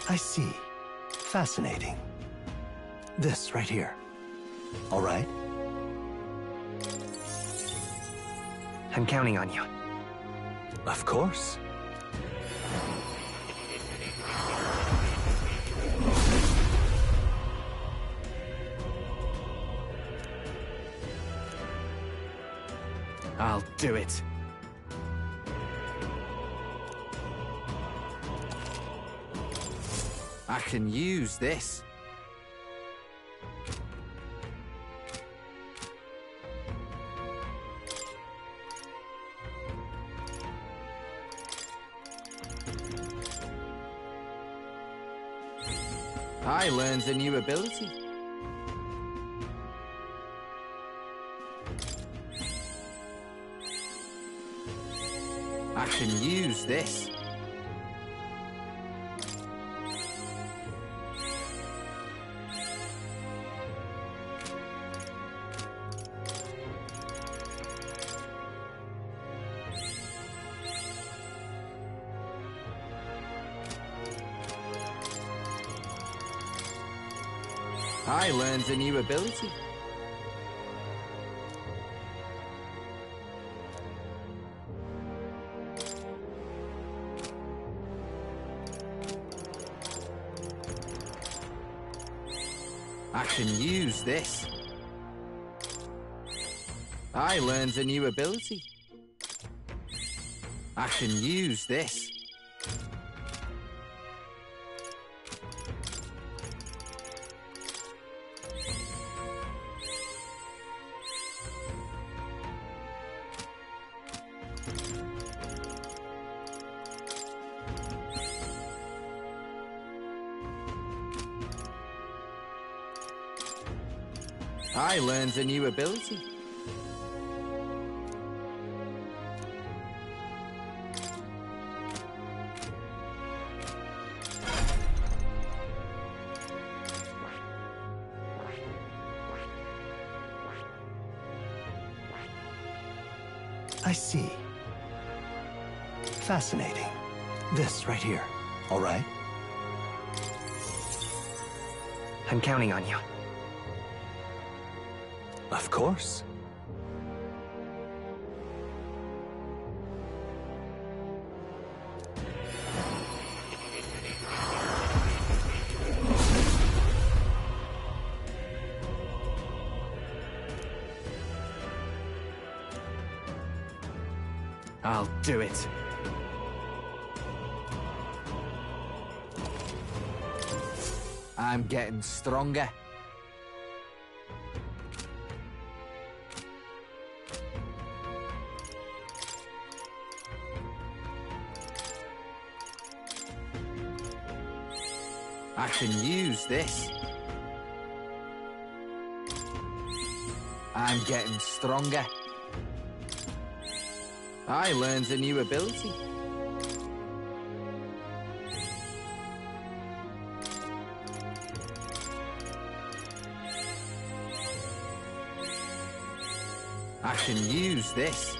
I see. Fascinating. This right here. All right? I'm counting on you. Of course. I'll do it. I can use this. I learned a new ability. I can use this. I learned a new ability. I can use this. I learned a new ability. I can use this. I learned a new ability. I see. Fascinating. This right here. All right? I'm counting on you. Of course. I'll do it. I'm getting stronger. I can use this. I'm getting stronger. I learned a new ability. I can use this.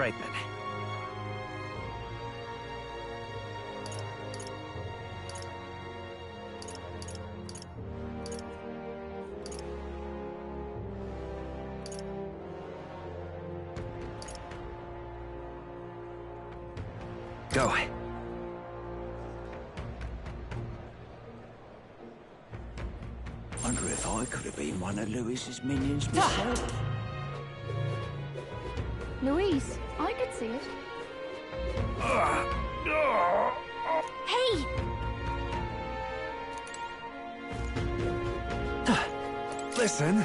right then. Go. Wonder if I could have been one of Louis's minions myself. Louise, I could see it. Hey! Listen.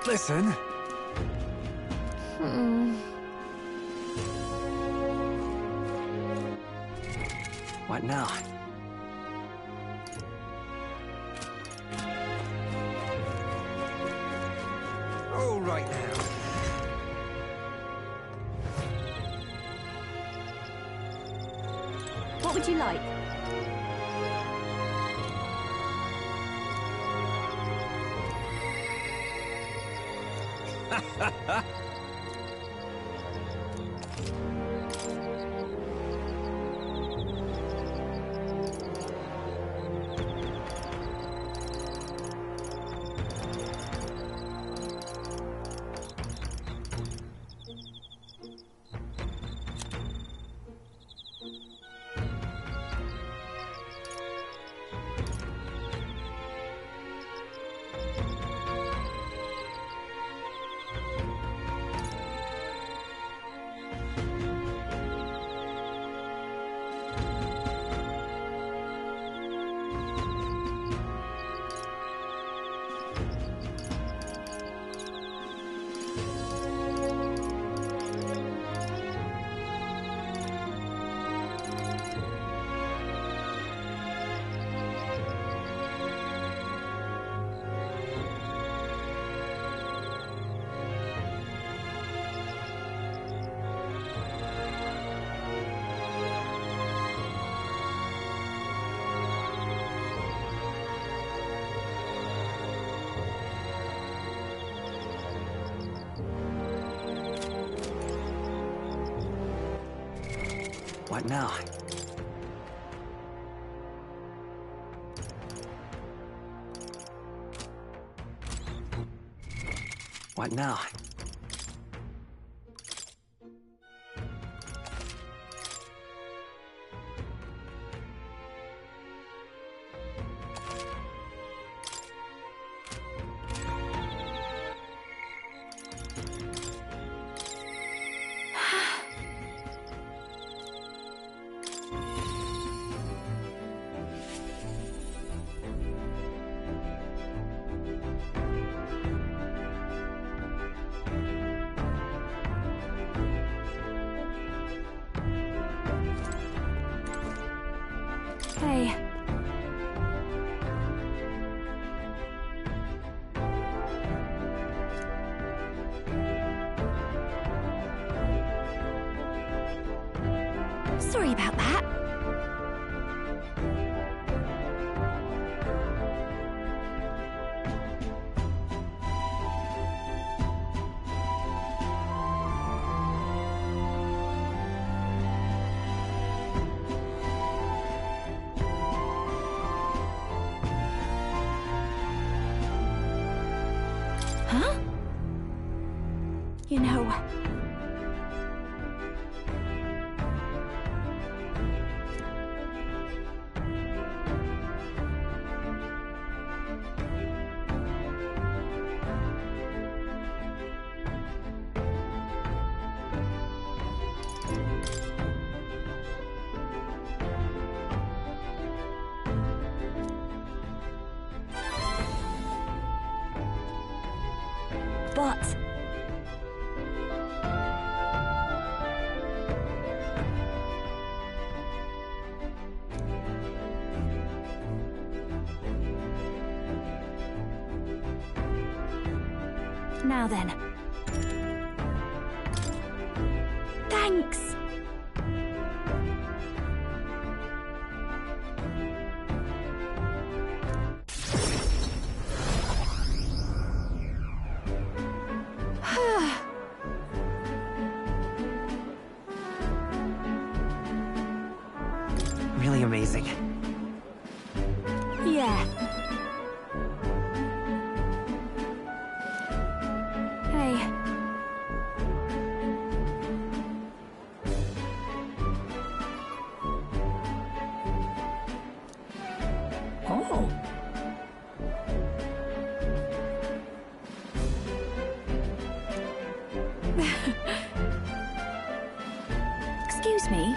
Listen. What now? All right now. What would you like? What now? What now? Hey. Sorry about that. Huh? You know... But... Now then. Thanks! really amazing. Yeah. Hey. Oh. Excuse me.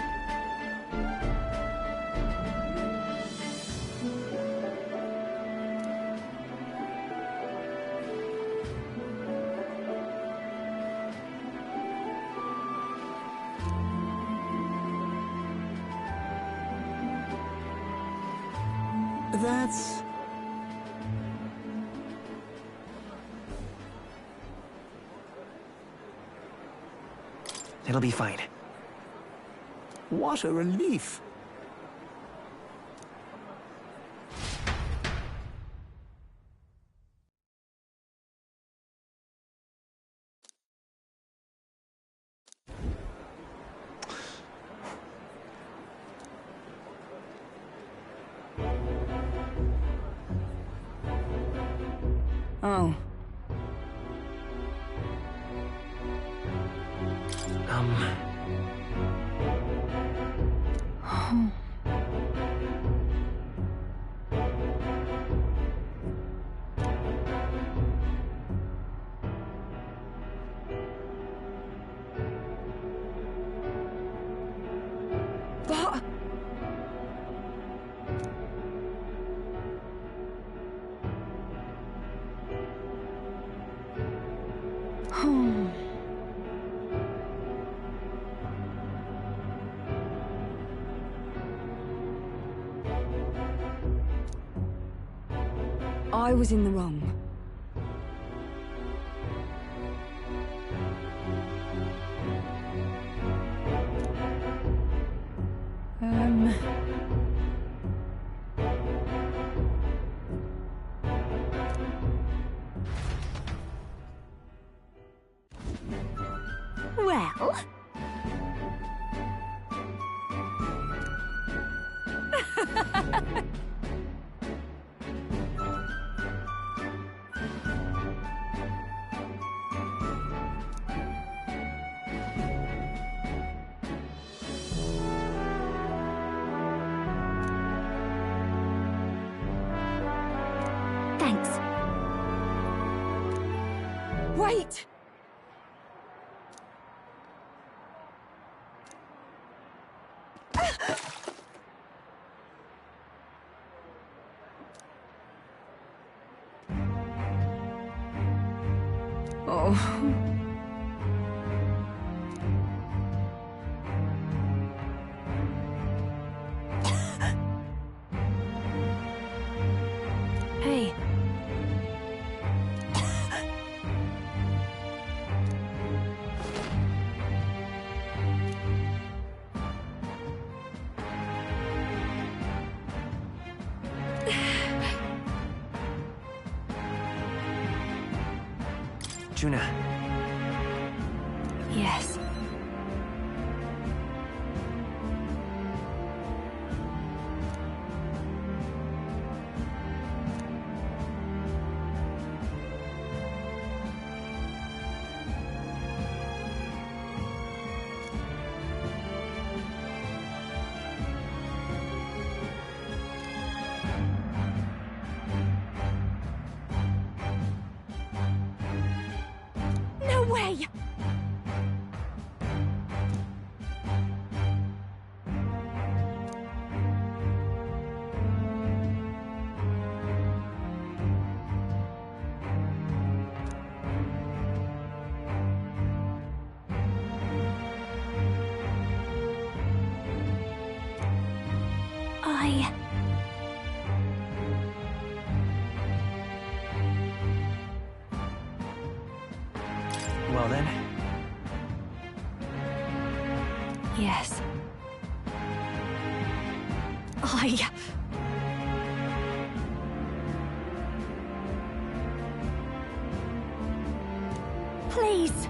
That's... It'll be fine. What a relief. Oh. But... I was in the wrong. Well... Thanks. Wait! Oh. Hey. Juna. Yes. No way! Well then. Yes. Please.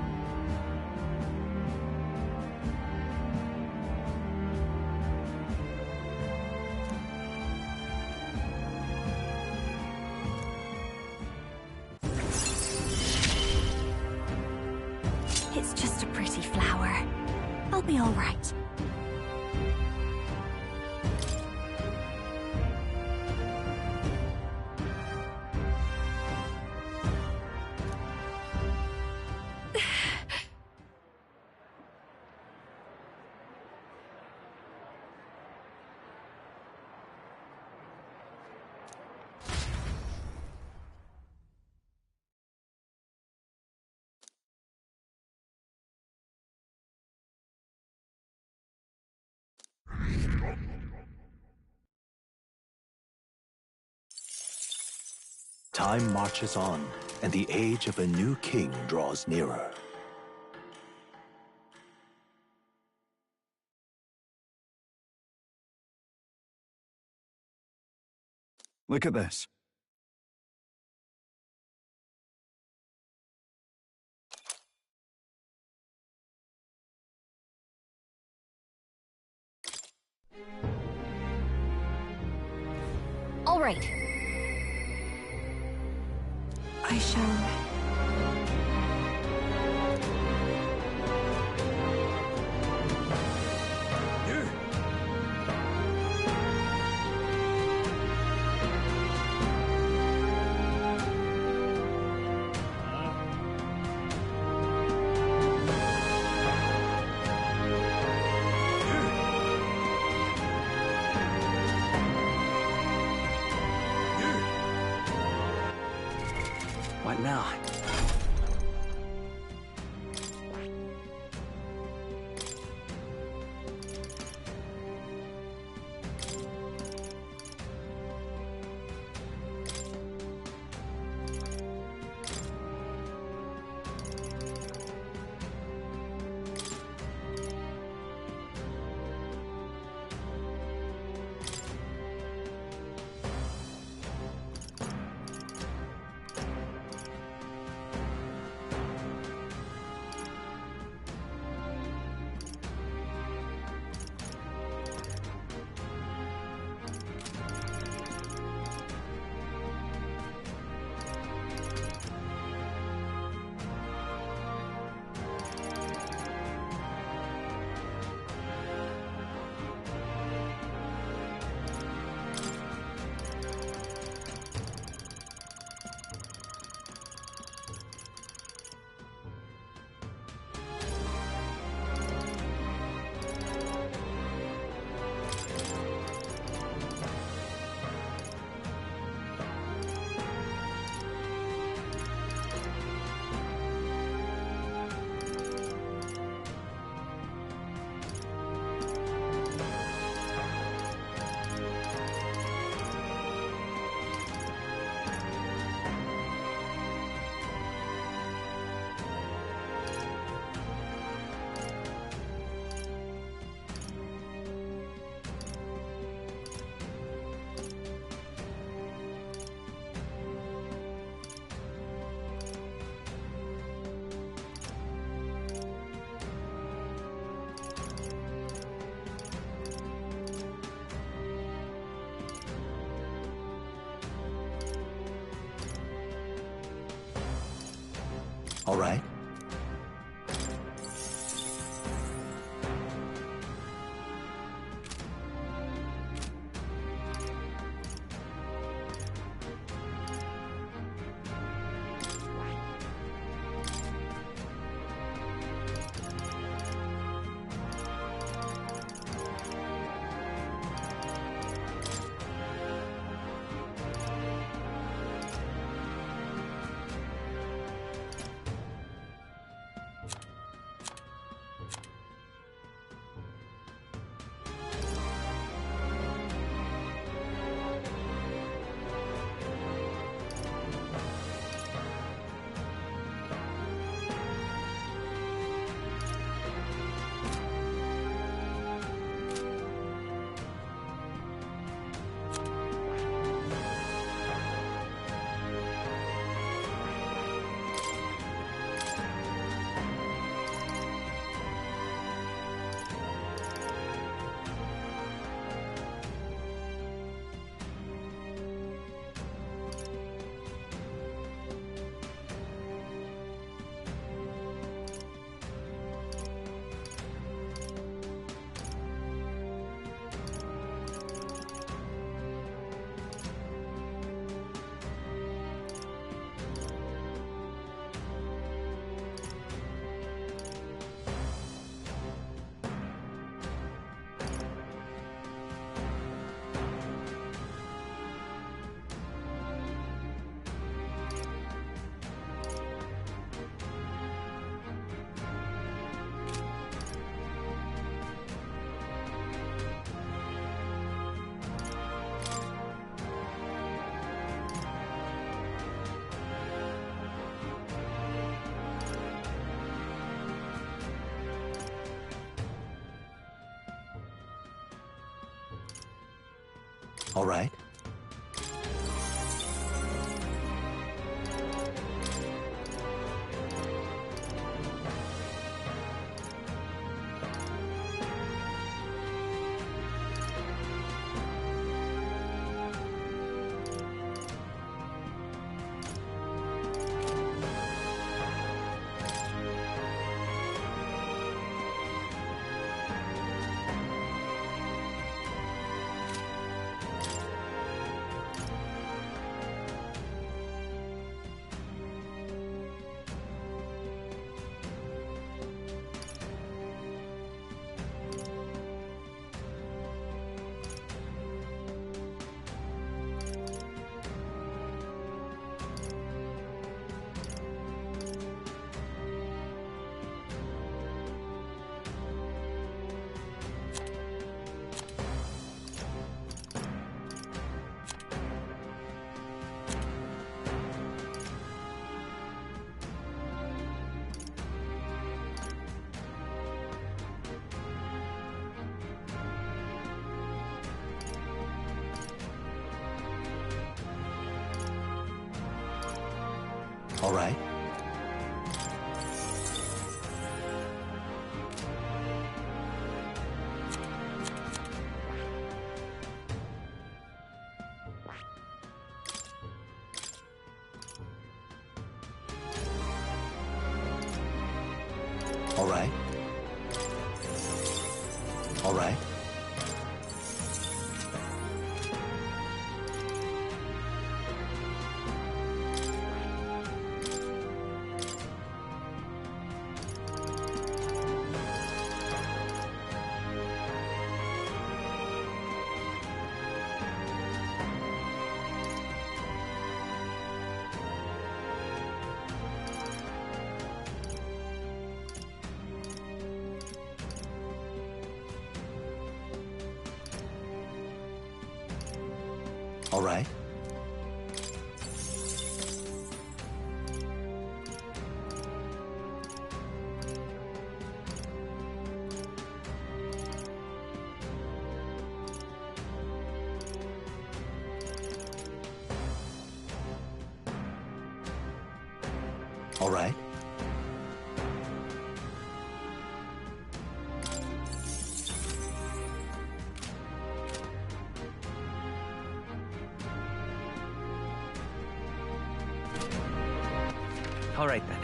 be all right. Time marches on, and the age of a new king draws nearer. Look at this. All right. I shall... What now? All right? All right. All right. All right. All right. All right. All right. All right, then.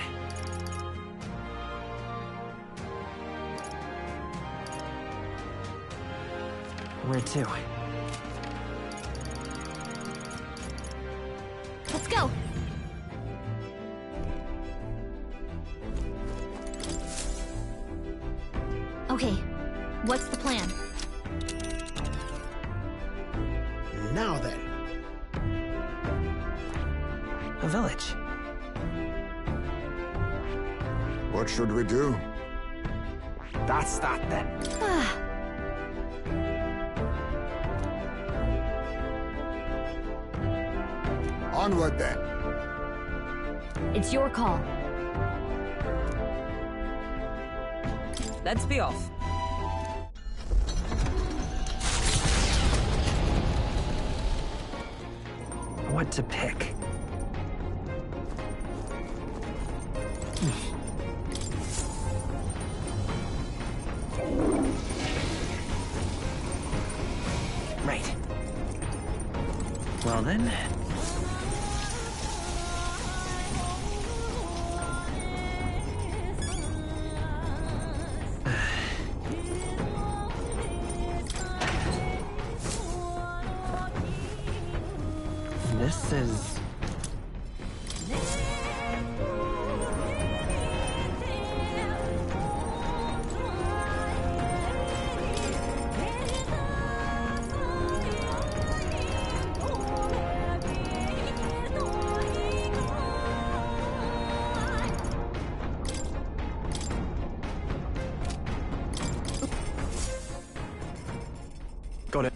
Where to? Let's go. Okay, what's the plan? Now then. A village. What should we do? That's that, then. Onward then. It's your call. Let's be off. What to pick? Right. Well then. This is... Got it.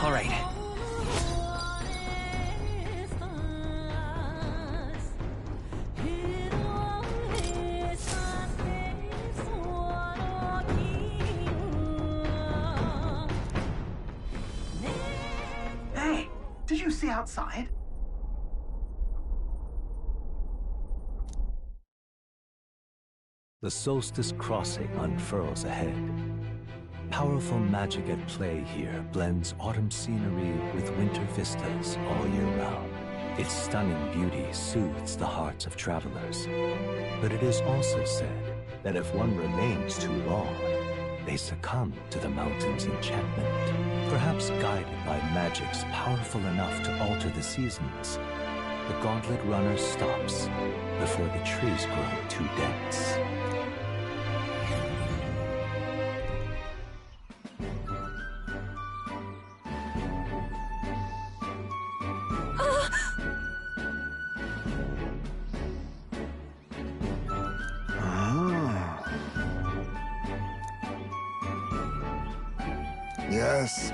All right. Hey, did you see outside? The solstice crossing unfurls ahead. Powerful magic at play here blends autumn scenery with winter vistas all year round. Its stunning beauty soothes the hearts of travelers. But it is also said that if one remains too long, they succumb to the mountain's enchantment. Perhaps guided by magics powerful enough to alter the seasons, the gauntlet runner stops before the trees grow too dense. Yes.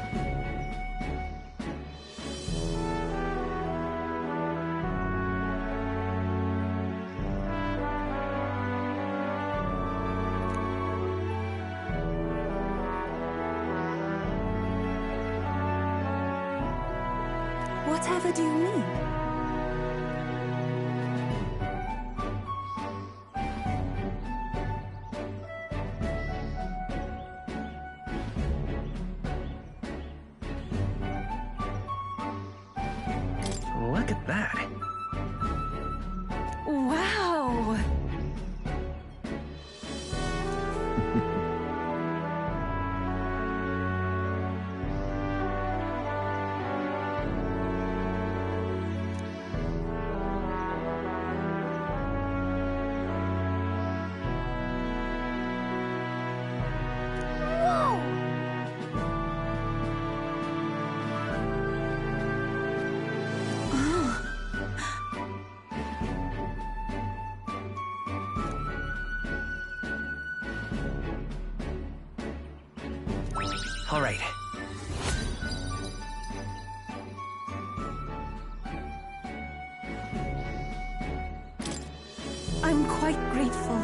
Whatever do you mean? Look at that. Wow! All right. I'm quite grateful.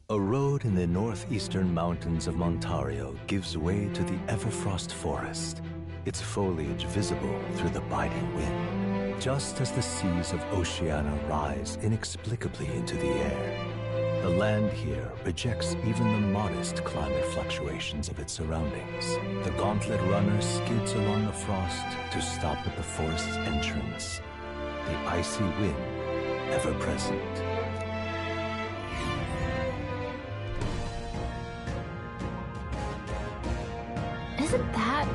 A road in the northeastern mountains of Montario gives way to the Everfrost Forest, its foliage visible through the biting wind. Just as the seas of Oceania rise inexplicably into the air, the land here rejects even the modest climate fluctuations of its surroundings. The gauntlet runner skids along the frost to stop at the forest's entrance, the icy wind ever present. Isn't that...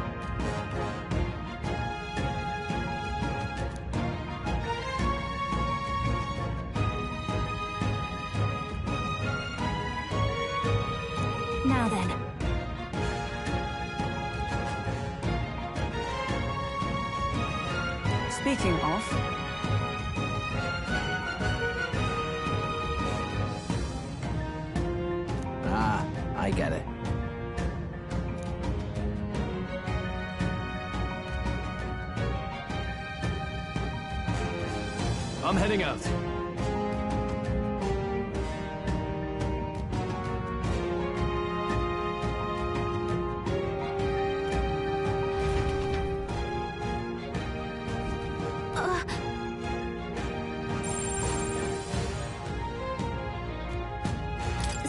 Now then. Speaking of... Ah, I get it. I'm heading out.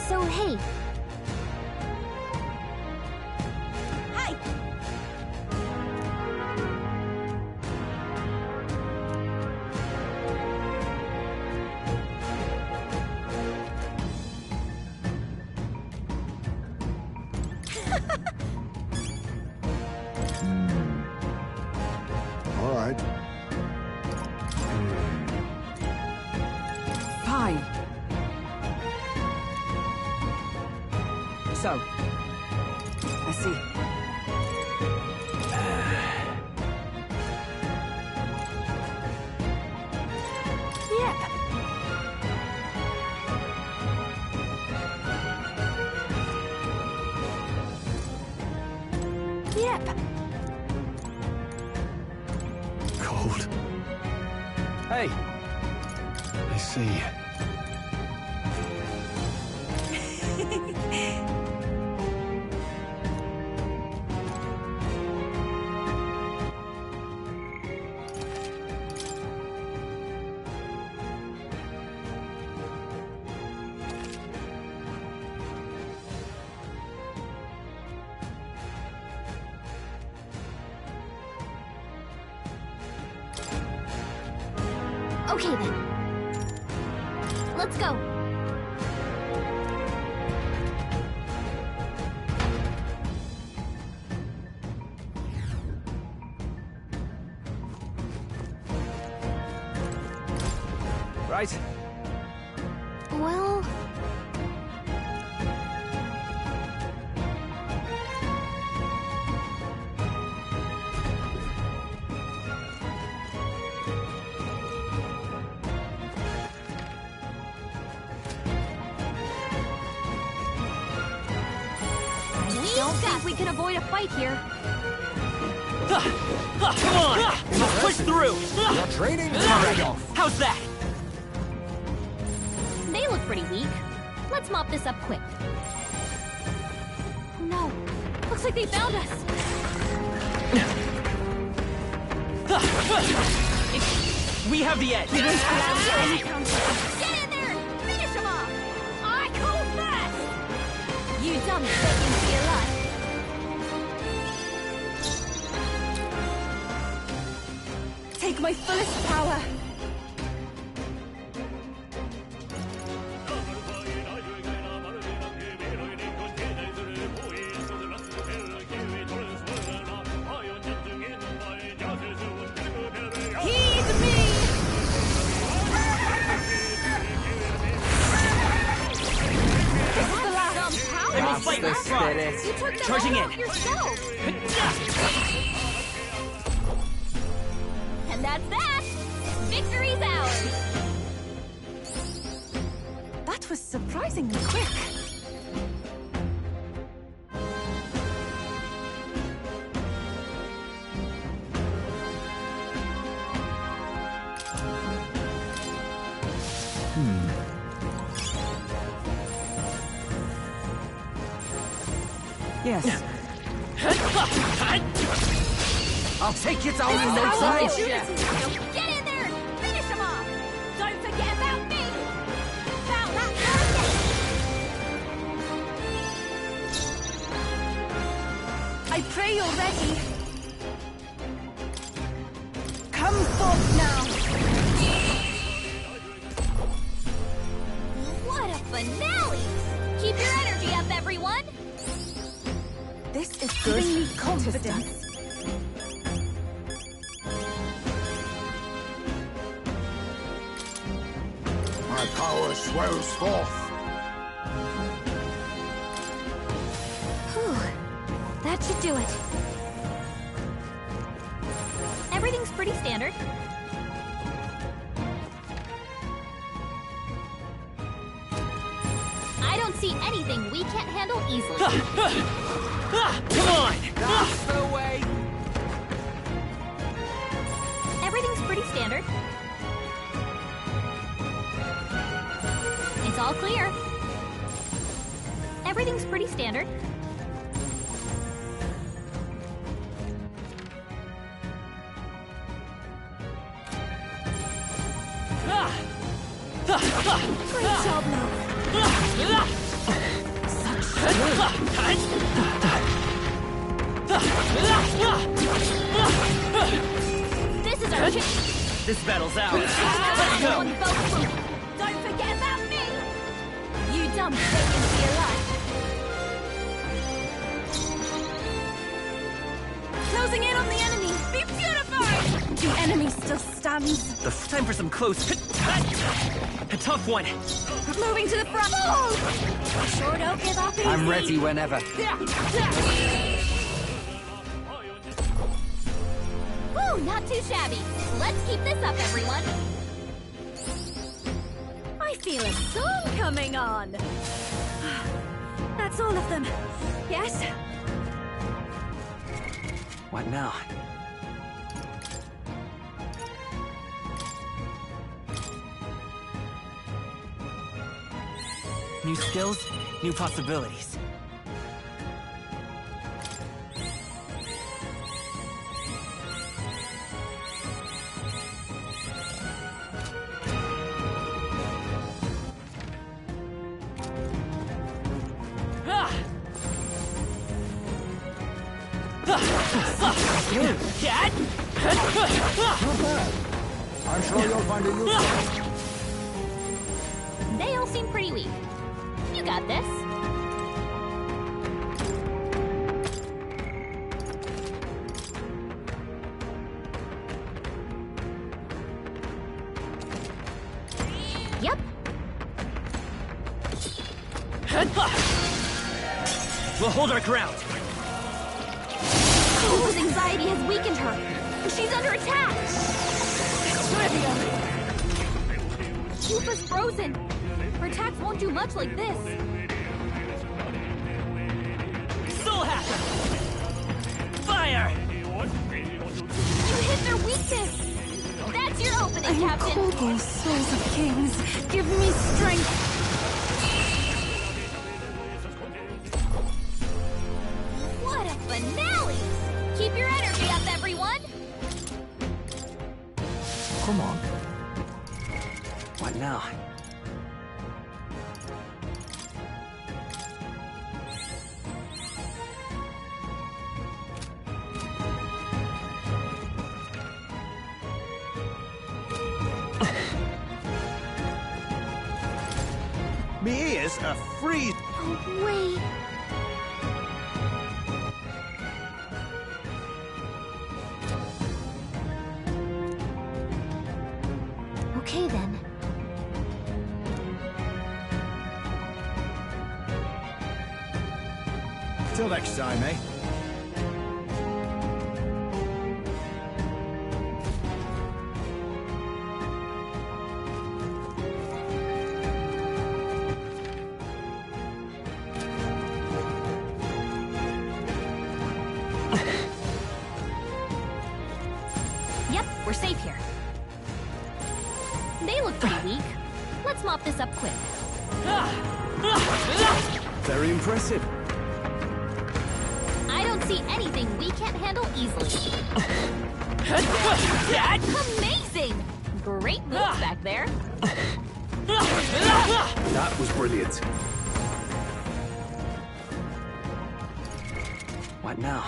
So, hey. Hey! All right. Fine. So, I see. Yep. Yep. Cold. Hey, I see. Okay then. Let's go. right? Well... I don't think we can avoid a fight here. Come on! Push through! Your training's already off. How's that? They look pretty weak. Let's mop this up quick. Oh no. Looks like they found us. We have the edge! Get in there! Finish him off! I go first! You dumb begging for your life. Take my fullest power. You took them Charging all in. off yourself. And that's that. Victory's ours. That was surprisingly quick. Yes. I'll take you down in no Our time. opportunity. Get in there and finish him off. Don't forget about me. About that target. I pray you're ready. Come forth now. What a finale. Keep your energy up, everyone. This is giving me confidence. My power swells forth. Whew. That should do it. Everything's pretty standard. I don't see anything we can't handle easily. Come on! That's the way. Everything's pretty standard. It's all clear. Everything's pretty standard. Great job, Mel. This is our chance. This battle's ours. Let's go! Don't forget about me. You dumb begging for your life. Closing in on the enemy! Be purified! The enemy still stands. Time for some close. A tough one. Moving to the front. Sure don't give up easy. I'm ready whenever. Woo, not too shabby. Let's keep this up, everyone. I feel a song coming on. That's all of them. Yes? What now? New skills, new possibilities. I'm sure you'll find it useful. They all seem pretty weak. You got this. Yep. We'll hold our ground. Lupa's anxiety has weakened her. She's under attack. Lupa's frozen. Her attacks won't do much like this. Soul Hacker! Fire! You hit their weakness. That's your opening, Captain. Incredible souls of kings, give me strength. What a finale! Keep your energy up, everyone. Come on. What now? Me ears are free. Oh, wait. Okay, then. Till next time, eh? Yep, we're safe here. They look pretty weak. Let's mop this up quick. Very impressive. I don't see anything we can't handle easily. Amazing! Great moves back there. That was brilliant. What now?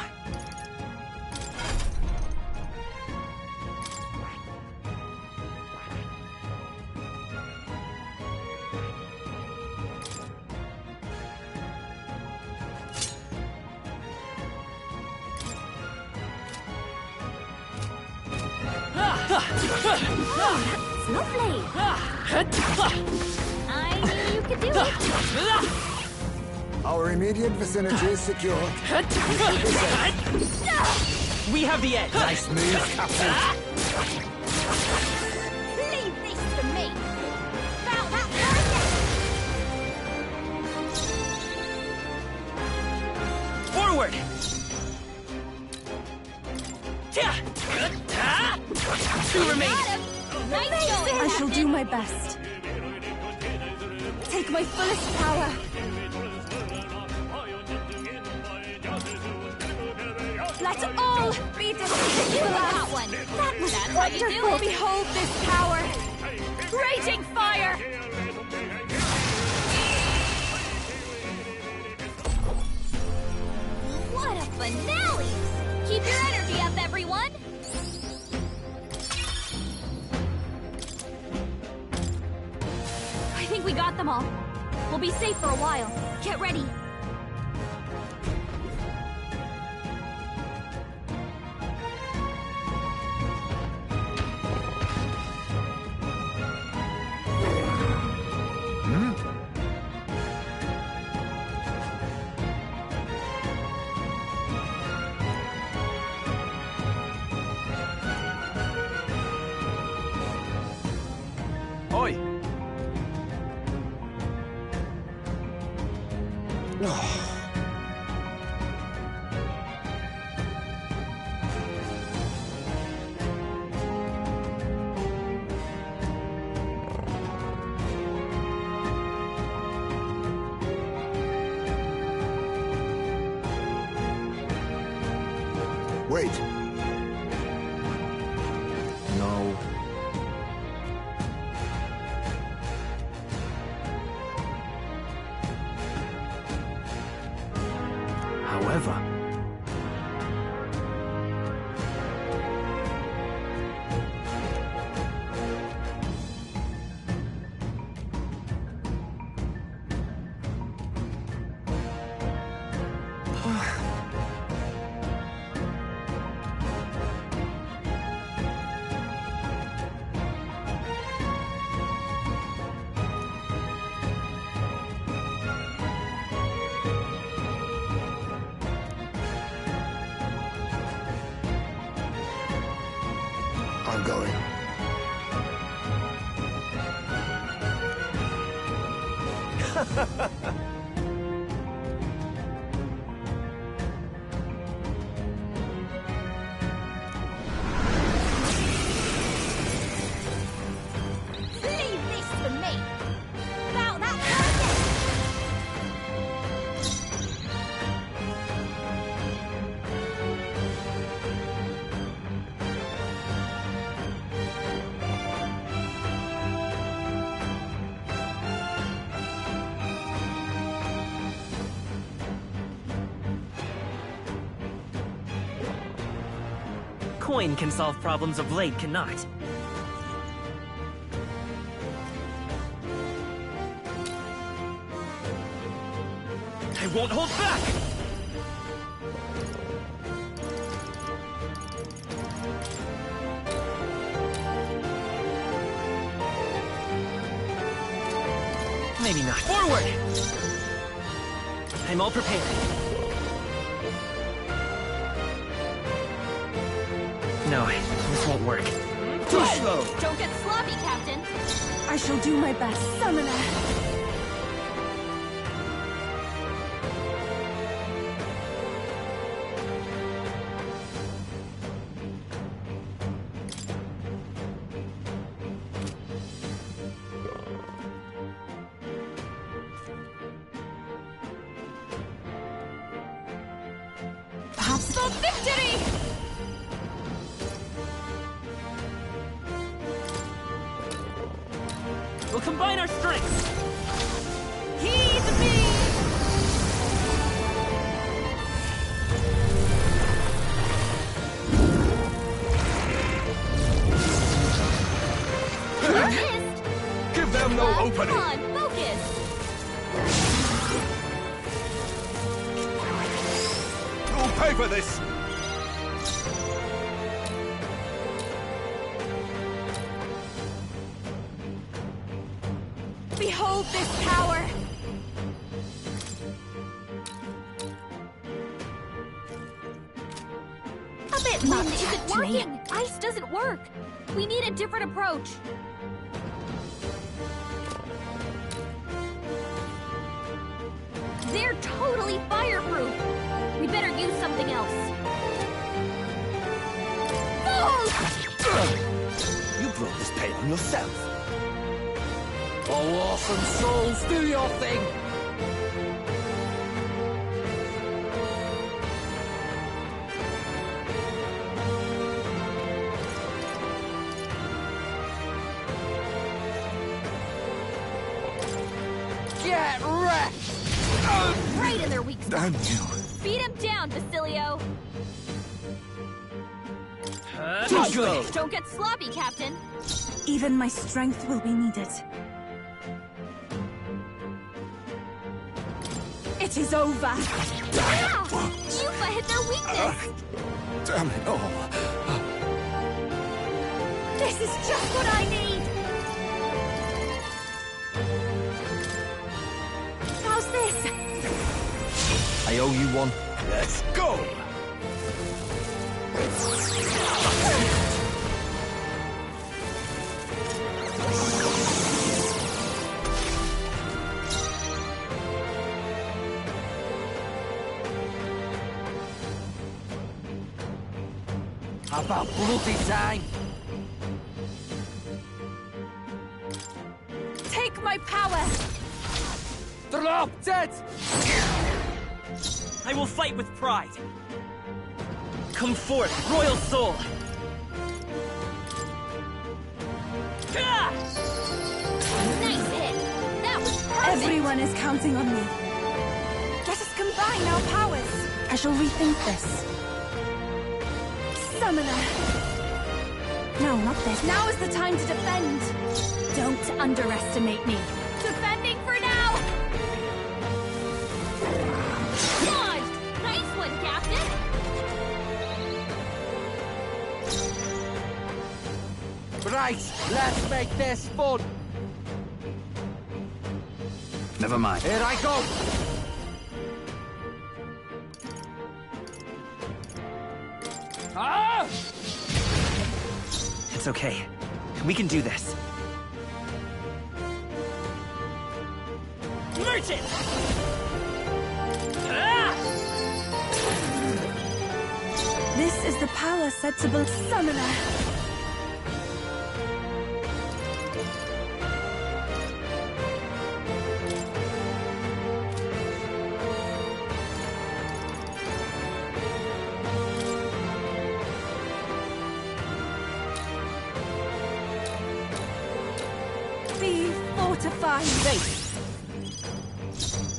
Lovely! I knew you could do it. Our immediate vicinity is secure. We have the edge. Nice move, Captain. Leave this to me. Bow that Forward! Two remaining. Nice going. I shall do my best. Take my fullest power. Let all be defeated. You got one. That was That's how you do wonderful. it. Behold this power. Raging fire. What a finale! Keep your energy up, everyone. I think we got them all. We'll be safe for a while. Get ready. Wait. No. However, I'm going. Leave this to me! About that target! Coin can solve problems a blade cannot. I won't hold back! Maybe not. Forward! I'm all prepared. No, this won't work. Too slow! Don't get sloppy, Captain! I shall do my best, Summoner. Perhaps For victory! We'll combine our strengths! Heed me! Missed! give them no opening. Come on, focus! You'll pay for this. Behold this power! A bit much. Wind isn't working! Ice doesn't work! We need a different approach! They're totally fireproof! We better use something else. Fools! You brought this pain on yourself. Oh, awesome souls, do your thing! Get wrecked! Right in their weak spot. Damn you. Beat him down, Basilio! Don't get sloppy, Captain! Even my strength will be needed. It is over. Yeah! Yufa hit their weakness! Damn it all. This is just what I need! How's this? I owe you one. Let's go. About bloody time! Take my power! Drop dead! I will fight with pride. Come forth, royal soul! Nice hit! That was perfect! Everyone is counting on me. Let us combine our powers. I shall rethink this. Summoner. No, not this. Now is the time to defend. Don't underestimate me. Defending for now! Launched! Nice one, Captain! Right, let's make this fun! Never mind. Here I go! Ah! It's okay. We can do this. Merchant! Ah! This is the power said to build Summoner. Be fortified.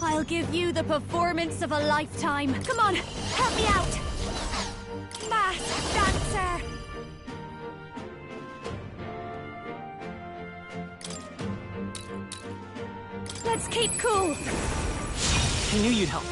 I'll give you the performance of a lifetime. Come on, help me out! Masked dancer. Let's keep cool. I knew you'd help.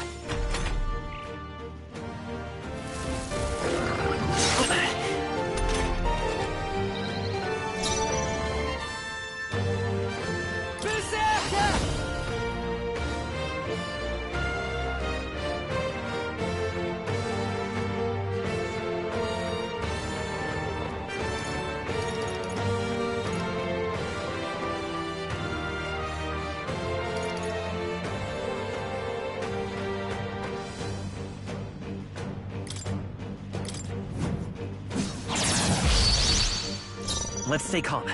Let's stay calm.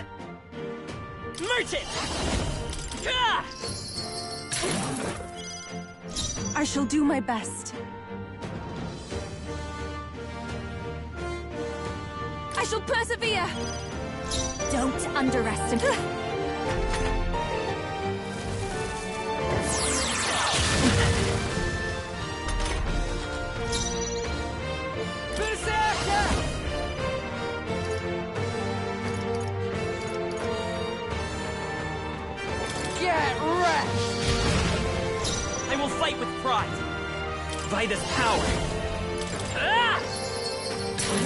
Merchant! Ah! I shall do my best. I shall persevere. Don't underestimate. Get wrecked! I will fight with pride. By this power. Ah!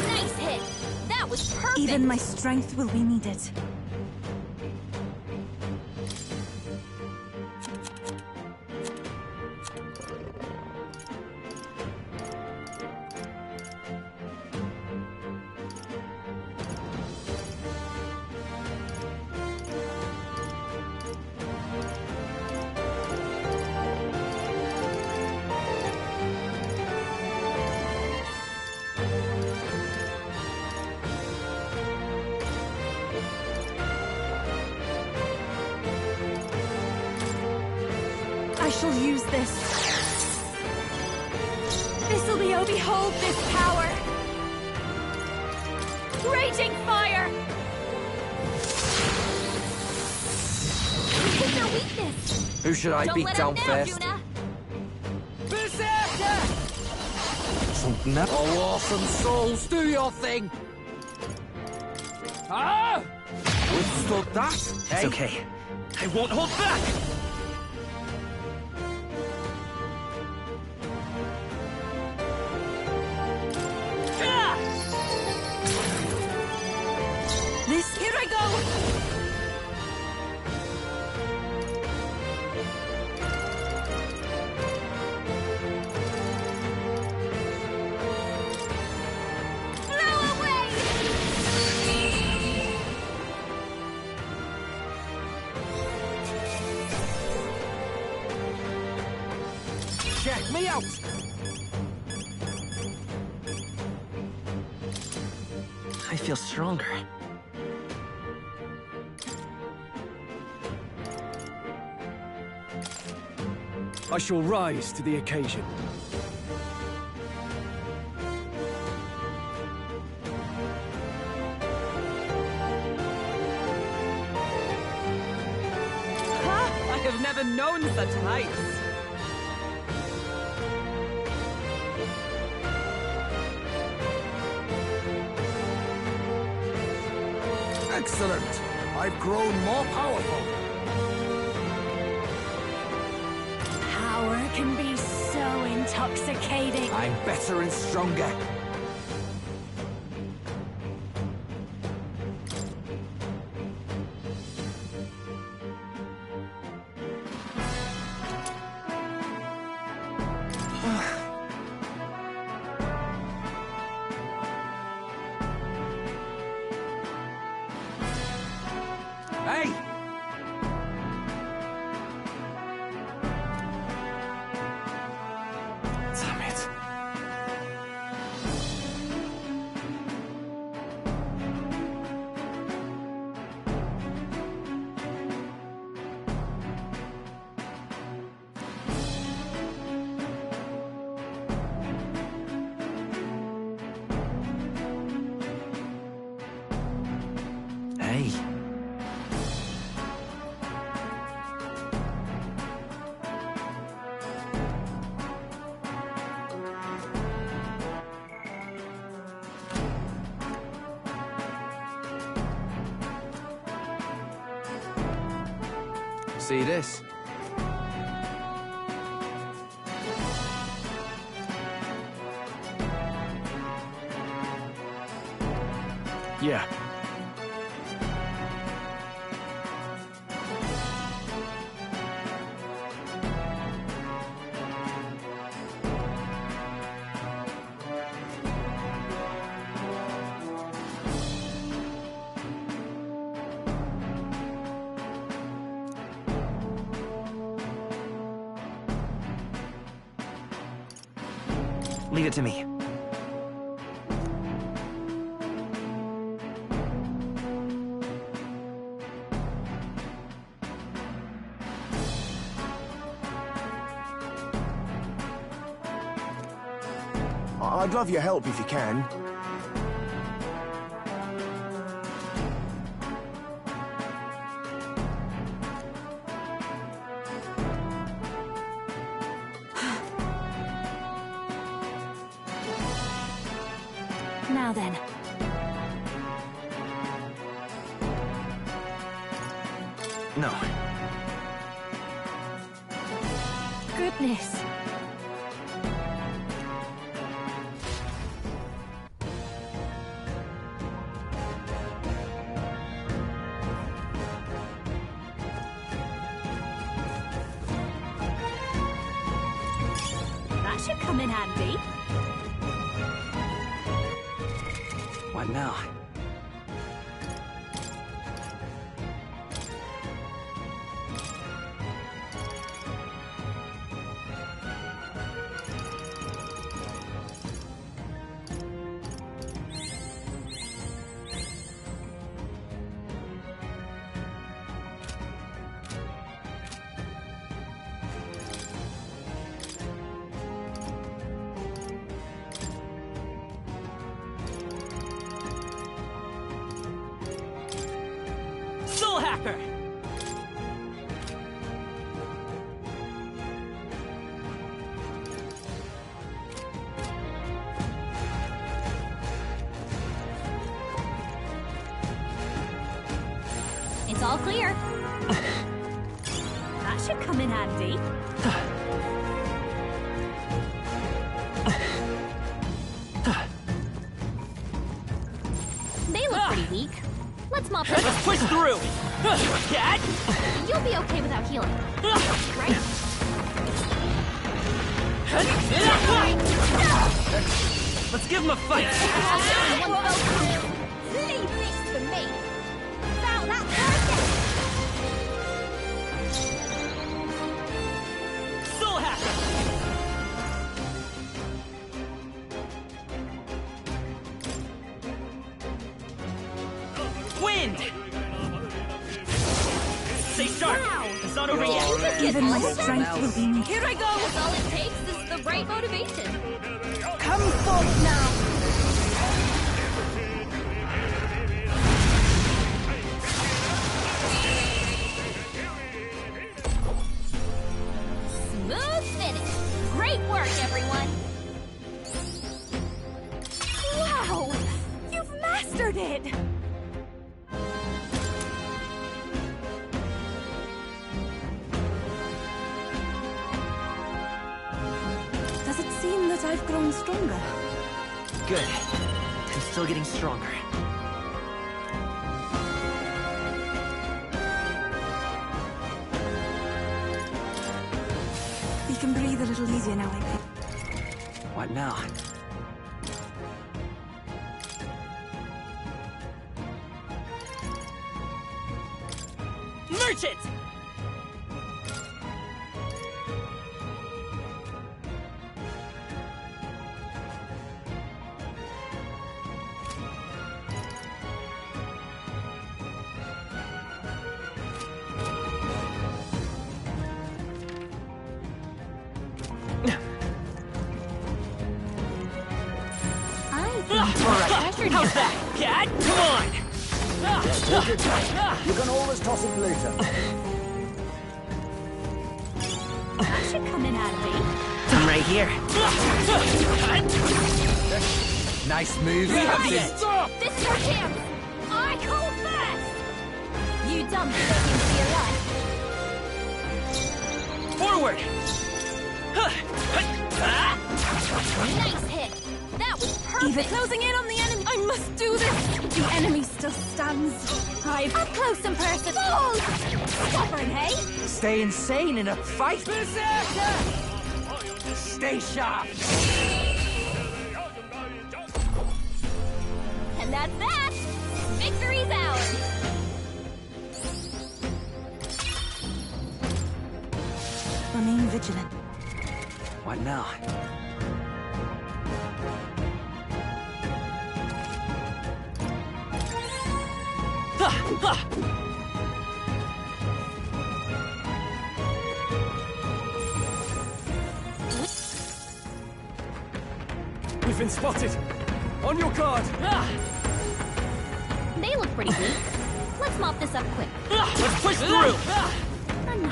Nice hit! That was perfect! Even my strength will be needed. I shall use this. This'll be, oh, behold this power! Raging fire! We hit their weakness! Who should I Don't beat let down them down, first? Yuna! Berserker! Something else? Oh, awesome souls, do your thing! Ah! Withstood that, It's eh? okay. I won't hold back! Ah! This, here I go! Check me out! I feel stronger. I shall rise to the occasion. I have never known such heights. Excellent! I've grown more powerful. Power can be so intoxicating. I'm better and stronger. Hey! Damn it. Hey. See this? Yeah. Leave it to me. I'd love your help if you can. Now then. No. Goodness. That should come in handy. What now? Soul Hacker! It's all clear. That should come in handy. They look pretty weak. Let's mop them. Let's push through! Cat! You'll be okay without healing. Right? Let's give him a fight! Leave this to me. About that target. Soul Hacker! Wind! Stay sharp! Wow. It's not over yet! Even my strength will be needed. Here I go! That's all it takes is the right motivation. Come forth now! Smooth finish. Great work, everyone. Wow! You've mastered it! Does it seem that I've grown stronger? Good. I'm still getting stronger. We can breathe a little easier now, I think. What now? Merchant! How's that, cat? Come on! Take your time. You can always toss it later. That should come in handy. I'm right here. Nice move, This This is our chance! I go first! You dumb taking for your life. Forward! Nice hit! That was perfect! Either closing in on the enemy. I must do this! The enemy still stands. Up close and personal! Stubborn, hey? Stay insane in a fight. Berserker! Stay sharp. And that's that! Victory's ours! Remain vigilant. What now? We've been spotted! On your guard! They look pretty weak. Let's mop this up quick. Let's push through! Come on!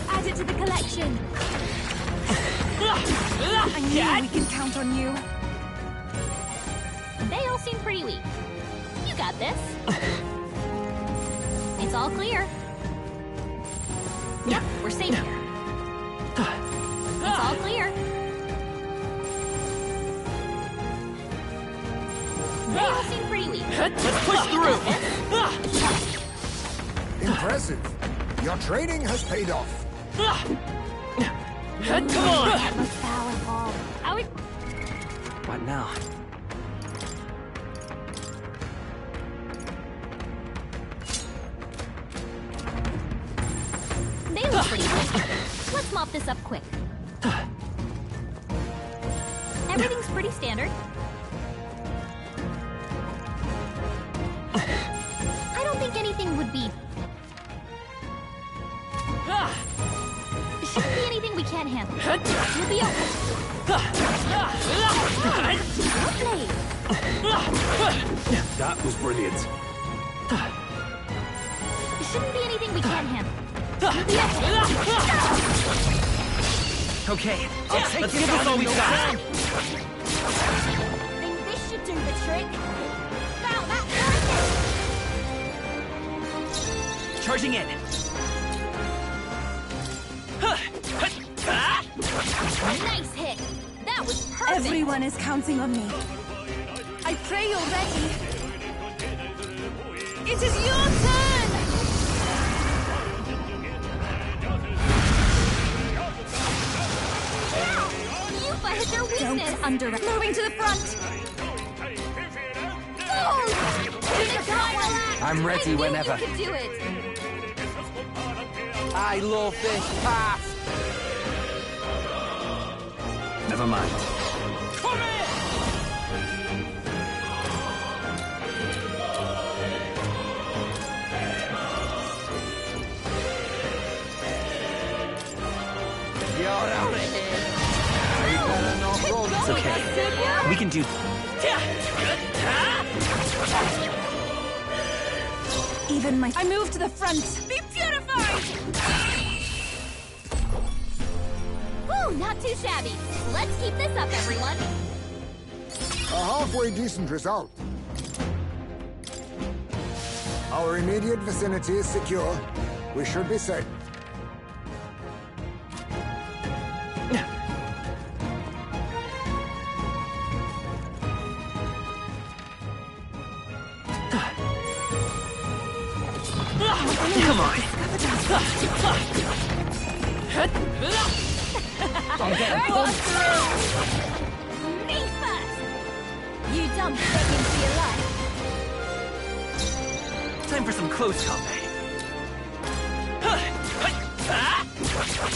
Add it to the collection. I knew we can count on you. They all seem pretty weak. You got this. It's all clear. Yep, we're safe here. It's all clear. They all seem pretty weak. Let's push through! Impressive. Your training has paid off. Come on! Most powerful. What now? They look pretty weak. Let's mop this up quick. Everything's pretty standard. I don't think anything would be... Shouldn't be anything we can't handle. You'll be okay. Lovely. That was brilliant. Shouldn't be anything we can't handle. You'll be okay. Okay, let's give this all we got. Think this should do the trick. Now that's perfect. Charging in. Nice hit. That was perfect. Everyone is counting on me. I pray you're ready. It is your turn! Yupa hit their weakness. Don't underestimate. Moving to the front. Oh! Take your time, relax. I'm ready I knew whenever. You could do it. I love this path. Never mind. Come in! It's okay. We can do... Even my... I move to the front. Be purified! Whew, not too shabby. Let's keep this up, everyone. A halfway decent result. Our immediate vicinity is secure. We should be safe. Come on. I'm getting pulled through. Me first. You dumped back into your life. Time for some close combat.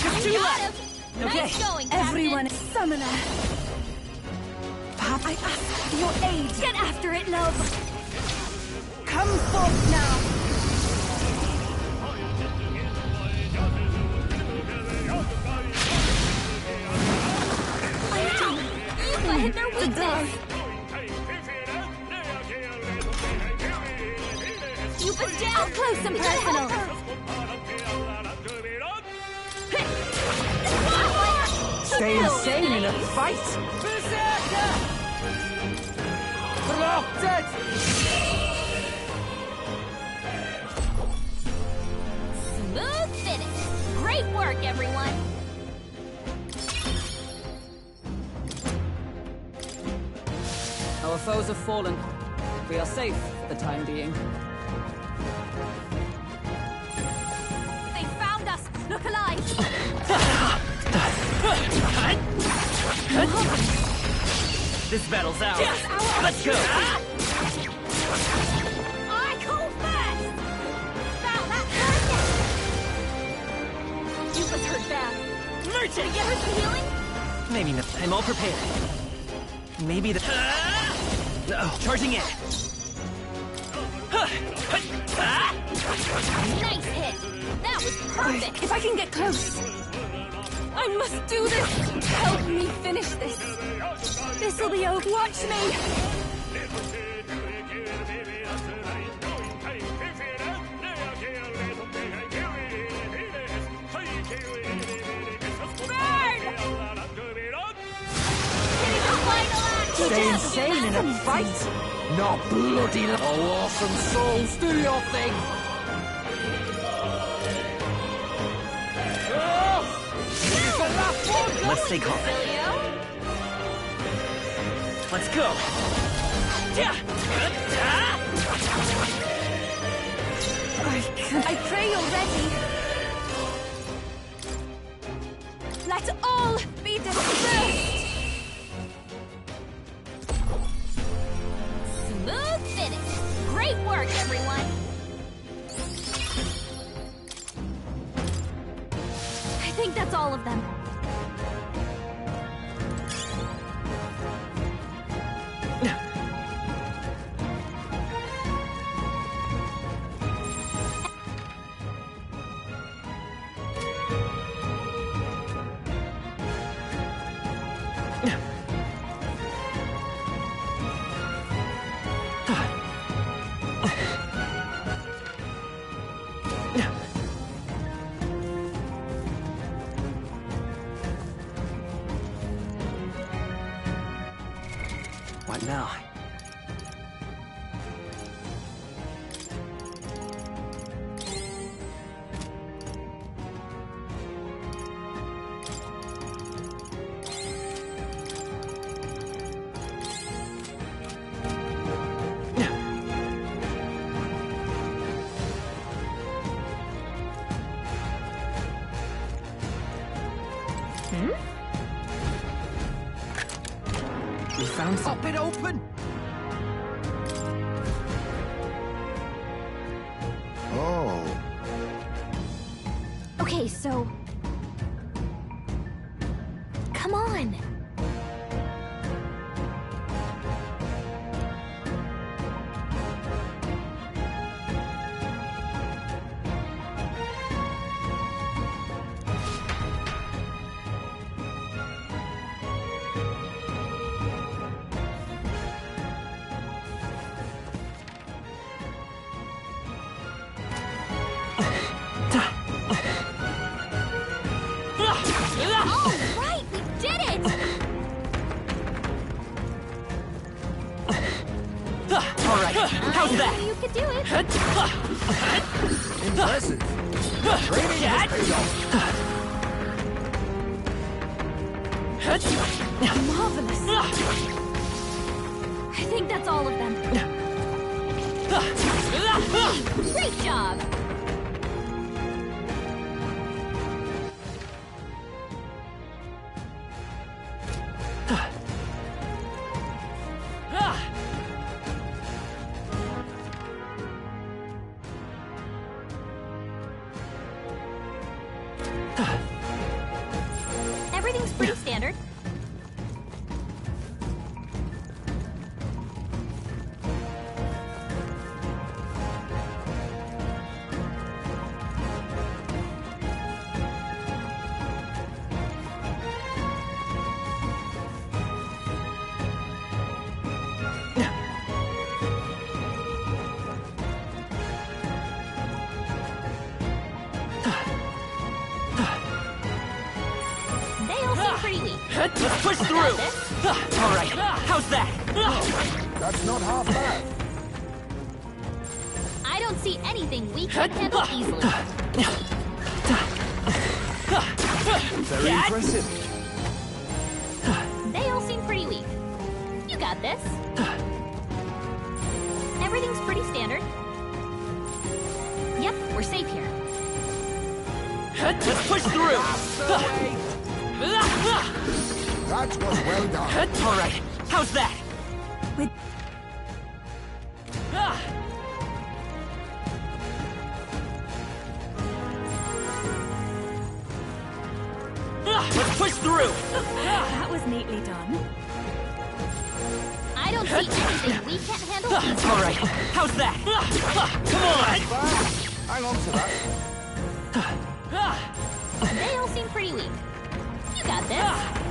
Just two left. Okay. Nice going, Everyone is summoner. Perhaps I ask for your aid. Get after it, love. Come forth now. You find their weakness. Cupid's down. Up close and personal. Stay insane in a fight. Berserker! Blocked it! Smooth finish. Great work, everyone. Our foes have fallen. We are safe for the time being. They found us. Look alive. This battle's ours. Let's go. I call first. Wow, that hurt. You was hurt bad. Merchant! Get her some healing? Maybe not. I'm all prepared. Maybe the... No, charging in. Nice hit. That was perfect. If I can get close. I must do this. Help me finish this. This'll be over. Watch me. Stay insane in a fight. Not bloody... Oh, awesome souls, do your thing. Let's stay calm. Let's go. I pray you're ready. Let all be dispersed. Smooth finish. Great work, everyone. I think that's all of them. What now? We found some. Pop it open. Oh. Okay, so... Come on. How's that? You could do it. Impressive. Training has paid off. Marvelous. I think that's all of them. Great job. Everything's pretty standard. Let's push through! Alright, how's that? That's not half bad. I don't see anything we can't handle easily. Very impressive. They all seem pretty weak. You got this. Everything's pretty standard. Yep, we're safe here. Let's push through! That was well done. Alright, how's that? With Let's push through! that was neatly done. I don't see anything we can't handle easily. Alright, how's that? Come on! Hang on to that. They all seem pretty weak. You got this.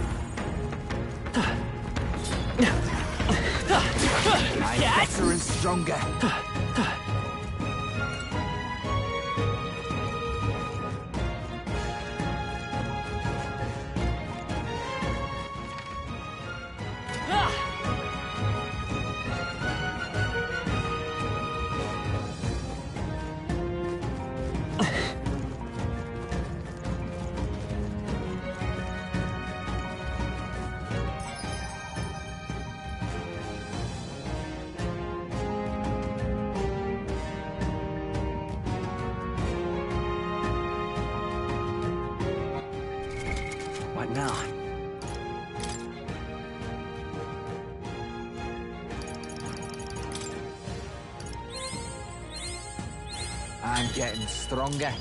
I'm better and stronger. What now? I'm getting stronger.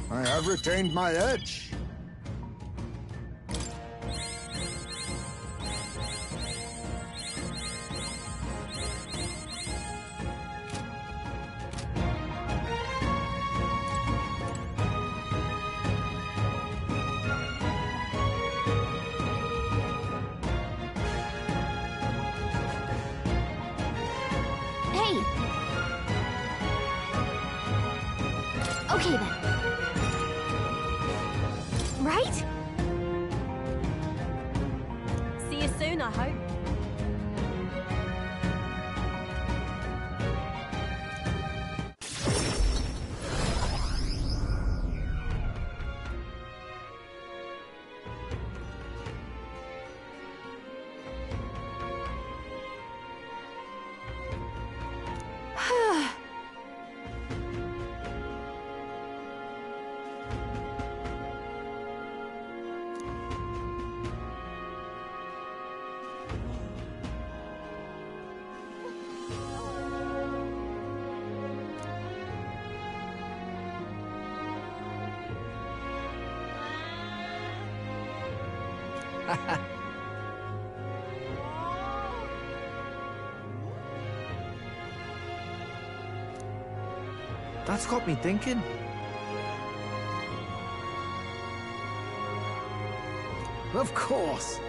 I have retained my edge. Hey. Okay then. Right? See you soon, I hope. That's got me thinking. Of course.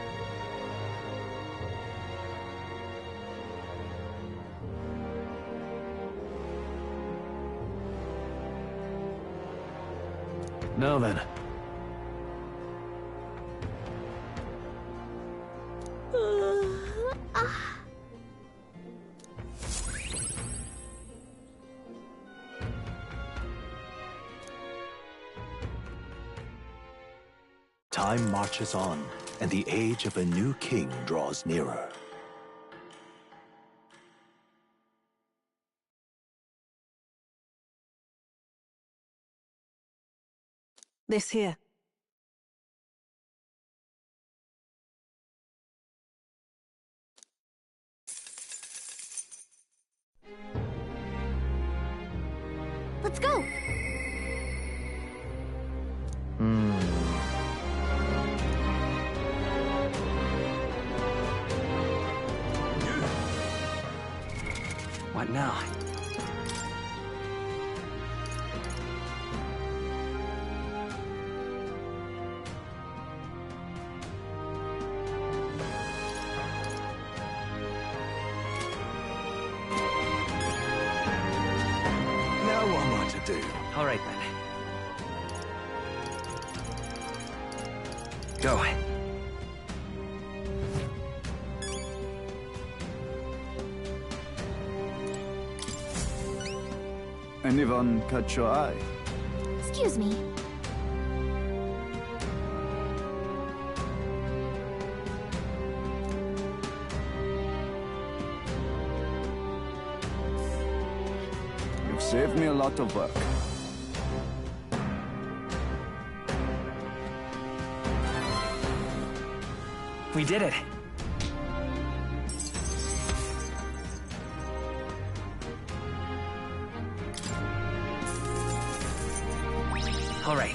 Now then. Time marches on, and the age of a new king draws nearer. This here. Let's go! What now? Now what am I to do? All right, then. Go. Anyone catch your eye? Excuse me. You've saved me a lot of work. We did it. All right.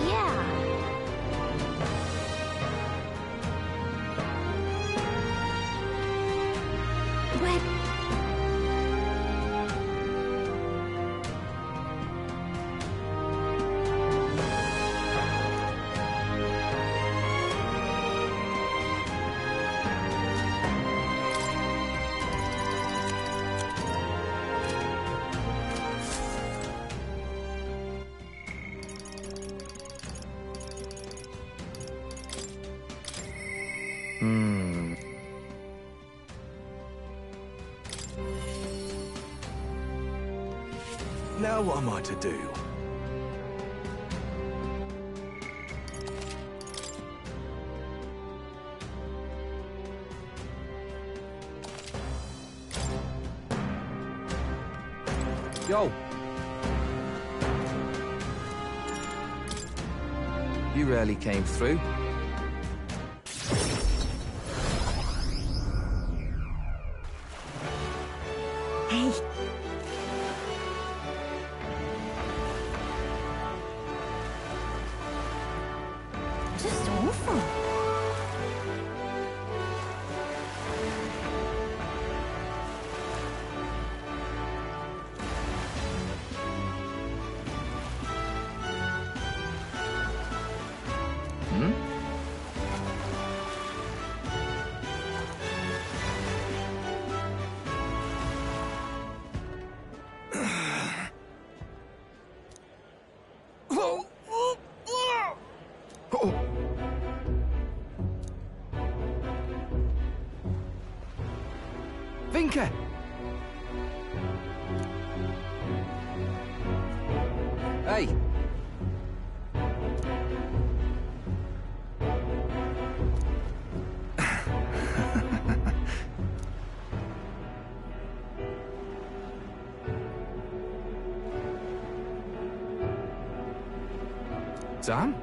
Yeah. But Now what am I to do? Yo! You rarely came through. Hey. Just awful. Vinka! Hey! Sam?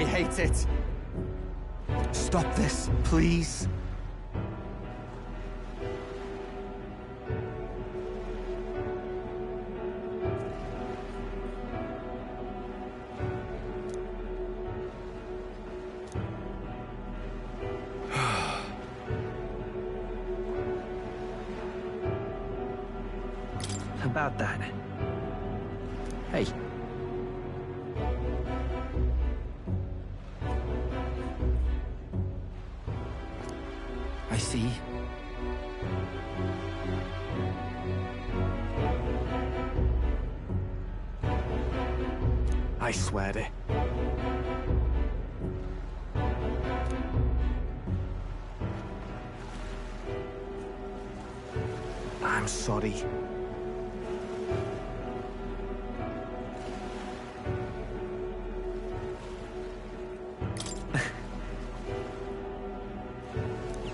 I hate it. Stop this, please. About that. Hey. I see. I swear it. I'm sorry.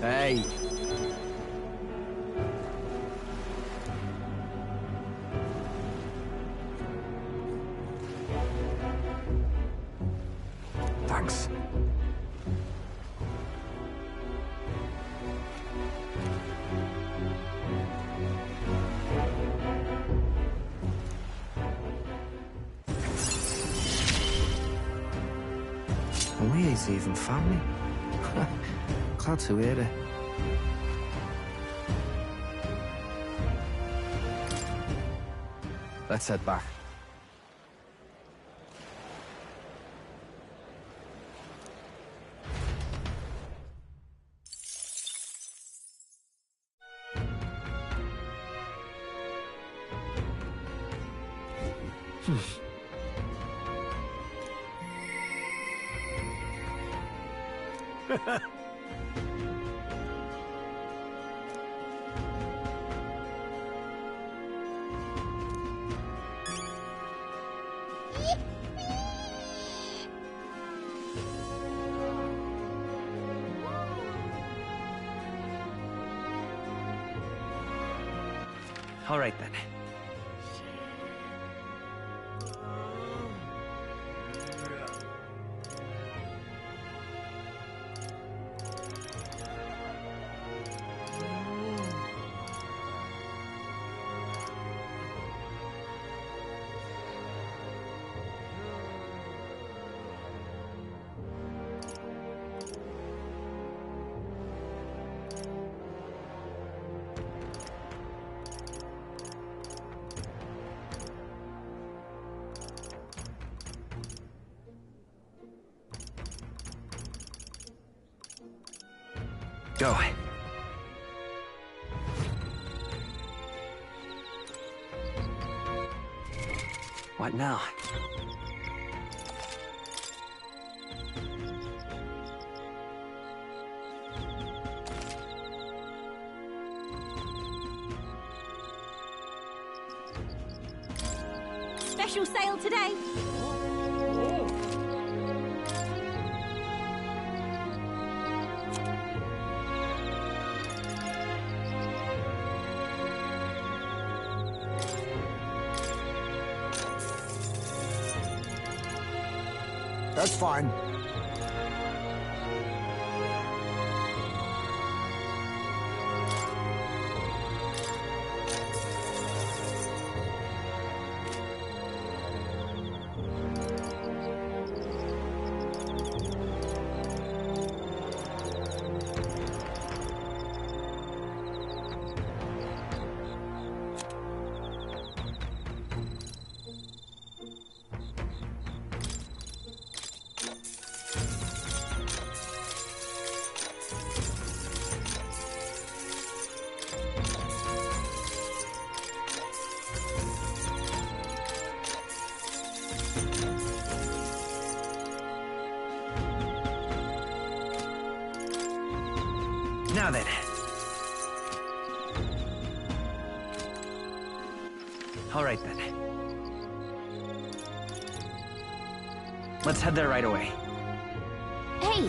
Hey. Thanks. We ain't even family. Glad to hear it. Let's head back. All right, then. Go. What now? Special sale today. That's fine. Now then. All right, then. Let's head there right away. Hey!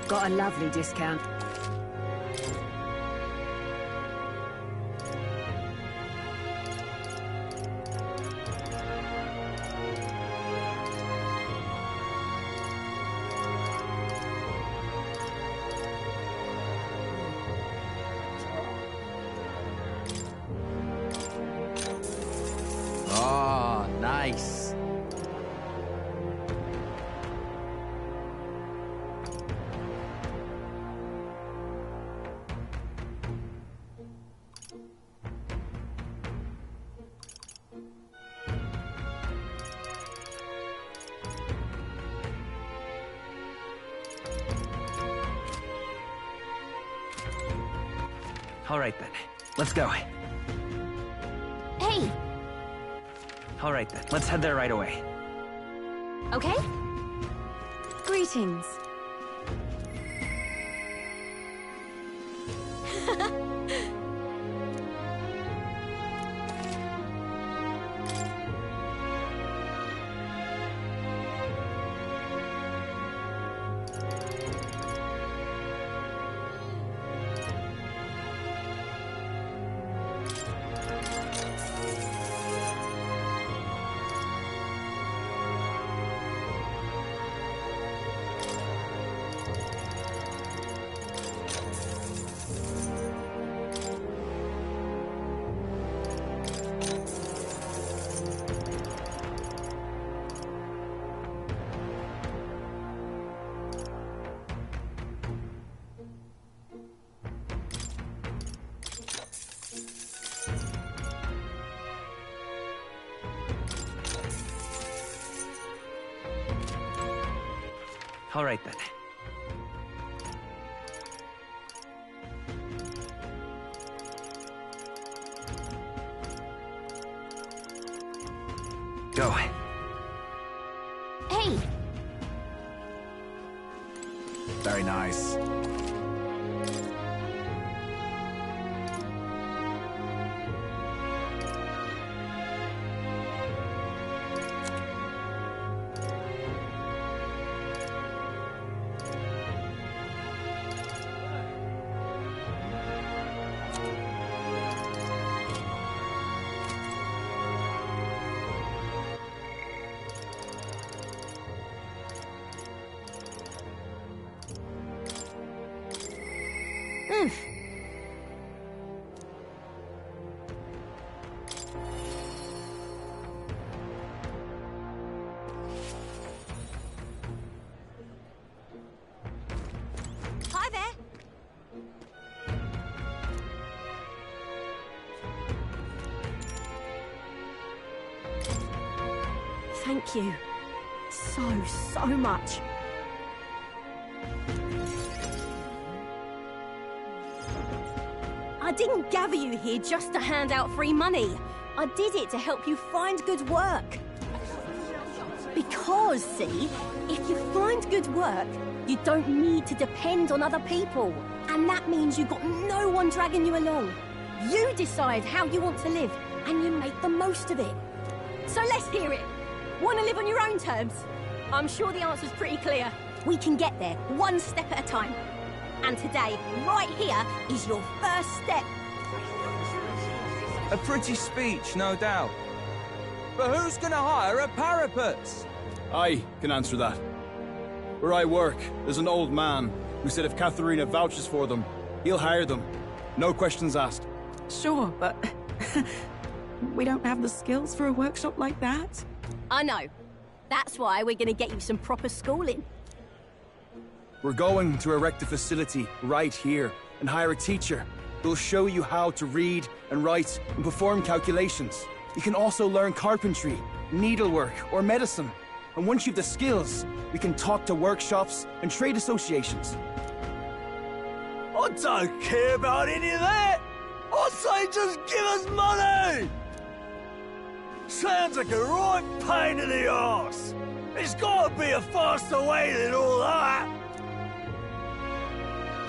Got a lovely discount. All right then. Let's go. Hey! All right then. Let's head there right away. Okay? Greetings. All right then. Go. Hey! Very nice. Hi there! Thank you. So much. I didn't gather you here just to hand out free money. I did it to help you find good work. Because, see, if you find good work, you don't need to depend on other people. And that means you've got no one dragging you along. You decide how you want to live, and you make the most of it. So let's hear it. Want to live on your own terms? I'm sure the answer's pretty clear. We can get there, one step at a time. And today, right here, is your first step. A pretty speech, no doubt. But who's gonna hire a parapet? I can answer that. Where I work, there's an old man who said if Katharina vouches for them, he'll hire them. No questions asked. Sure, but we don't have the skills for a workshop like that. I know. That's why we're gonna get you some proper schooling. We're going to erect a facility right here and hire a teacher who'll show you how to read and write and perform calculations. You can also learn carpentry, needlework, or medicine. And once you've the skills, we can talk to workshops and trade associations. I don't care about any of that! I say just give us money! Sounds like a right pain in the arse. There's gotta be a faster way than all that!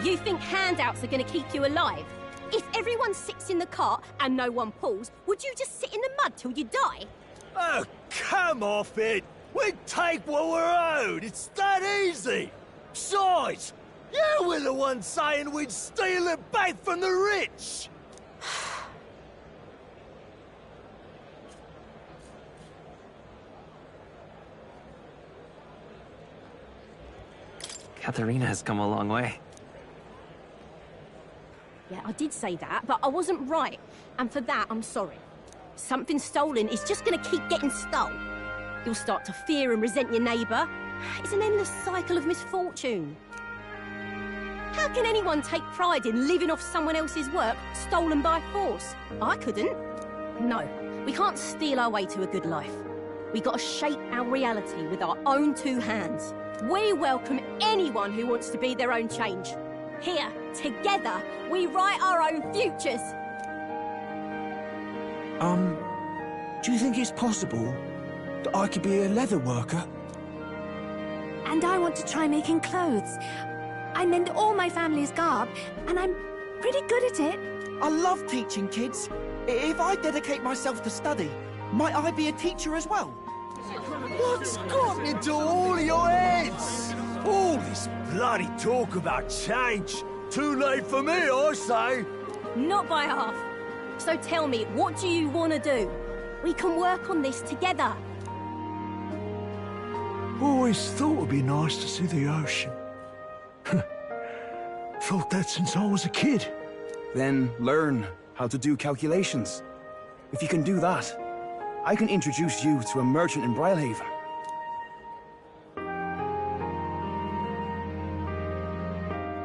You think handouts are gonna keep you alive? If everyone sits in the cart and no one pulls, would you just sit in the mud till you die? Oh, come off it! We take what we're owed! It's that easy! Besides, you were the one saying we'd steal it back from the rich! Katharina has come a long way. Yeah, I did say that, but I wasn't right. And for that, I'm sorry. Something stolen is just gonna keep getting stole. You'll start to fear and resent your neighbour. It's an endless cycle of misfortune. How can anyone take pride in living off someone else's work stolen by force? I couldn't. No, we can't steal our way to a good life. We gotta shape our reality with our own two hands. We welcome anyone who wants to be their own change. Here, Together, we write our own futures. Do you think it's possible that I could be a leather worker? And I want to try making clothes. I mend all my family's garb, and I'm pretty good at it. I love teaching kids. If I dedicate myself to study, might I be a teacher as well? What's got into all your heads? All this bloody talk about change. Too late for me, I say. Not by half. So tell me, what do you want to do? We can work on this together. Always thought it'd be nice to see the ocean. Thought that since I was a kid. Then learn how to do calculations. If you can do that, I can introduce you to a merchant in Brylehaven.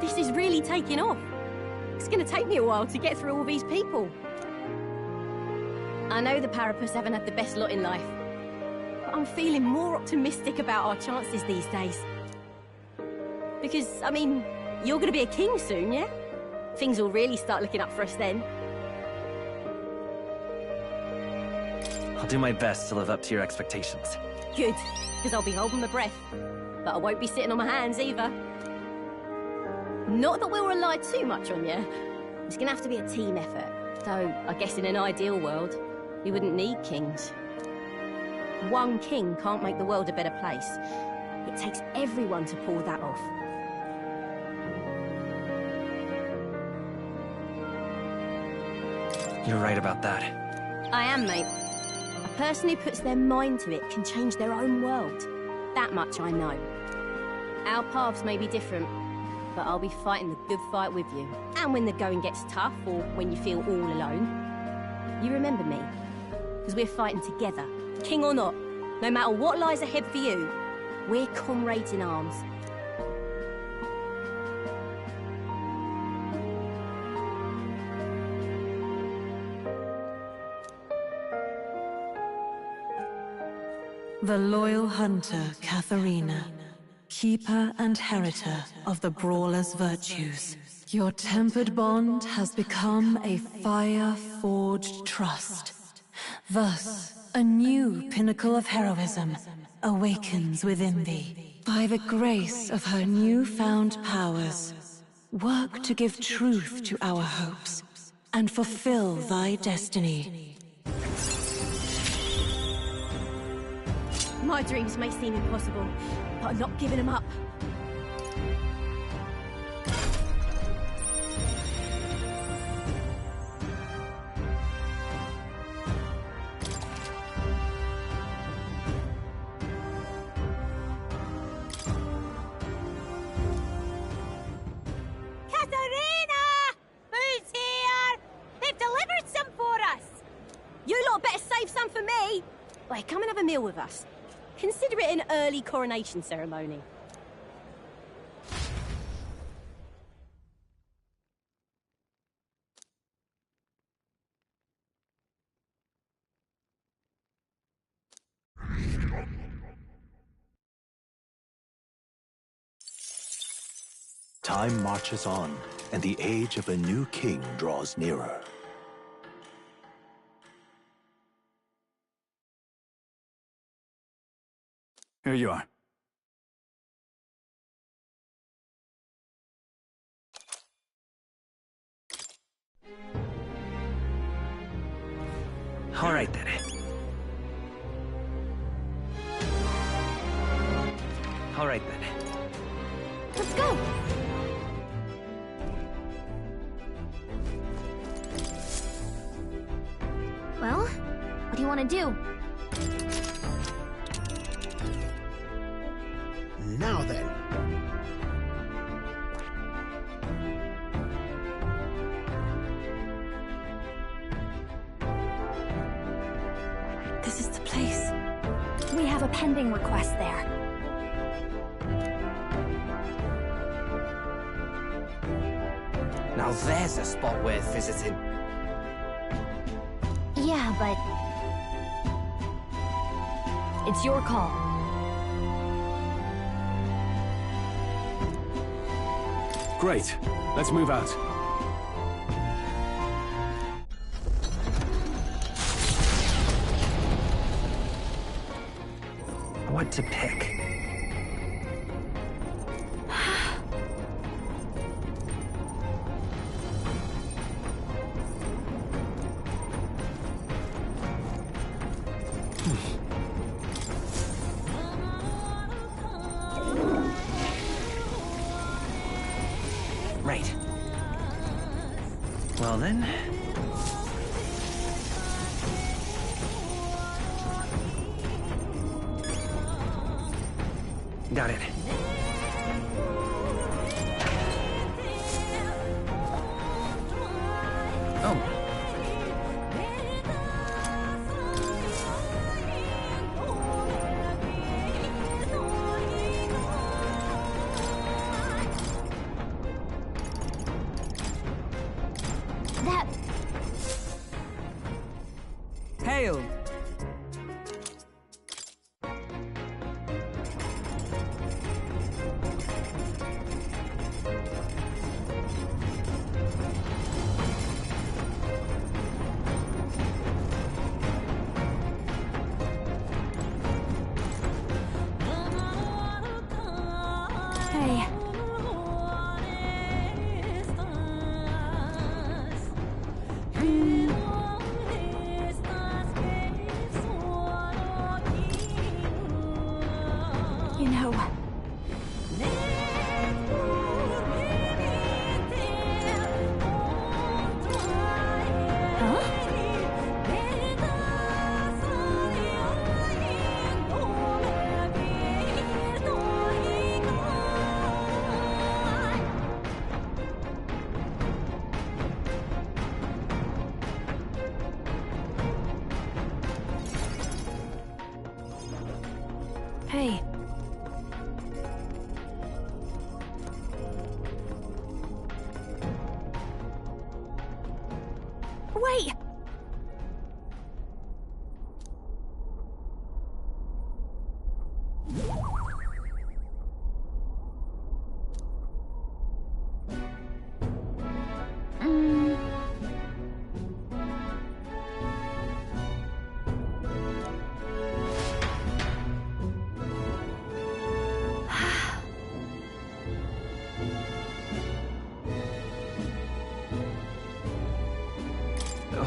This is really taking off. It's going to take me a while to get through all these people. I know the Parapus haven't had the best lot in life, but I'm feeling more optimistic about our chances these days. Because, I mean, you're going to be a king soon, yeah? Things will really start looking up for us then. I'll do my best to live up to your expectations. Good, because I'll be holding my breath. But I won't be sitting on my hands either. Not that we'll rely too much on you. It's going to have to be a team effort. Though, I guess in an ideal world, we wouldn't need kings. One king can't make the world a better place. It takes everyone to pull that off. You're right about that. I am, mate. A person who puts their mind to it can change their own world. That much I know. Our paths may be different, but I'll be fighting the good fight with you. And when the going gets tough, or when you feel all alone, you remember me. Because we're fighting together, king or not. No matter what lies ahead for you, we're comrades in arms. The loyal hunter, Katharina, keeper and heritor of the Brawler's virtues. Your tempered bond has become a fire-forged trust. Thus, a new pinnacle of heroism awakens within thee. By the grace of her newfound powers, work to give truth to our hopes and fulfill thy destiny. My dreams may seem impossible, but I'm not giving them up. Katharina! Who's here? They've delivered some for us! You lot better save some for me! Wait, come and have a meal with us. Consider it an early coronation ceremony. Time marches on, and the age of a new king draws nearer. Here you are. All right, then. All right, then. Let's go! Well, what do you want to do? Now then. This is the place. We have a pending request there. Now there's a spot worth visiting. Yeah, but... it's your call. Great. Let's move out. What to pick? Right. Well then... Got it. Oh. That... Hail! Hey. You know... Huh? Hey. Wait!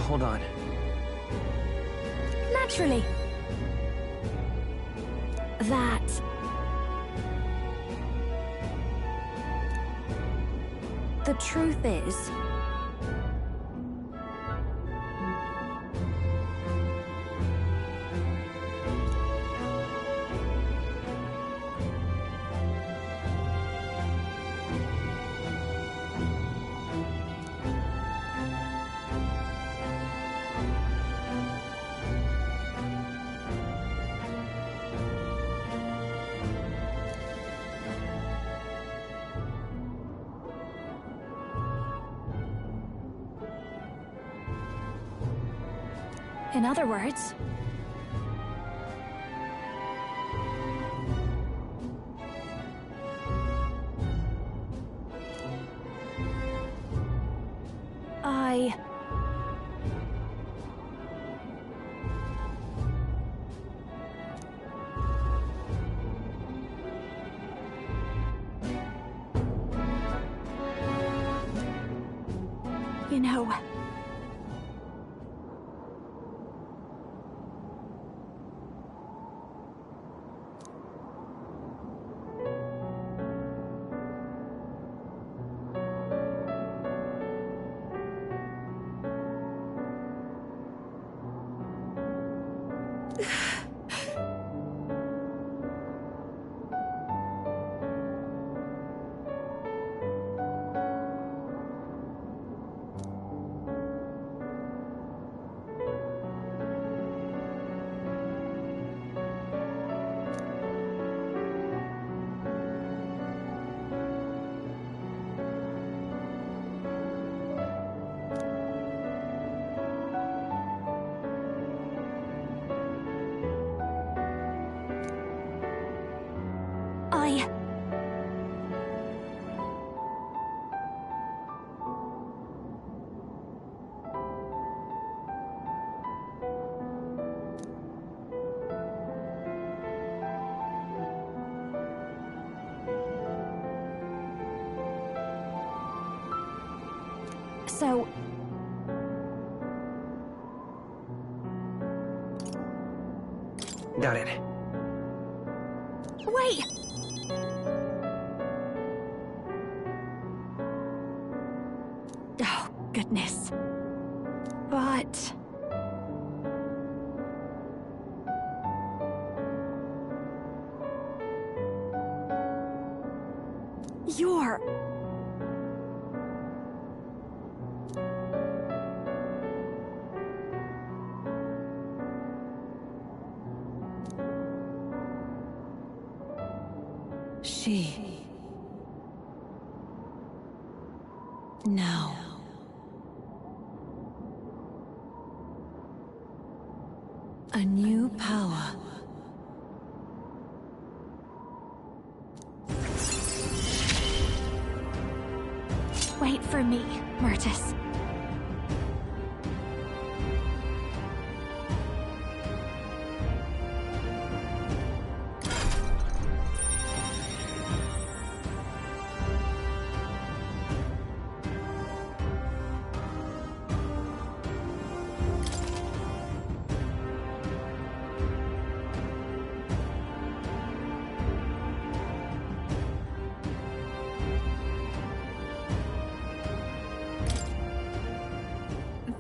Hold on. Naturally. That... The truth is... In other words... I... You know... So... Got it. Wait! Oh, goodness. But... You're... She... Now... A new power. Wait for me, Myrtis.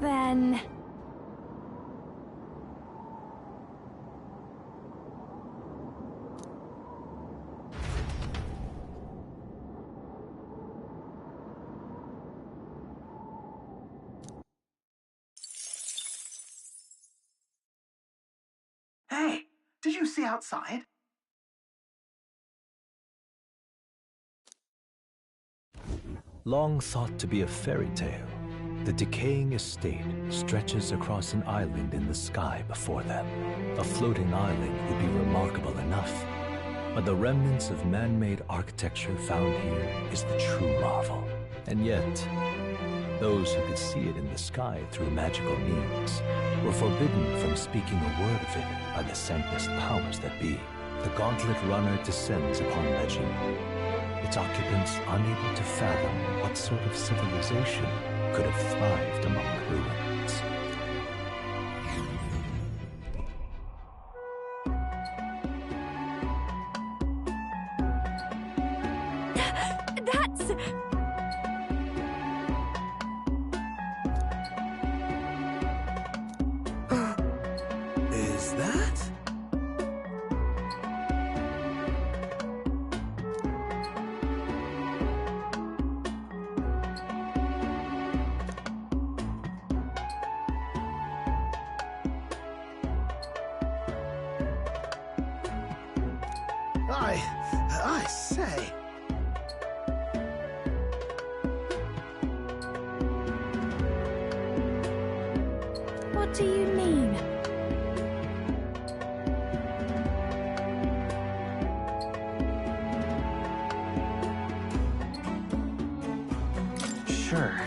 Then... Hey, did you see outside? Long thought to be a fairy tale, the decaying estate stretches across an island in the sky before them. A floating island would be remarkable enough, but the remnants of man-made architecture found here is the true marvel. And yet, those who could see it in the sky through magical means were forbidden from speaking a word of it by the scentless powers that be. The gauntlet runner descends upon legend, its occupants unable to fathom what sort of civilization could have thrived among the ruins. That's... Is that? I say. What do you mean? Sure.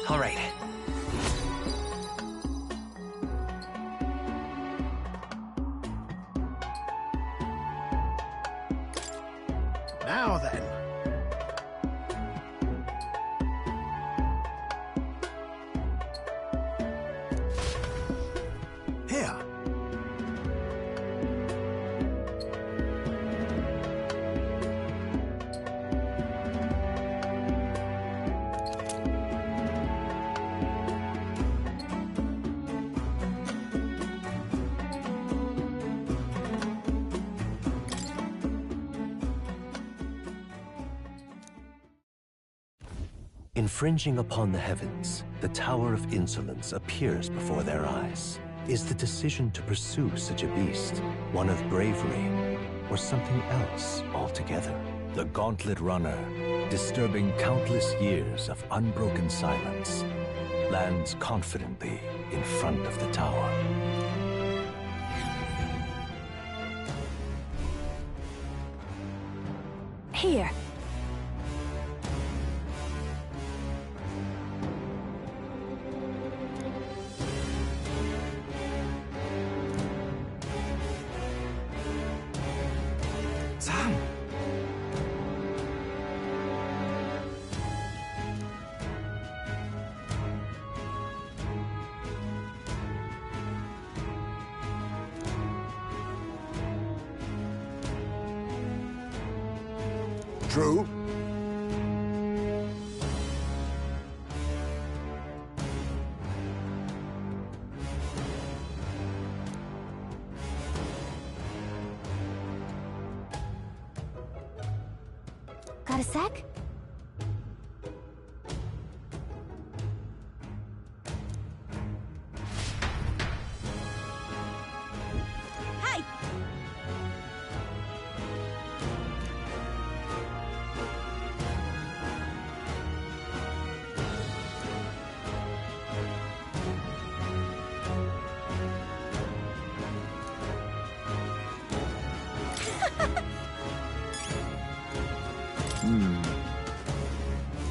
All right. Now then. Here. Infringing upon the heavens, the Tower of Insolence appears before their eyes. Is the decision to pursue such a beast one of bravery or something else altogether? The Gauntlet Runner, disturbing countless years of unbroken silence, lands confidently in front of the tower. Here. Sam! True. Got a sec? Hey!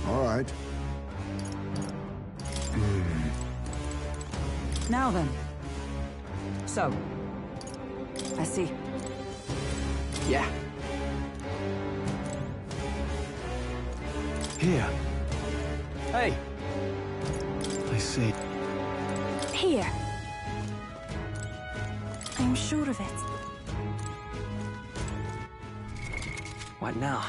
All right. Now then. So. I see. Yeah. Here. Hey! I see. Here. I'm sure of it. What now?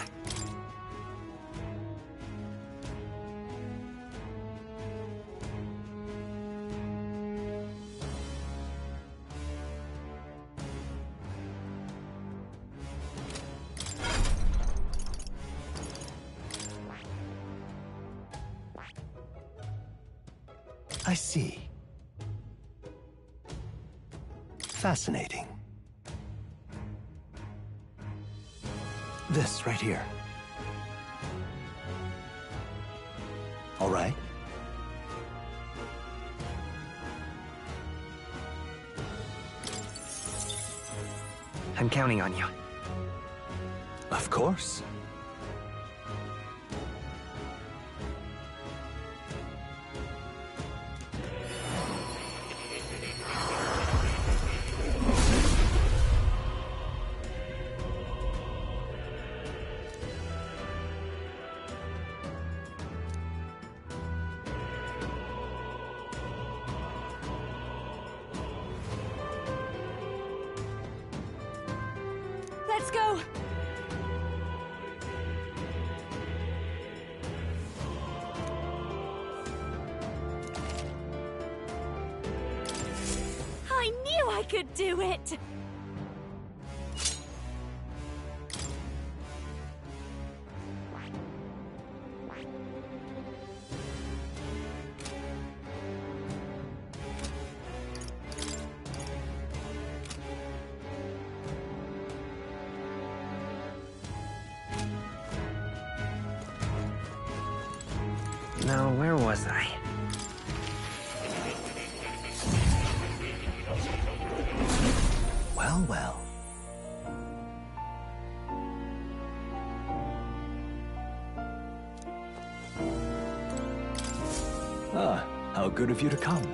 I see. Fascinating. This right here. All right. I'm counting on you. Of course. Let's go! I knew I could do it! Now, where was I? Well, well. Ah, how good of you to come.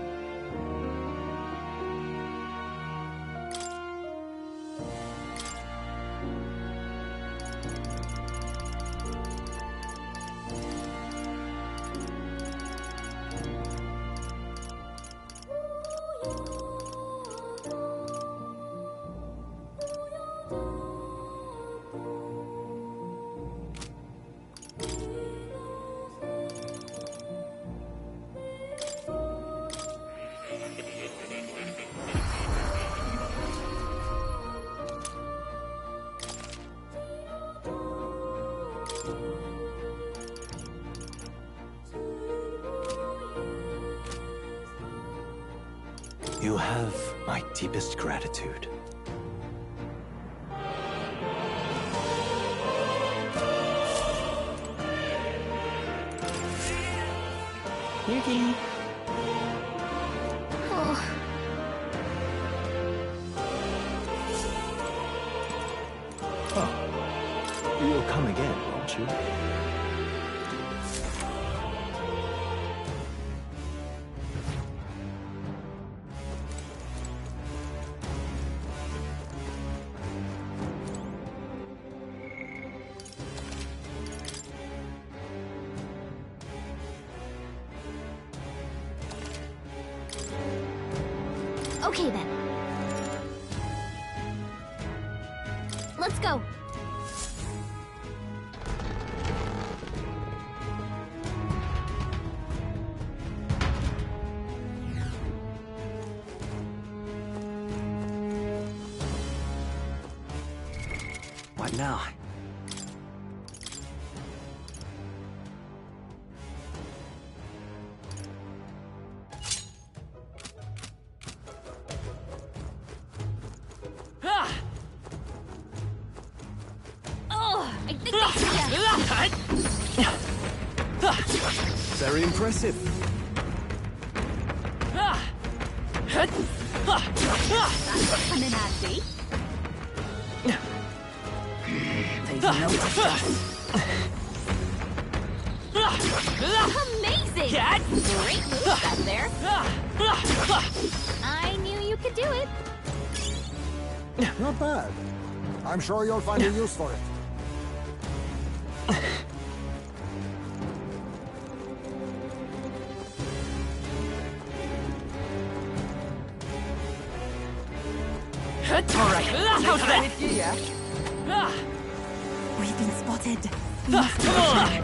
You have my deepest gratitude. Yuki. Oh. Oh. You'll come again, won't you? Okay then. Let's go. What now? Very impressive. Come in handy. Amazing! Great move back there. I knew you could do it. Not bad. I'm sure you'll find a use for it. All right, how's that? We've been spotted. Come on!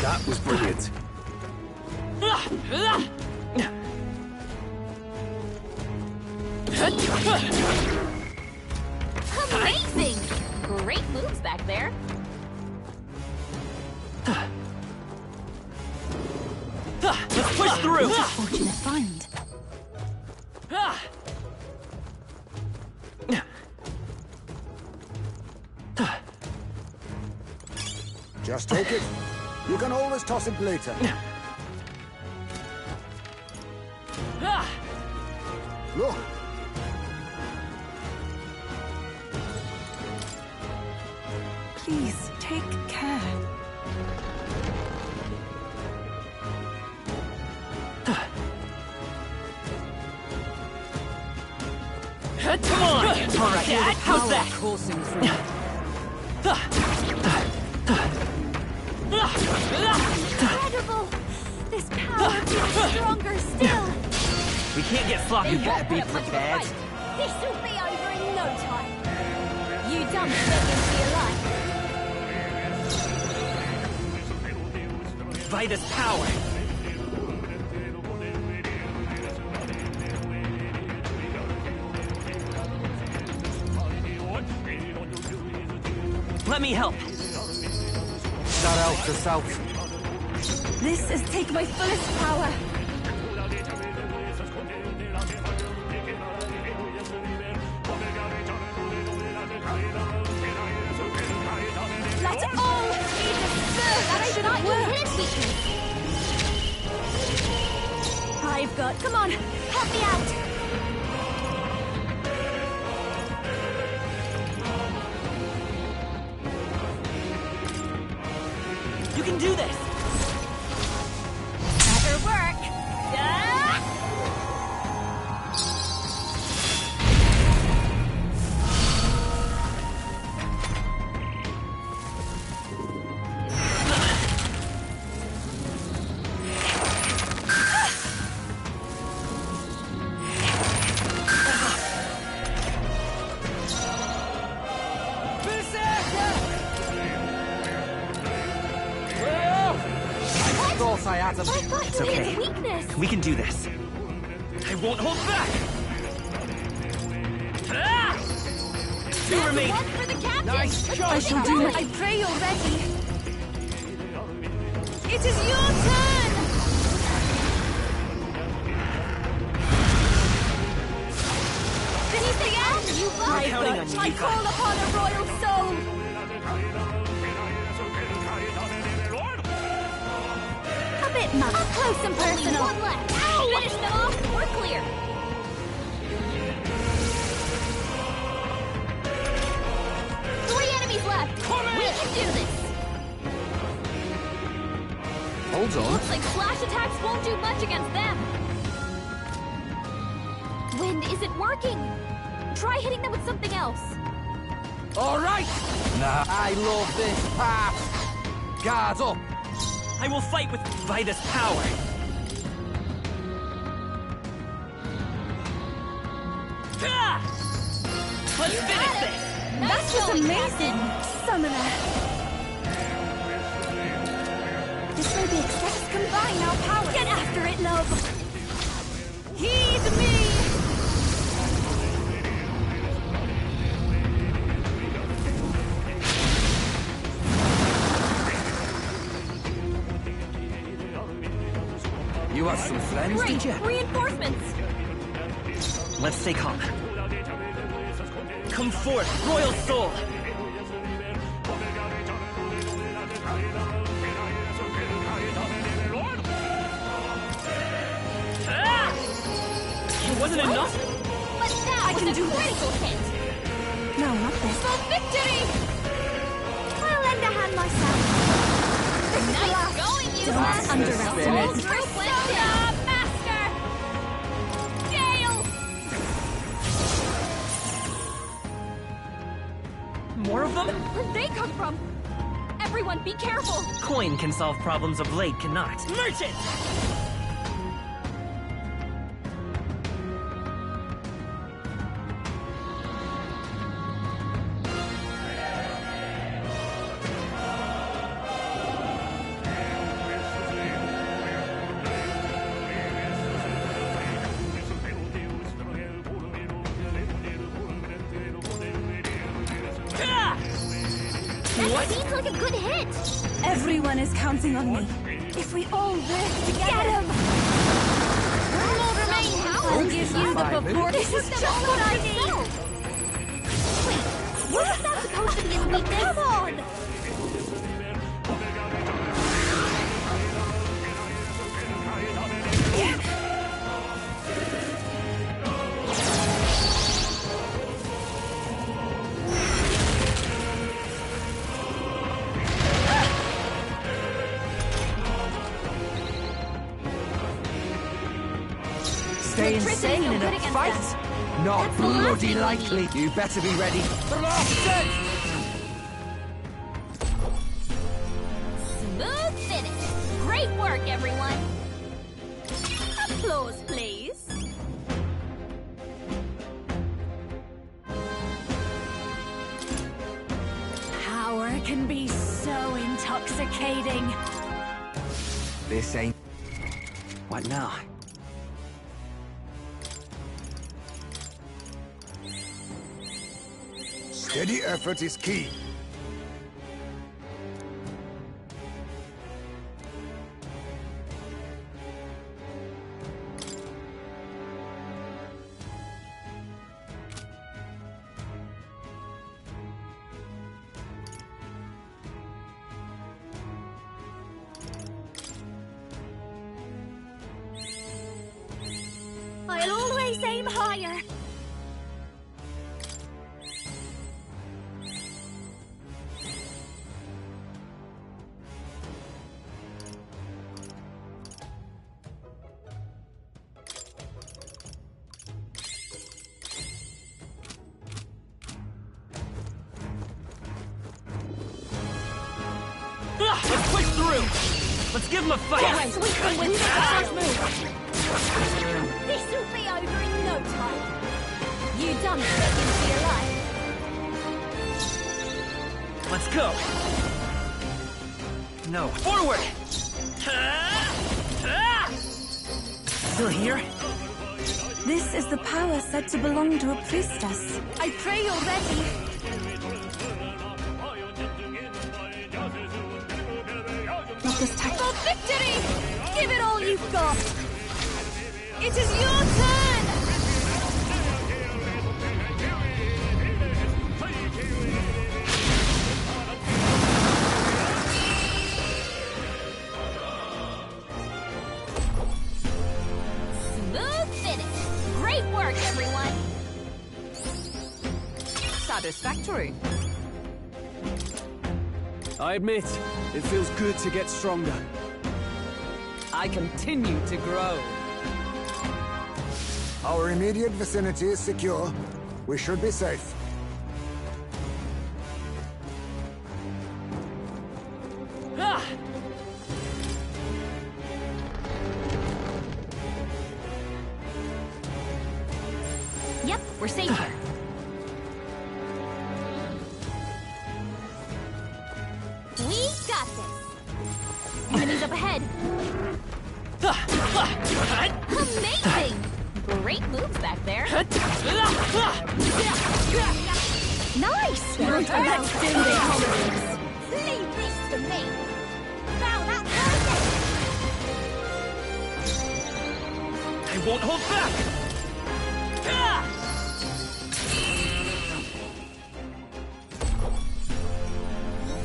That was brilliant. Amazing! Great moves back there. Let's push through! Fortunate find. Just take it. You can always toss it later. Look. Please, take care. Come on! All right, how's that? Coursing through. Incredible! This power feels stronger still. We can't get sloppy. You Better be much of a prepared. fight. This'll be over in no time. You done begging for your life. By this power. Let me help. That elf to south. This is take my fullest power. Let all be dispersed. That should not work. I've got. Come on, help me out. You can do this. Better work. It's okay. We can do this. I won't hold back. Two remain. One for the captain. Nice I shall do it. I pray you're ready. It is your turn! Anything else? You I'm counting on you, I Eva. call upon a royal soul! A bit much. Up close and personal. One left. Ow! Finish them off. We're clear. Three enemies left. We can do this. Hold on. Looks like flash attacks won't do much against them. Wind isn't working. Try hitting them with something else. All right. Nah, I love this path. Guard up. I will fight with Vida's power. Ah! Let's finish this! That was amazing, Summoner. This may be excess. Combine our power. Get after it, love. Heed me. You have some friends, Great. did you? Reinforcements. Let's stay calm. Come forth, Royal Soul! Ah! It wasn't enough? But that I can do critical hit. No, not this. For victory! I'll lend a hand myself. This is the last. Going, you Don't underestimate. Persona Master! Gale! More of them? Where'd they come from? Everyone, be careful! Coin can solve problems of blade cannot. Merchant! That seems like a good hit! Everyone is counting on me. If we all work together... Get him! One more remain, I'll give you the purport. This is just what I need! Wait, what is that supposed to be a weakness? Come on! Stay insane in a fight? Not bloody likely. You better be ready. Blasted! Smooth finish! Great work, everyone! Applause, please. Power can be so intoxicating. This ain't... What now? Steady effort is key. I'll always aim higher. Let's push through! Let's give him a fight! Yes, we can win the first move! This'll be over in no time! You done begging for your life! Let's go! No, forward! Still here? This is the power said to belong to a priestess. I pray you're ready. not this time. For victory! Give it all you've got! It is your turn! Smooth finish! Great work, everyone! Satisfactory. I admit, it feels good to get stronger. I continue to grow. Our immediate vicinity is secure. We should be safe. Ah! Yep, we're safe here. We got this. Enemies up ahead. Amazing! Great moves back there. Nice! Let's do this! Leave this to me! Now that's I won't hold back! Ah!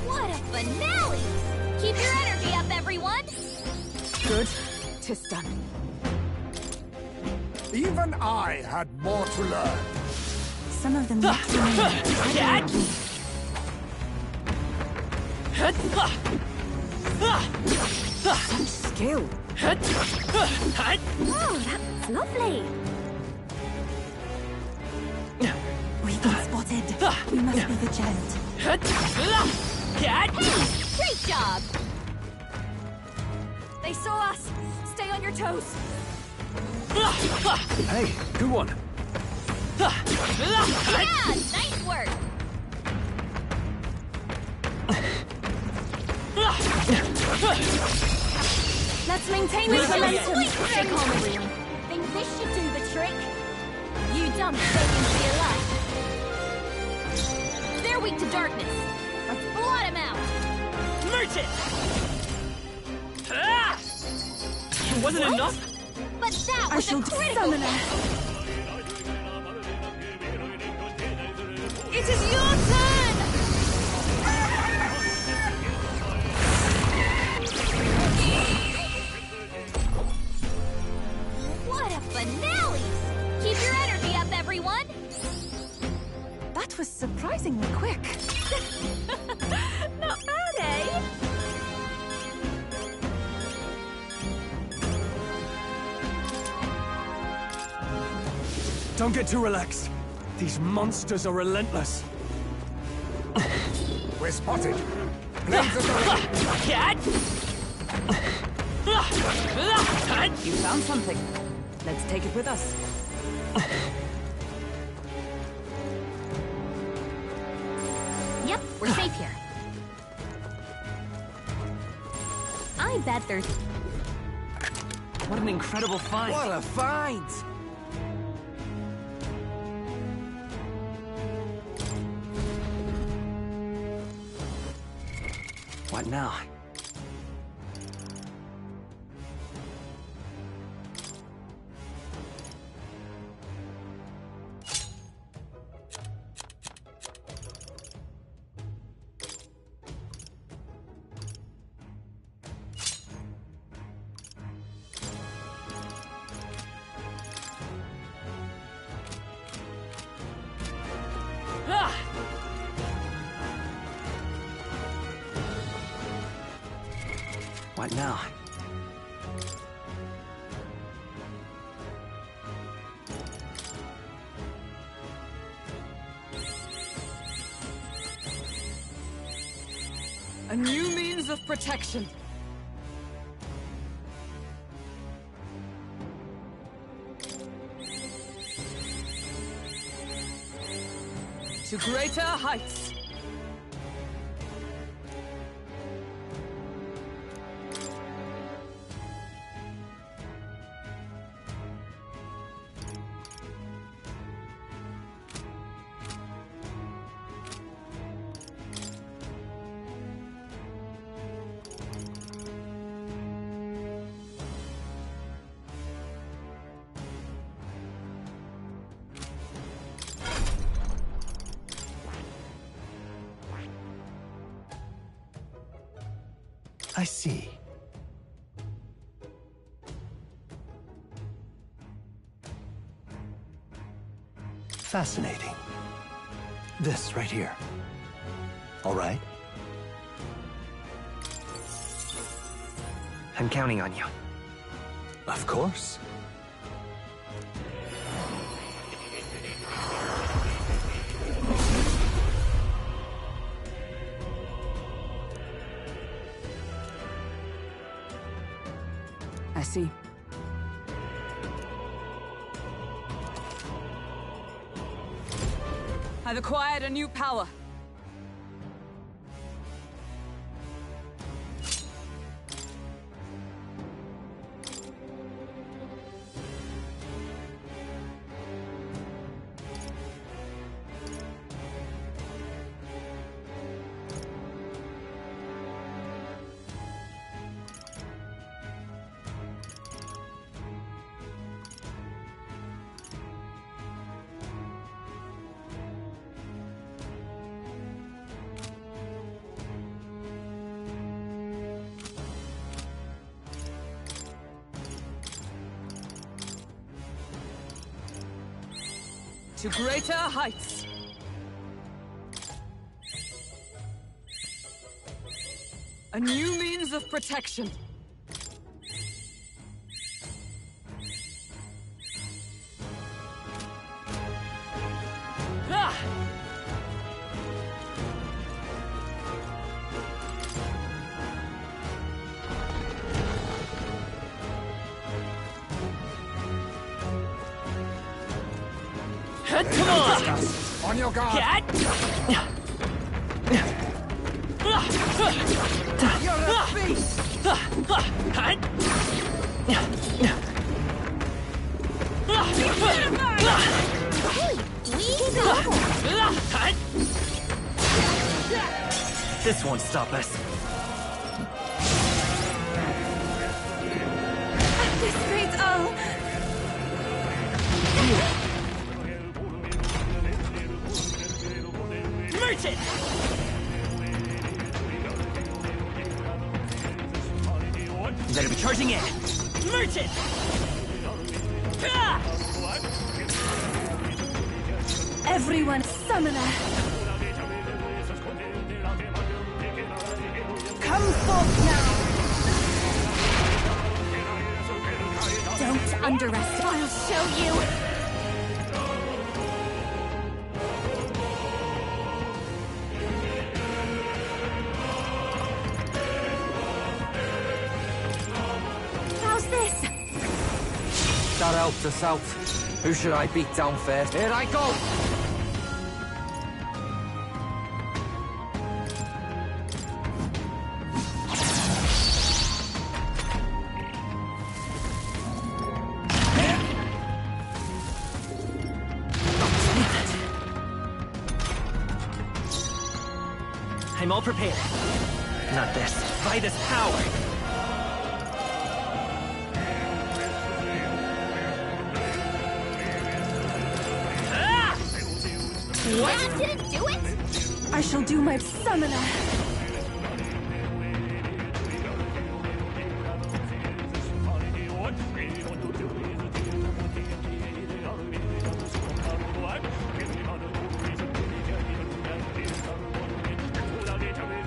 What a finale! Keep your energy up, everyone! Good. 'Tis done. Even I had more to learn. Some of them look familiar. Such skill. Oh, that's lovely! We've been spotted. We must be vigilant. Hey! Great job! They saw us! Stay on your toes! Hey, good one. Yeah! Nice work! Let's maintain this momentum! Stay calm, everyone. Think this should do the trick? You dumb begging for your life. They're weak to darkness. Let's blot them out. Merchant! Ah! It wasn't What? enough? But that I was shall a critical summon hit. It is your turn! What a finale! Keep your energy up, everyone! That was surprisingly quick. Not bad, eh? Don't get too relaxed. These monsters are relentless. We're spotted. Blades at the ready. You found something. Let's take it with us. Yep, we're safe here. I bet there's... What an incredible find! What a find! What now? Ah! What now? A new means of protection. To greater heights. I see. Fascinating. This right here. All right? I'm counting on you. Of course. I see. I've acquired a new power. To greater heights! A new means of protection! Ah! Come on! On your guard! You're a beast! This won't stop us. At this rate, I'll... Merchant! Better be charging in. Merchant! Ah! Everyone, summoner! Come forth now! Don't underestimate. I'll show you! How's this? That helped us out. Who should I beat down first? Here I go! I'm all prepared. Not this. By this power! That didn't do it? I shall do my summoner.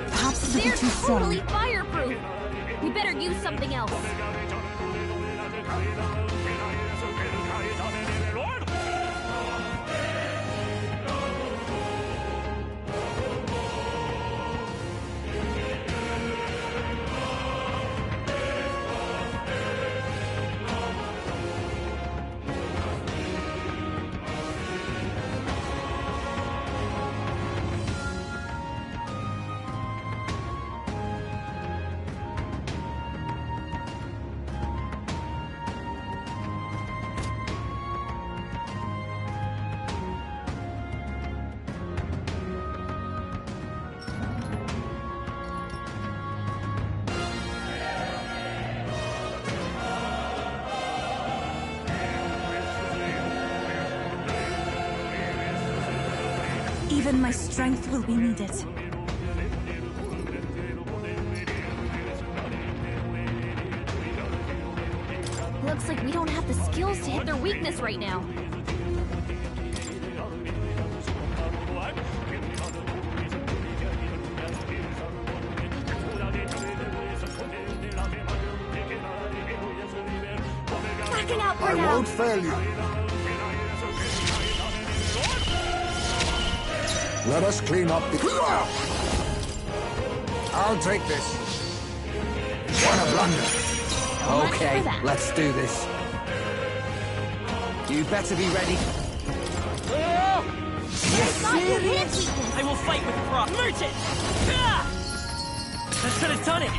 Perhaps They're too strong. totally fireproof. We better use something else. Even my strength will be needed. Looks like we don't have the skills to hit their weakness right now. Backing out for I now. won't fail you. Let us clean up the... I'll take this. What a blunder. Okay, let's do this. You better be ready. I will fight with pride. Merchant! Ah! That should have done it!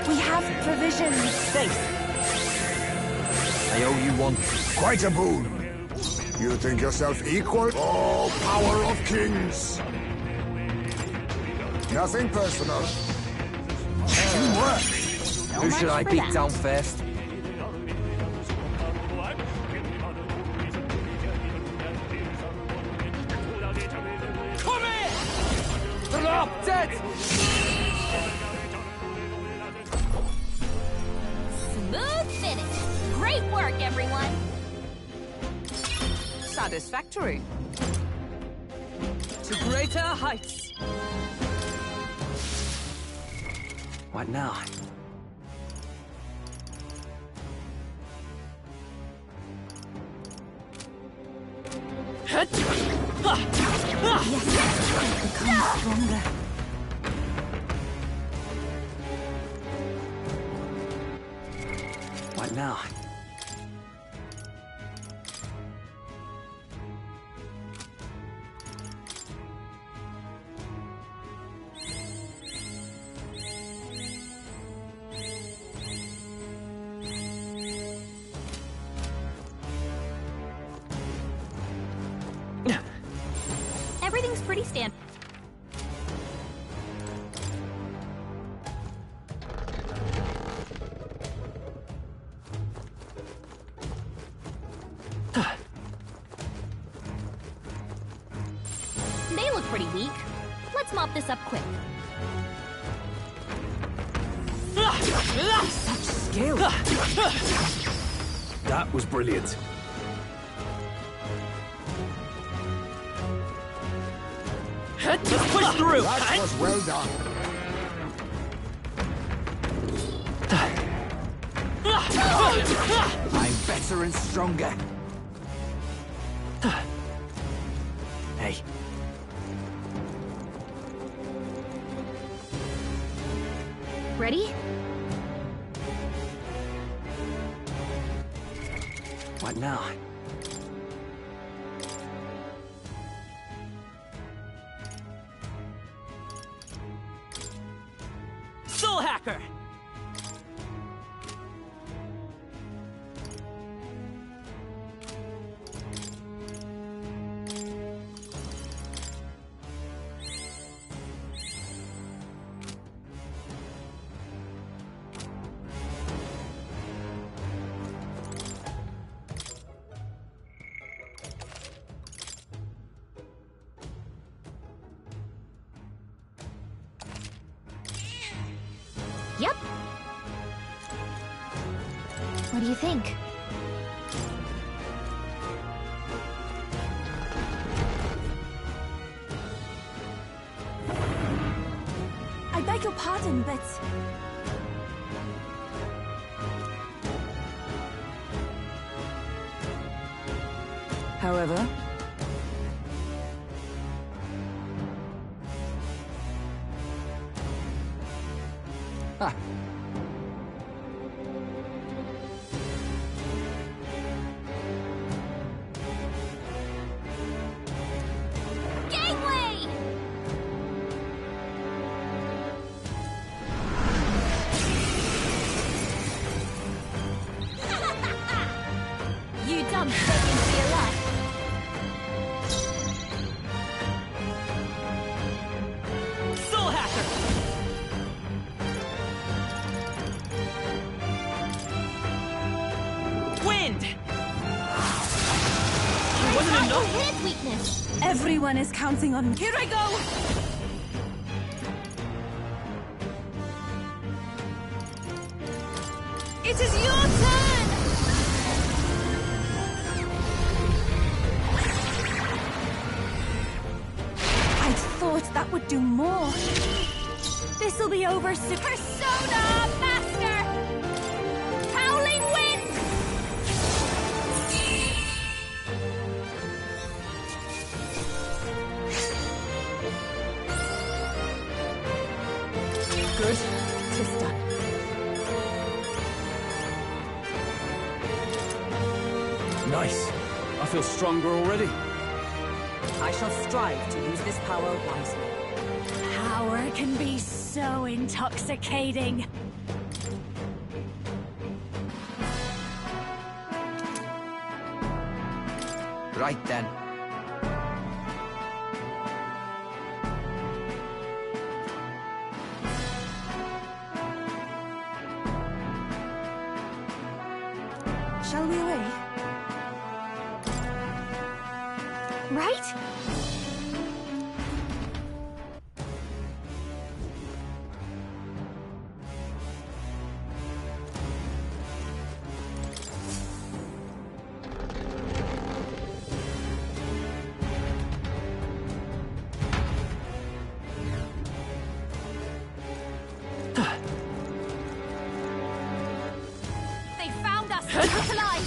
We have provisions. Thanks. I owe you one. Quite a boon. You think yourself equal? Oh, power of kings! Nothing personal. Teamwork! Who should I beat down first? Come in! Drop dead! Smooth finish. Great work, everyone. Satisfactory. To greater heights. What now? Become stronger. What now? Everything's pretty standard. They look pretty weak. Let's mop this up quick. Such skill. That was brilliant. Let's push through! That was well done. I'm better and stronger. Hey. Ready? What now? Soul Hacker! Yep. What do you think? I beg your pardon, but... However, Gangway! You dumb begging for your life. wind! It wasn't enough! His weakness! Everyone is counting on me. Here I go! It is your turn! I thought that would do more. This'll be over soon. Persona Master! Howling Wind! Good. Tis done. Nice. I feel stronger already. I shall strive to use this power wisely. Power can be so intoxicating. Right then. Shall we away? Right? They found us! Look alive!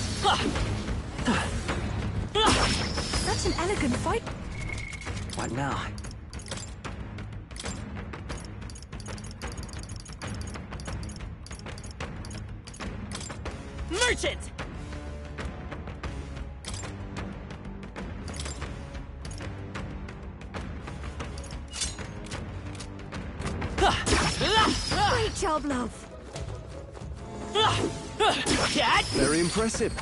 Such an elegant fight. What now? Merchant! Great job, love. Very impressive.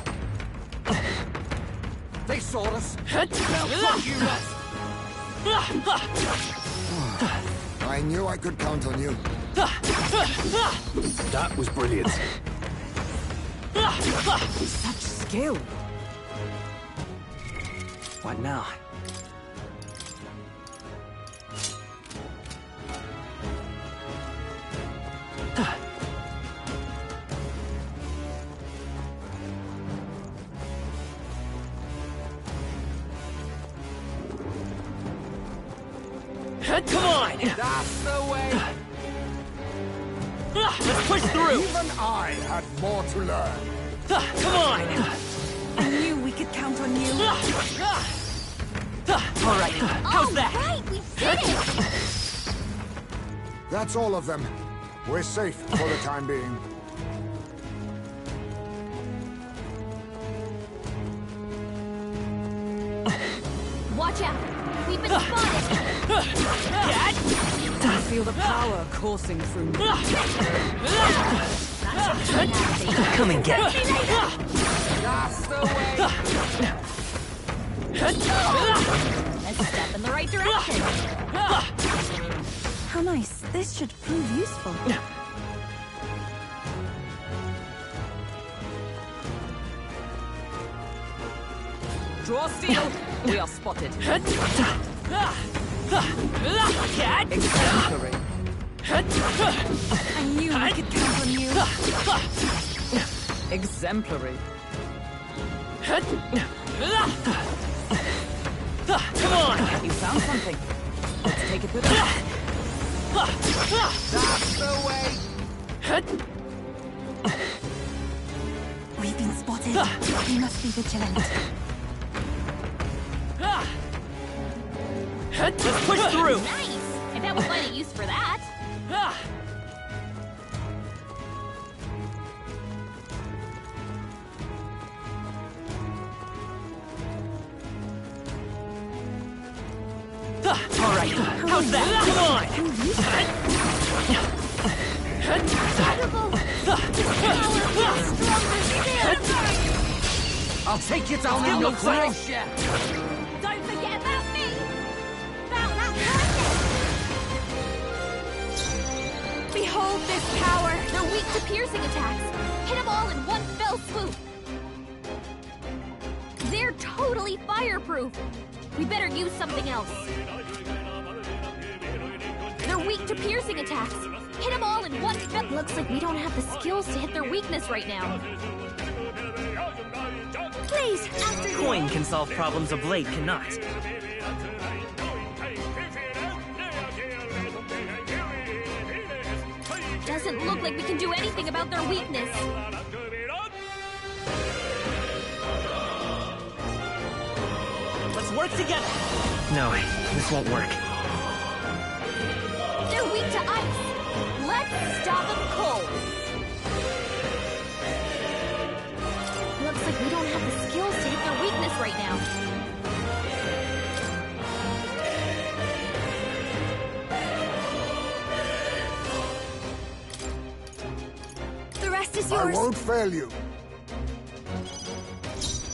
They saw us. I knew I could count on you. That was brilliant. Such skill! What now? Come on! That's the way! Let's push through! Even I had more to learn. Come on! I knew we could count on you. Alright, how's that? Right, we did it! That's all of them. We're safe for the time being. Watch out! We've been spotted! I feel the power coursing through me. Come and get me. That's the way! A step in the right direction! How nice. This should prove useful. Draw steel. We are spotted. Exemplary. I knew we could count on you. Exemplary. Come on! You found something. Let's take it with us. That's the way! We've been spotted. We must be vigilant. Let's push through! Nice! I bet we'll find a use for that. Alright, how's that? Come on! Incredible! I'll take you down in your plowshare! Don't forget about me! About that kindness! Behold this power! They're weak to piercing attacks. Hit them all in one fell swoop. totally fireproof. We better use something else. They're weak to piercing attacks. Hit them all in one fell. Looks like we don't have the skills to hit their weakness right now. Please, after you. Coin can solve problems a blade cannot. Doesn't look like we can do anything about their weakness. Let's work together. No, this won't work. They're weak to ice. Let's stop them cold. Looks like we don't have the skills to hit their weakness right now. The rest is yours. I won't fail you.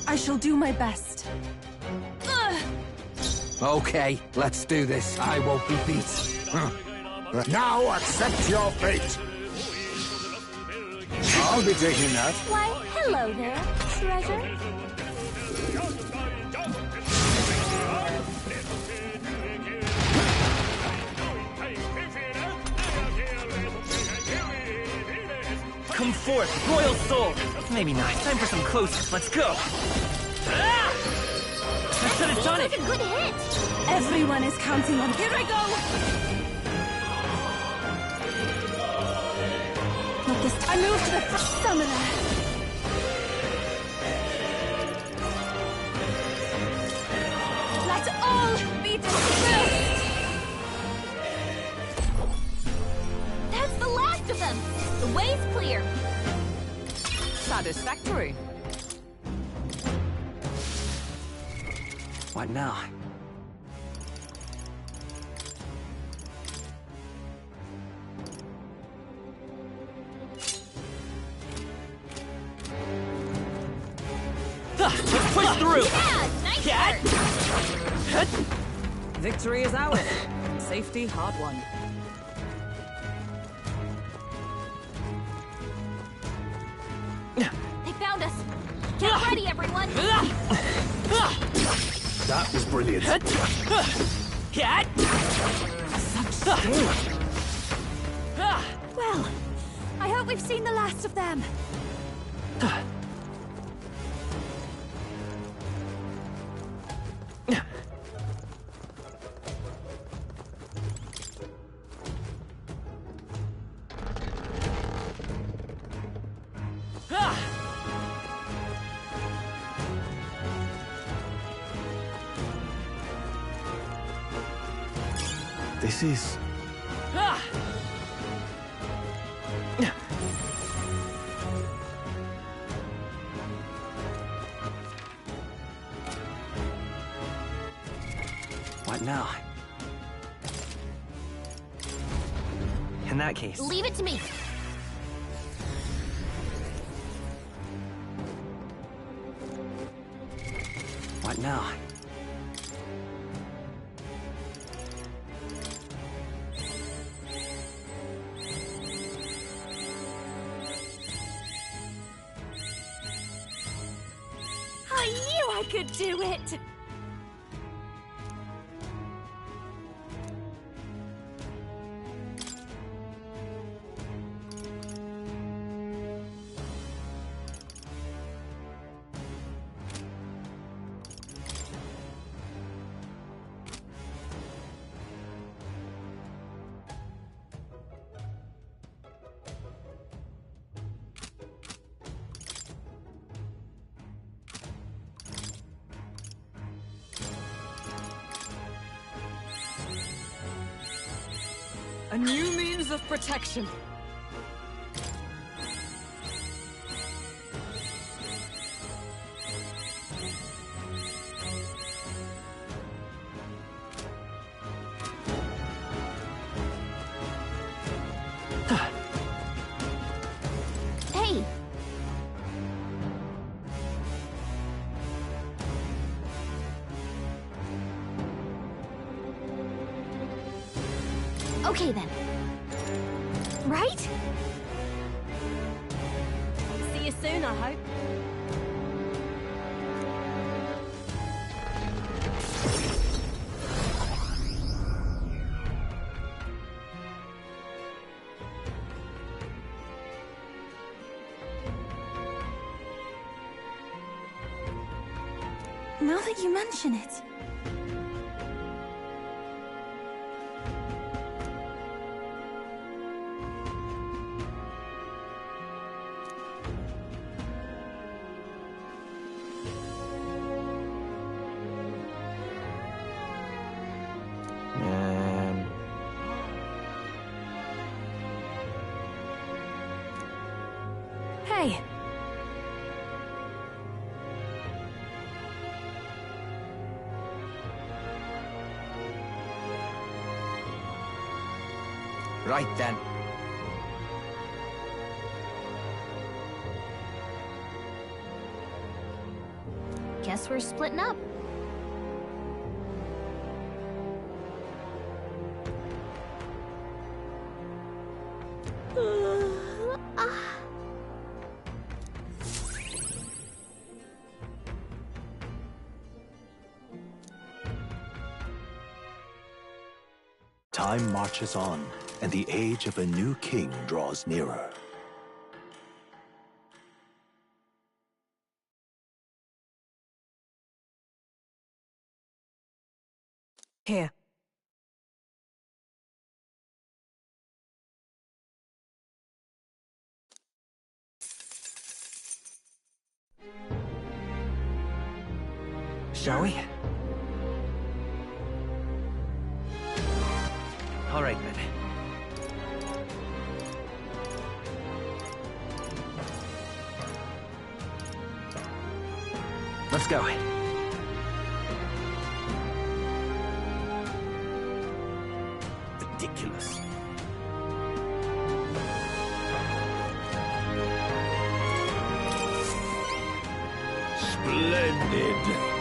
I shall do my best. Okay, let's do this. I won't be beat. Now accept your fate. I'll be taking that. Why, hello there, treasure. Come forth, royal soul. Maybe not. Time for some close. Let's go. Ah! That could have done it. That's a good hit. Everyone is counting on. Here I go. Not this. I move to the first summoner. Let's all be dispersed. That's the last of them. The way's clear. Satisfactory. What now? Let's push through. Yeah, nice work. Victory is ours. Safety hard won. They found us. Get ready, everyone. That was brilliant. Well, I hope we've seen the last of them. This is... What now? In that case. Leave it to me. What now? I knew I could do it. A new means of protection. Hey. Okay then. Right? See you soon, I hope. Now that you mention it. Hey! Right then. Guess we're splitting up. Time marches on, and the age of a new king draws nearer. Here. Shall we? All right, then. Let's go. Ridiculous. Splendid.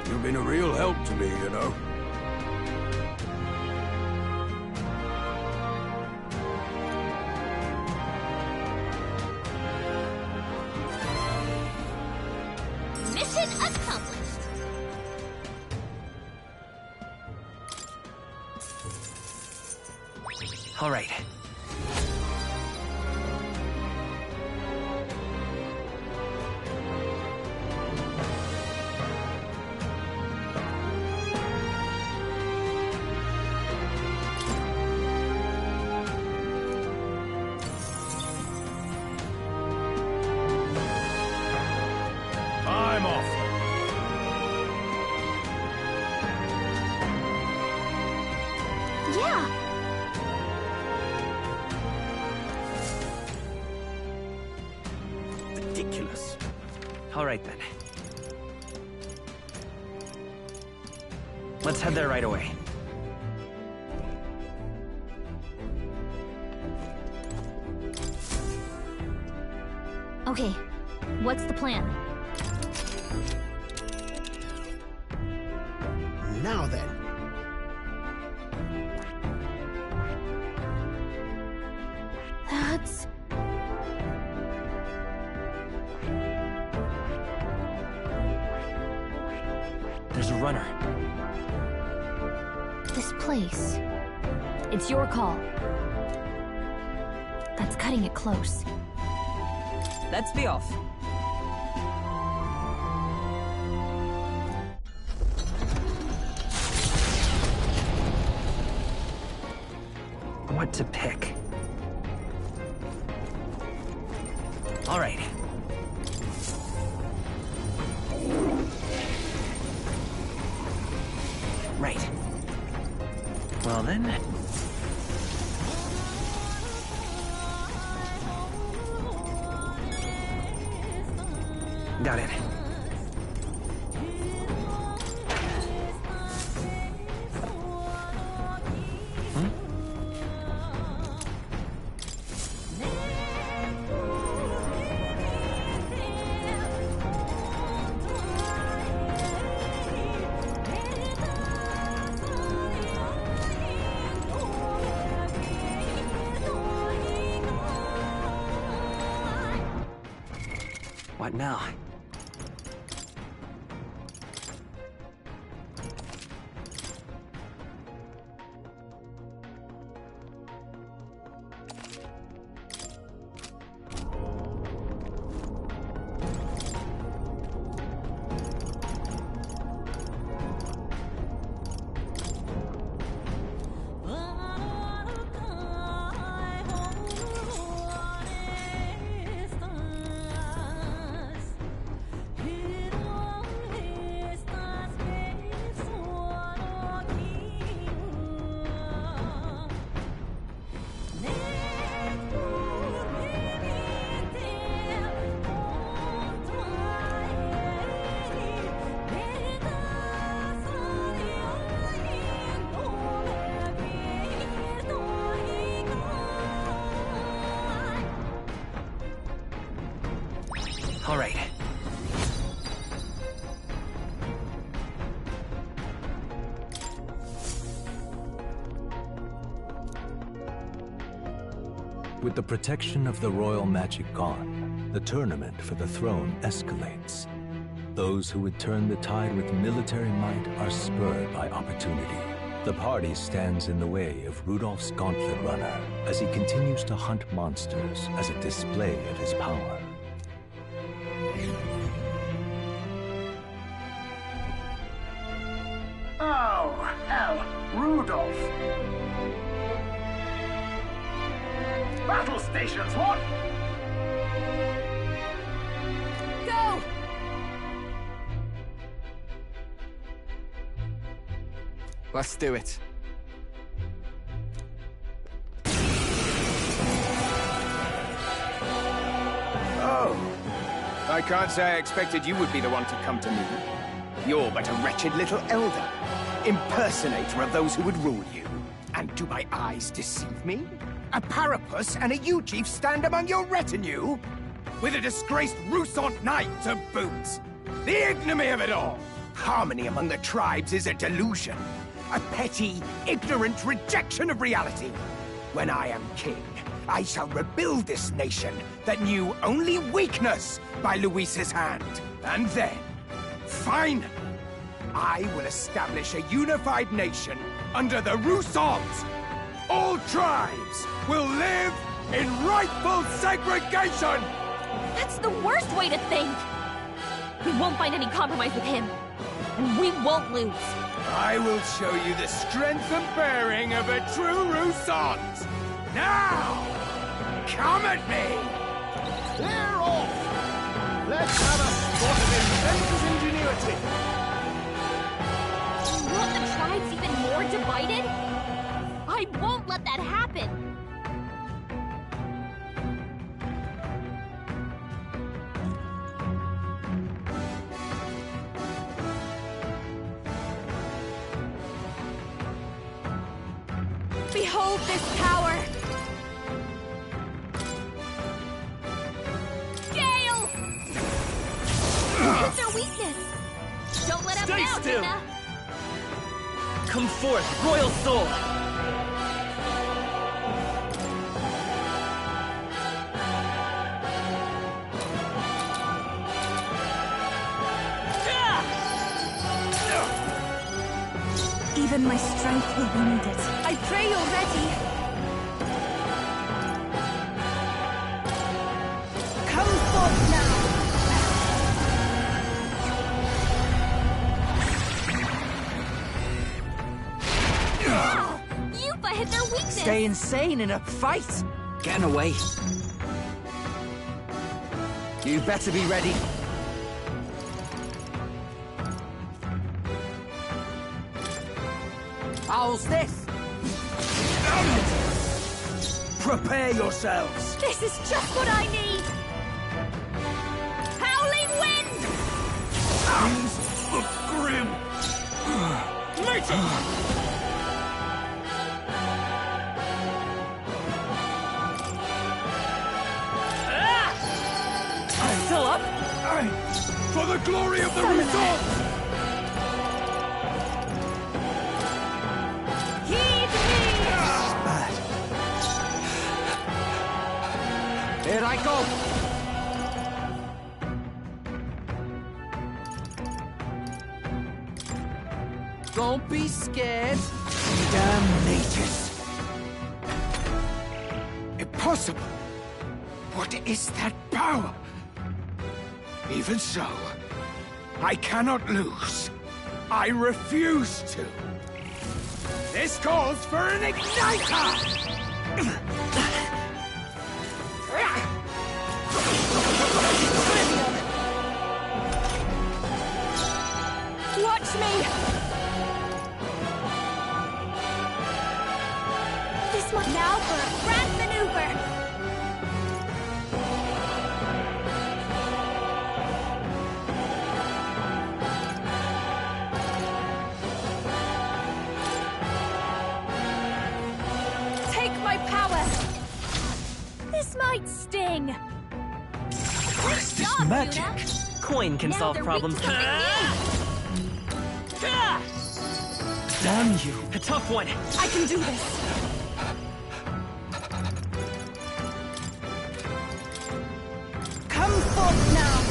You've been a real help to me, you know. Mission accomplished. All right. I'm off. Yeah. Ridiculous. All right, then. Let's head there right away. Okay, what's the plan? Now then. That's... There's a runner. this place. It's your call. That's cutting it close. Let's be off. What to pick? All right. Right. Well then... Got it. What now? All right. With the protection of the royal magic gone, the tournament for the throne escalates. Those who would turn the tide with military might are spurred by opportunity. The party stands in the way of Rudolph's Gauntlet Runner as he continues to hunt monsters as a display of his power. Oh, hell, Rudolph! Battle stations, what? Go! Let's do it. Oh. I can't say I expected you would be the one to come to me. You're but a wretched little elder, impersonator of those who would rule you. And do my eyes deceive me? A Parapus and a Uchief stand among your retinue? With a disgraced Rusant knight to boot! The ignominy of it all! Harmony among the tribes is a delusion. A petty, ignorant rejection of reality. When I am king, I shall rebuild this nation that knew only weakness by Luis's hand. And then, finally, I will establish a unified nation under the Rusants. All tribes will live in rightful segregation! That's the worst way to think! We won't find any compromise with him. And we won't lose. I will show you the strength and bearing of a true Rusant! Now! Come at me! Clear off! Let's have a spot of inventor's ingenuity! You want the tribes even more divided? I won't let that happen! Behold this power! Gale! Use their weakness! Don't let up Stay now, still. Tina! Come forth, Royal Soul! Even my strength will be needed. I pray you're ready. Come forth now. Yupa hit their weakness! Stay insane in a fight? Getting away. You better be ready. How's this? Prepare yourselves! This is just what I need! Howling wind! Things look grim! Nature! Still up? For the glory of the Rusants! Here I go! Don't be scared. Damn mages. Impossible! What is that power? Even so, I cannot lose. I refuse to. This calls for an igniter! Watch me! This one now for a grand maneuver! Take my power! This might sting! What is this magic? Coin can solve problems. Damn you! A tough one! I can do this! Come forth now!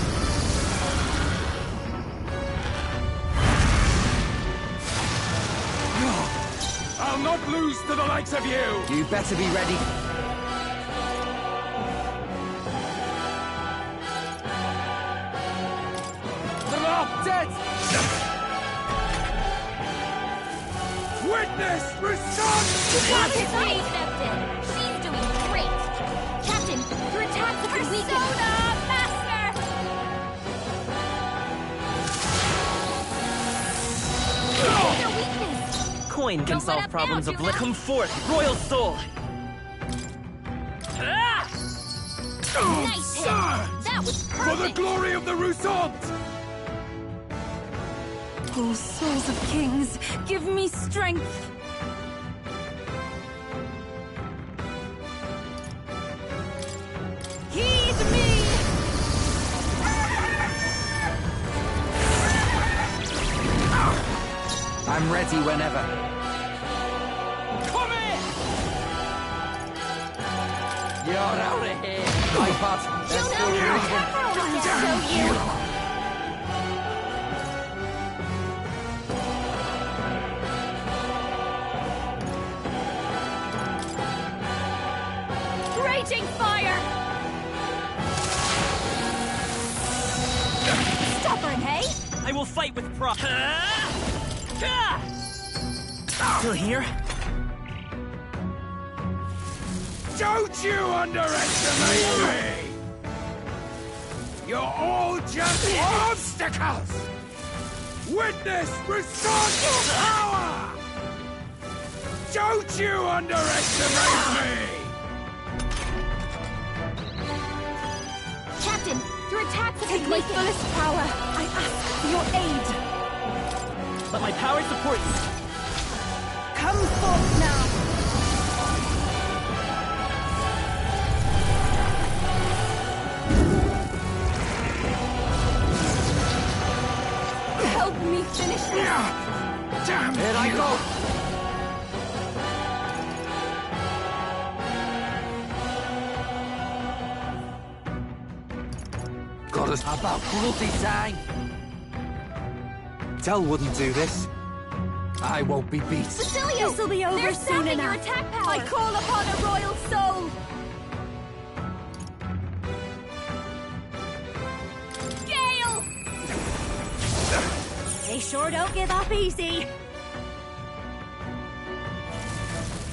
I'll not lose to the likes of you! You better be ready. Drop dead! Witness response! She's doing great! Captain, your attacks have been weakened! Persona Master! Their weakness! Coin can solve problems of life. Come forth, Royal Soul! Nice hit! That was perfect! For the glory of the Roussant! Oh, souls of kings, give me strength! Heed me! I'm ready whenever. Come in! You're out of here. My part. Let's go Show you! Raging fire! Stubborn, hey? I will fight with pride. Still here? Don't you underestimate me! You're all just obstacles! Witness Roussant's power! Don't you underestimate me! Captain, your attacks take my fullest power. I ask for your aid. Let my power support you. Come forth now. Help me finish this. Damn Here I go. Got us about bloody time. Tell wouldn't do this. I won't be beat. Basilio! This'll be over soon enough. Your attack power. I call upon a royal soul. Gale! They sure don't give up easy.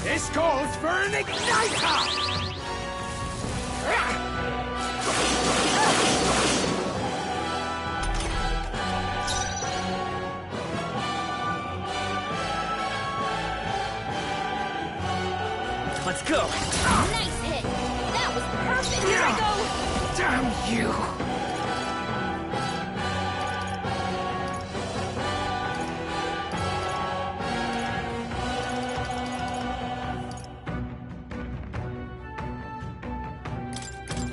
This calls for an igniter! Let's go! Nice hit! That was perfect! Here I go! Damn you!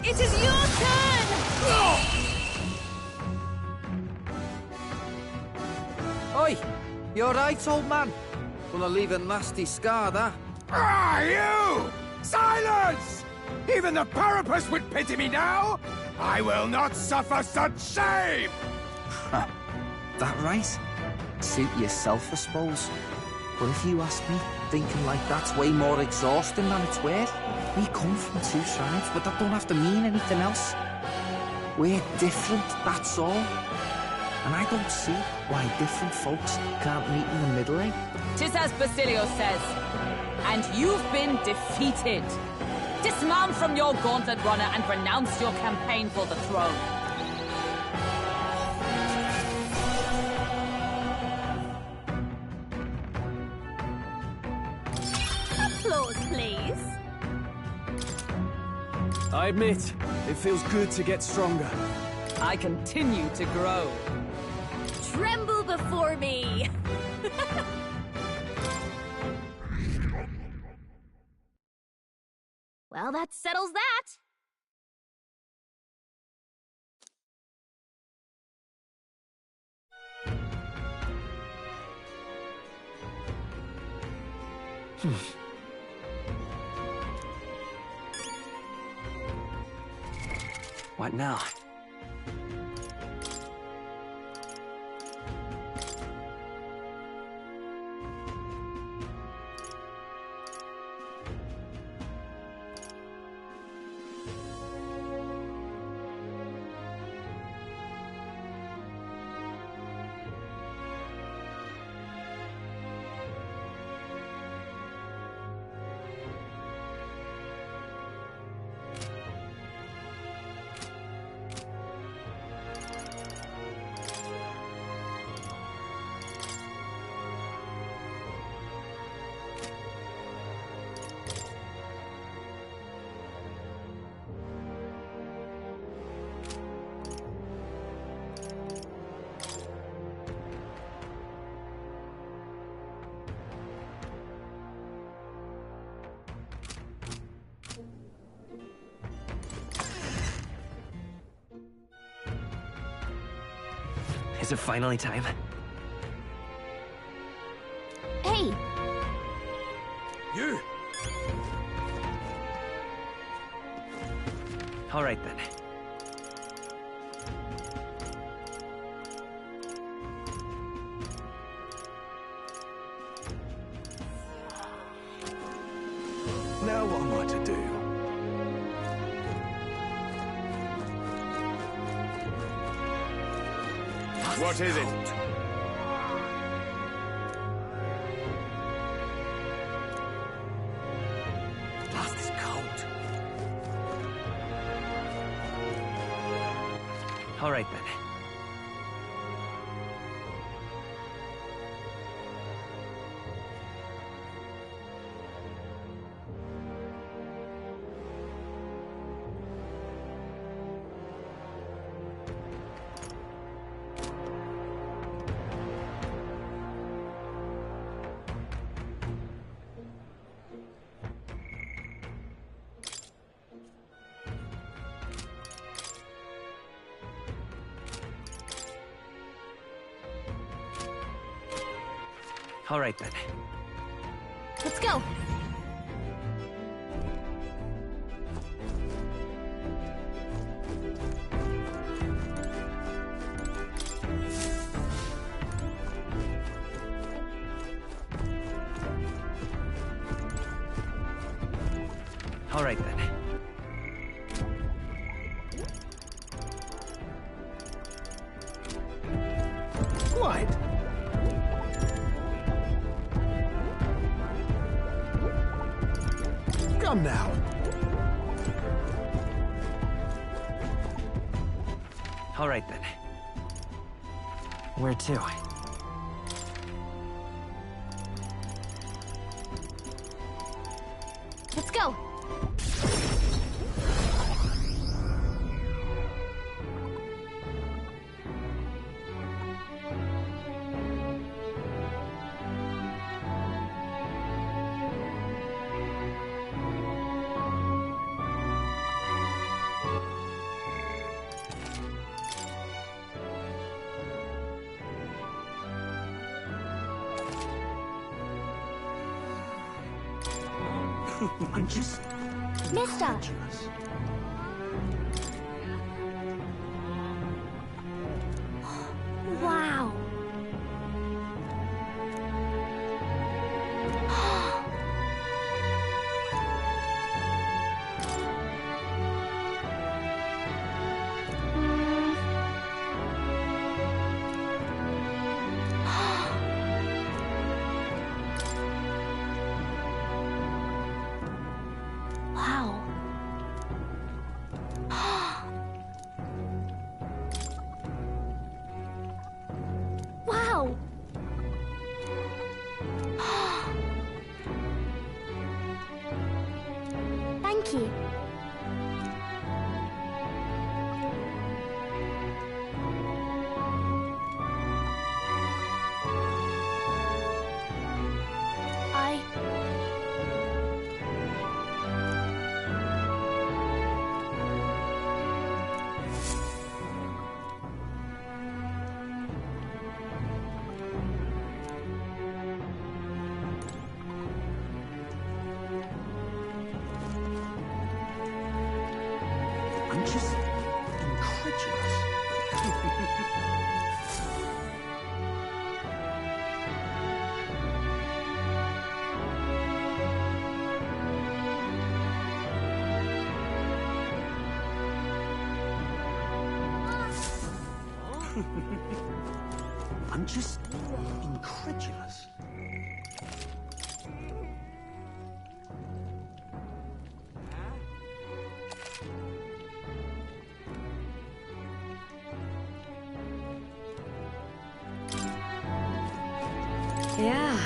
It is your turn! Oi! You alright, old man? Gonna leave a nasty scar, that. Ah, you! Silence! Even the Parapus would pity me now! I will not suffer such shame! That right? suit yourself, I suppose. But if you ask me, thinking like that's way more exhausting than it's worth. We come from two sides, but that don't have to mean anything else. We're different, that's all. And I don't see why different folks can't meet in the middle, eh? 'Tis as Basilio says, and you've been defeated. Dismount from your gauntlet runner and renounce your campaign for the throne. Applause, please. I admit, it feels good to get stronger. I continue to grow. Tremble before me! Well, that settles that. What now? Is it finally time? Hey! You! All right, then. Now what am I to do? What is it? Blast is cold. All right, then. All right, then. Let's go! All right, then. Quiet! Come now! All right, then. Where to? Let's go! I'm just... Mister! Wow! Wow! Thank you. I'm just incredulous. I'm just incredulous. Yeah.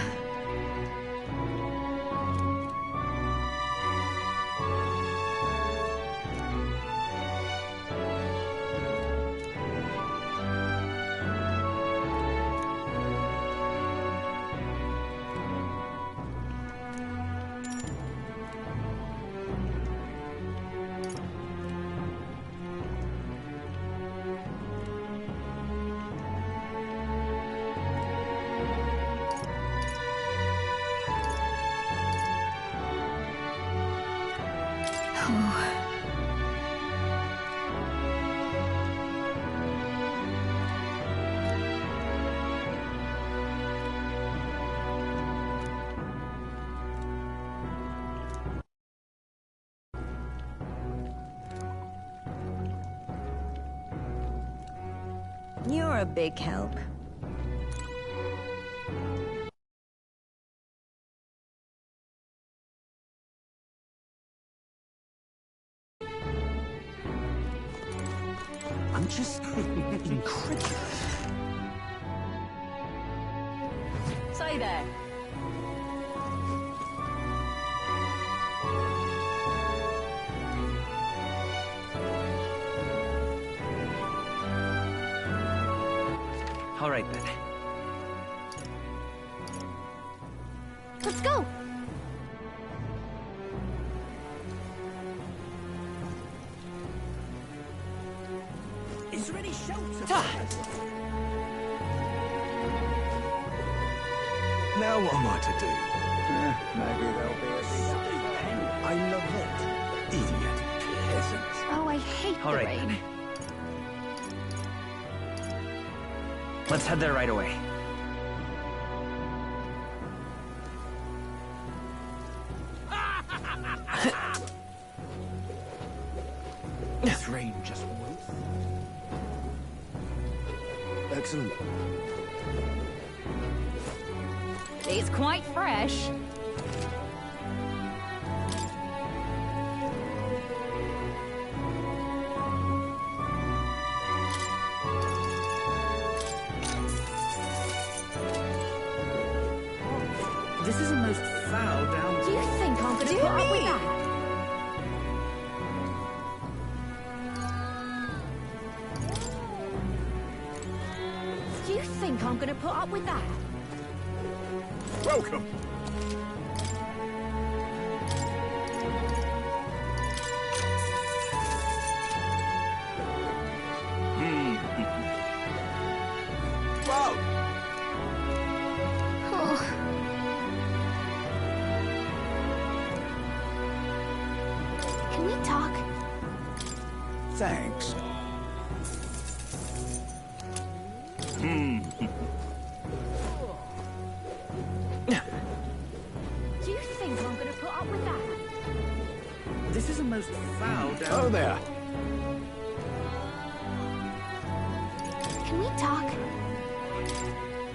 You're a big help. I'm just incredulous. Say there. All right, then. Let's go! Is there any shelter? Now what am I to do? Maybe there'll be a Stupid. I love it. Idiot. Peasant. Oh, I hate All the right, rain. then. Let's head there right away. This rain just won't. Excellent. It's quite fresh. This is the most foul down. Do you think I'm gonna put up with that? Do you think I'm gonna put up with that? Welcome. Whoa! Oh. Can we talk? Thanks. Do you think I'm gonna put up with that? This is the most foul down. Oh there. Can we talk?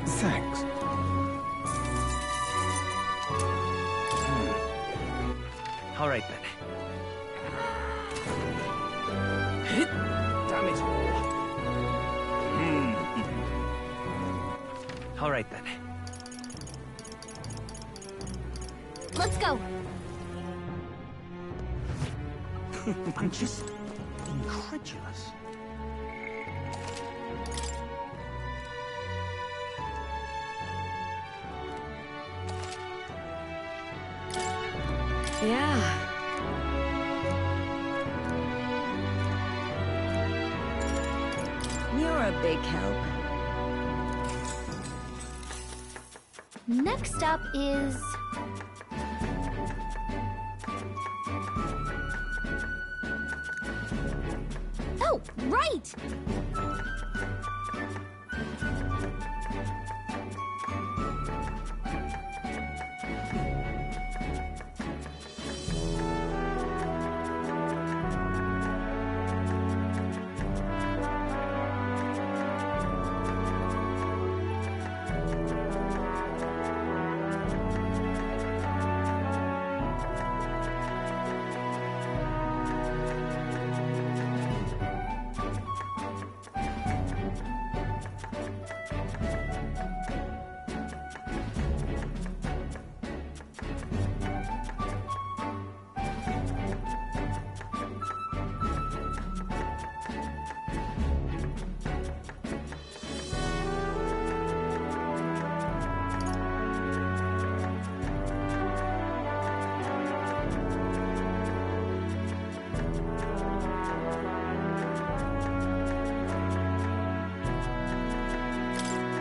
Thanks. All right, then. Damn it all. right then. Let's go. I'm just incredulous. Yeah. You're a big help. Next up is... Oh, right!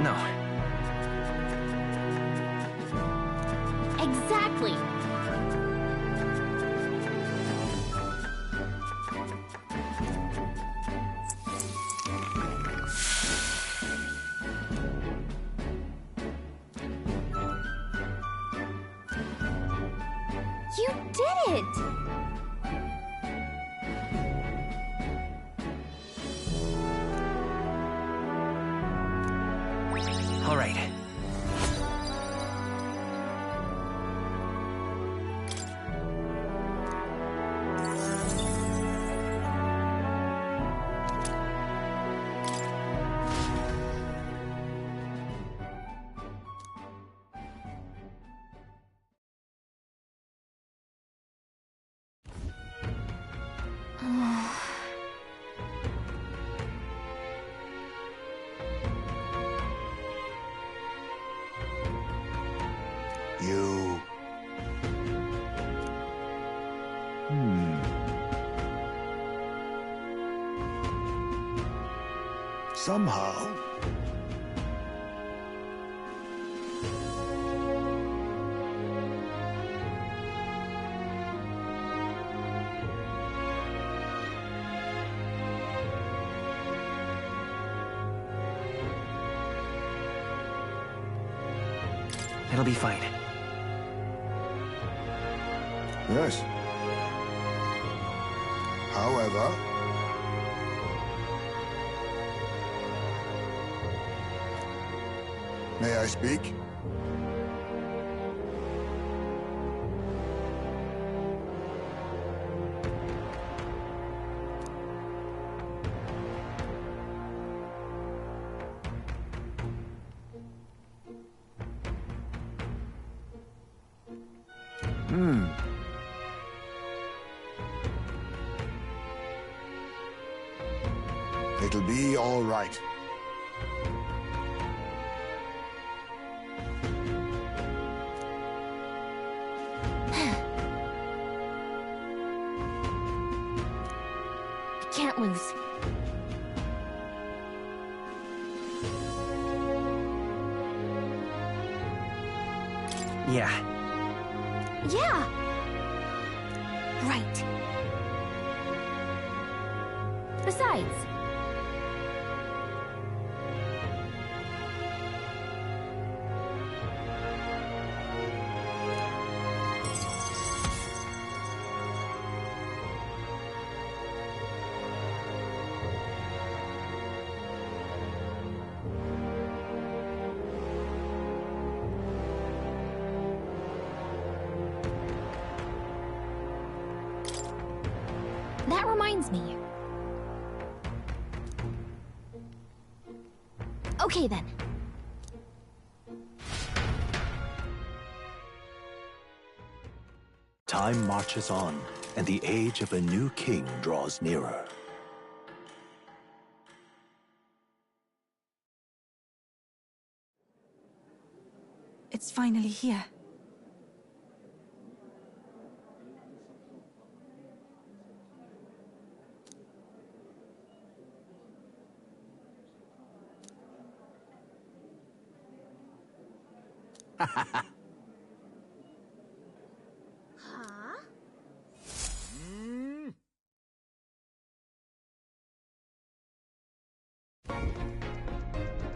No. Exactly. You did it! All right. You... Somehow... It'll be fine. Yes. However... May I speak? It'll be all right. I can't lose. Yeah. Yeah! Right. Besides... That reminds me. Okay then. Time marches on, and the age of a new king draws nearer. It's finally here.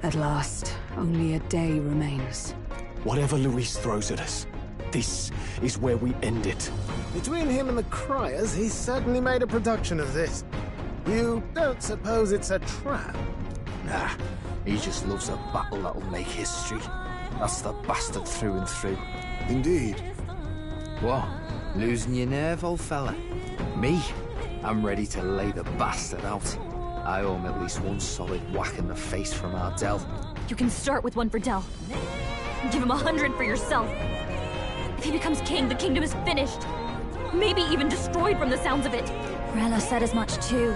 At last, only a day remains. Whatever Luis throws at us, this is where we end it. Between him and the Criers, he's certainly made a production of this. You don't suppose it's a trap? Nah, he just loves a battle that'll make history. That's the bastard through and through. Indeed. What? Losing your nerve, old fella? Me? I'm ready to lay the bastard out. I owe him at least one solid whack in the face from Ardell. You can start with one for Dell. Give him 100 for yourself. If he becomes king, the kingdom is finished. Maybe even destroyed from the sounds of it. Rella said as much too.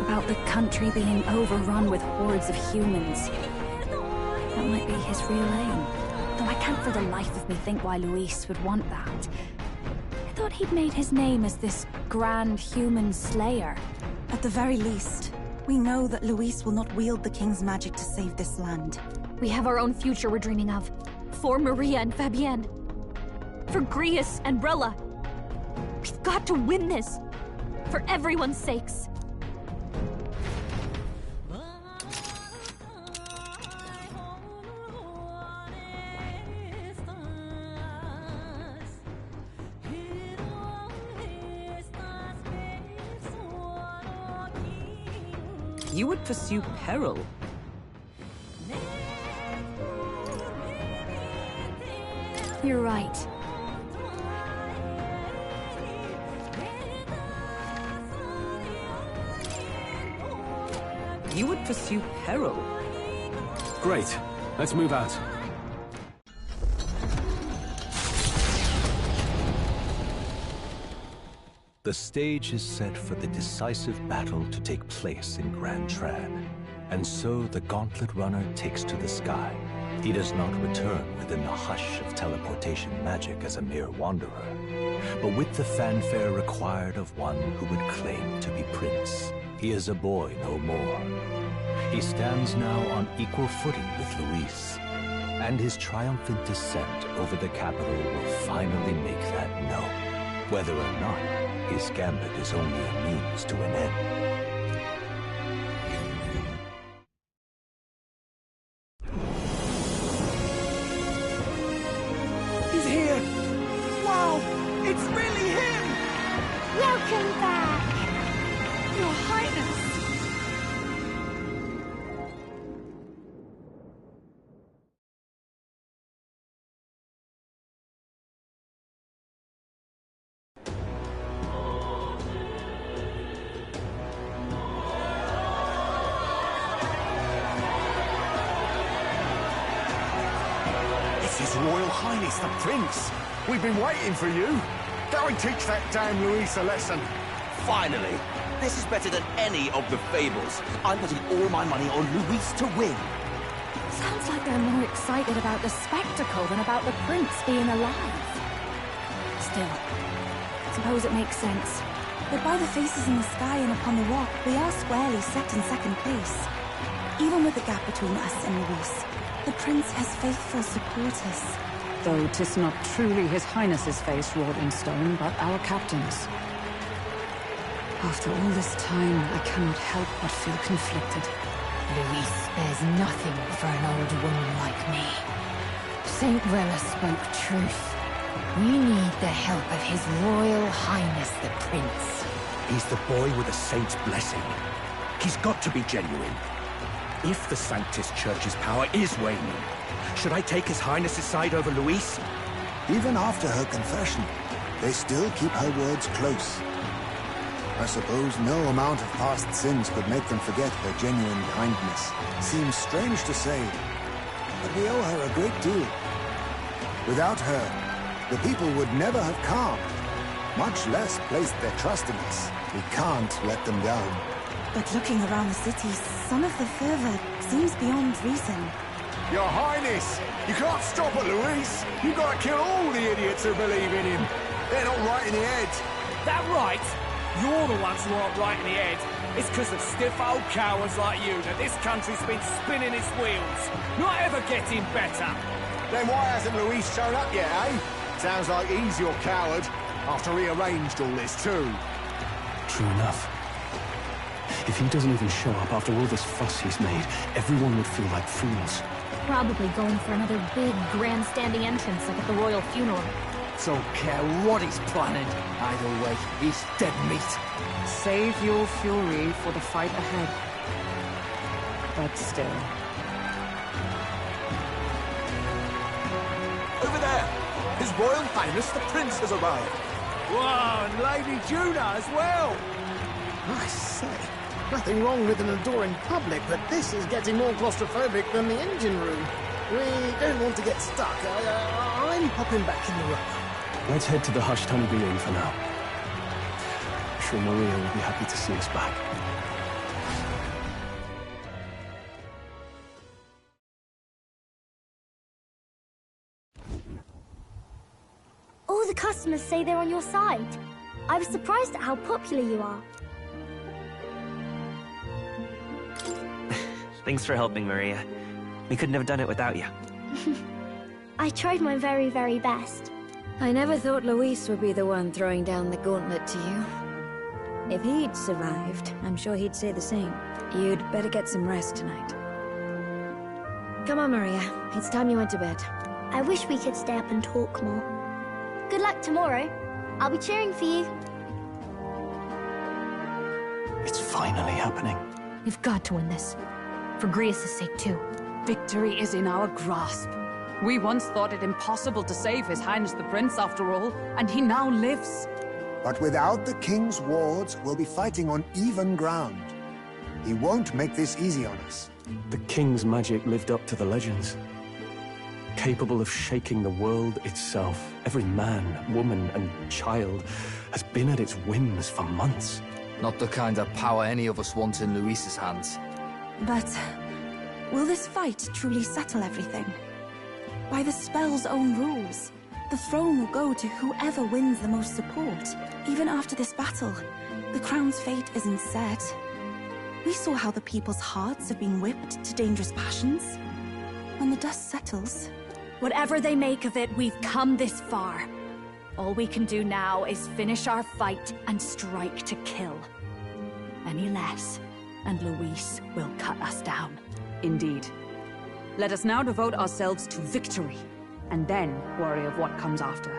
About the country being overrun with hordes of humans. That might be his real aim. Though I can't for the life of me think why Luis would want that. I thought he'd made his name as this grand human slayer. At the very least, we know that Luis will not wield the king's magic to save this land. We have our own future we're dreaming of. For Maria and Fabienne. For Grius and Rella. We've got to win this. For everyone's sakes. You would pursue peril? You're right. You would pursue peril? Great. Let's move out. The stage is set for the decisive battle to take place in Grand Trad. And so the Gauntlet Runner takes to the sky. He does not return within the hush of teleportation magic as a mere wanderer, but with the fanfare required of one who would claim to be prince. He is a boy no more. He stands now on equal footing with Luis, and his triumphant descent over the capital will finally make that known, whether or not his gambit is only a means to an end. He's here! Wow! It's really him! Welcome back! Your Highness! His Royal Highness the Prince! We've been waiting for you! Go and teach that damn Luis a lesson! Finally! This is better than any of the fables. I'm putting all my money on Luis to win. Sounds like they're more excited about the spectacle than about the prince being alive. Still, suppose it makes sense. But by the faces in the sky and upon the rock, we are squarely set in second place. Even with the gap between us and Luis, the prince has faithful supporters. Though 'tis not truly His Highness's face wrought in stone, but our captain's. After all this time, I cannot help but feel conflicted. Luis spares nothing for an old woman like me. Saint Rella spoke truth. We need the help of His Royal Highness the Prince. He's the boy with a saint's blessing. He's got to be genuine. If the Sanctus Church's power is waning, should I take His Highness's side over Luis? Even after her confession, they still keep her words close. I suppose no amount of past sins could make them forget her genuine kindness. Seems strange to say, but we owe her a great deal. Without her, the people would never have calmed. much less placed their trust in us. We can't let them down. But looking around the city, some of the fervor seems beyond reason. Your Highness, you can't stop it, Luis. You've got to kill all the idiots who believe in him. They're not right in the head. That right? You're the ones who aren't right in the head. It's because of stiff old cowards like you that this country's been spinning its wheels. Not ever getting better. Then why hasn't Luis shown up yet, eh? Sounds like he's your coward, after he arranged all this too. True enough. If he doesn't even show up after all this fuss he's made, everyone would feel like fools. Probably going for another big, grandstanding entrance like at the royal funeral. Don't care what he's planning. Either way, he's dead meat. Save your fury for the fight ahead. But still. Over there! His Royal Highness the Prince has arrived. Wow, and Lady Juna as well! I say, nothing wrong with an adoring public, but this is getting more claustrophobic than the engine room. We don't want to get stuck. I'm popping back in the room. Let's head to the hushed honeybee inn for now. I'm sure Maria will be happy to see us back. All the customers say they're on your side. I was surprised at how popular you are. Thanks for helping, Maria. We couldn't have done it without you. I tried my very, very best. I never thought Luis would be the one throwing down the gauntlet to you. If he'd survived, I'm sure he'd say the same. You'd better get some rest tonight. Come on, Maria. It's time you went to bed. I wish we could stay up and talk more. Good luck tomorrow. I'll be cheering for you. It's finally happening. We've got to win this. For Grius' sake, too. Victory is in our grasp. We once thought it impossible to save His Highness the Prince, after all, and he now lives. But without the king's wards, we'll be fighting on even ground. He won't make this easy on us. The king's magic lived up to the legends. Capable of shaking the world itself. Every man, woman, and child has been at its whims for months. Not the kind of power any of us want in Luis's hands. But will this fight truly settle everything? By the spell's own rules, the throne will go to whoever wins the most support. Even after this battle, the crown's fate isn't set. We saw how the people's hearts have been whipped to dangerous passions. When the dust settles... Whatever they make of it, we've come this far. All we can do now is finish our fight and strike to kill. Any less, and Luis will cut us down. Indeed. Let us now devote ourselves to victory, and then worry of what comes after.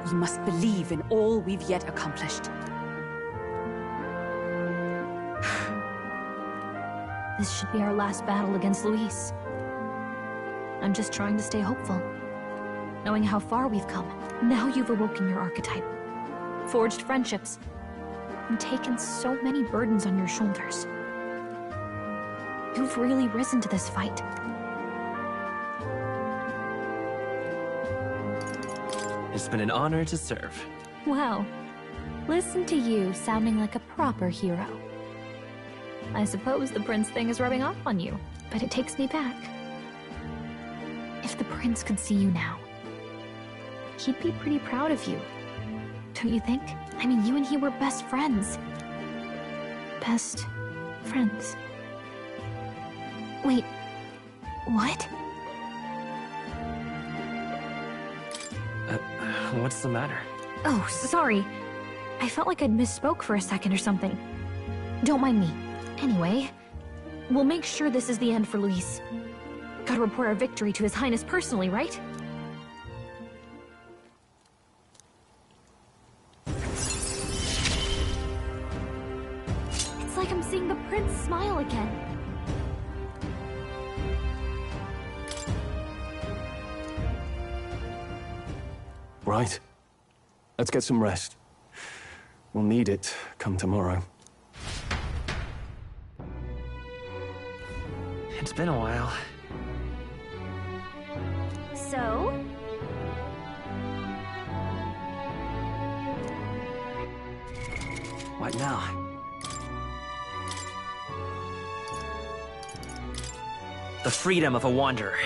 We must believe in all we've yet accomplished. This should be our last battle against Luis. I'm just trying to stay hopeful. Knowing how far we've come. Now you've awoken your archetype. Forged friendships. And taken so many burdens on your shoulders. You've really risen to this fight. It's been an honor to serve. Wow. Listen to you sounding like a proper hero. I suppose the prince thing is rubbing off on you, but it takes me back. If the prince could see you now, he'd be pretty proud of you. Don't you think? I mean, you and he were best friends. Best friends. Wait, what? What's the matter? Oh, sorry. I felt like I'd misspoke for a second or something. Don't mind me. Anyway, we'll make sure this is the end for Luis. Gotta report our victory to His Highness personally, right? It's like I'm seeing the prince smile again. Right. Let's get some rest. We'll need it come tomorrow. It's been a while. So? What now? The freedom of a wanderer.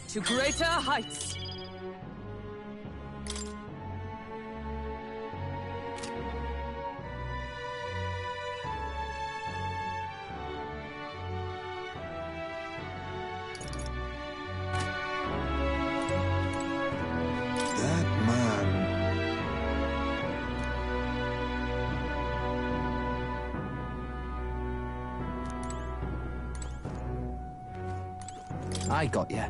To greater heights. That man. I got you.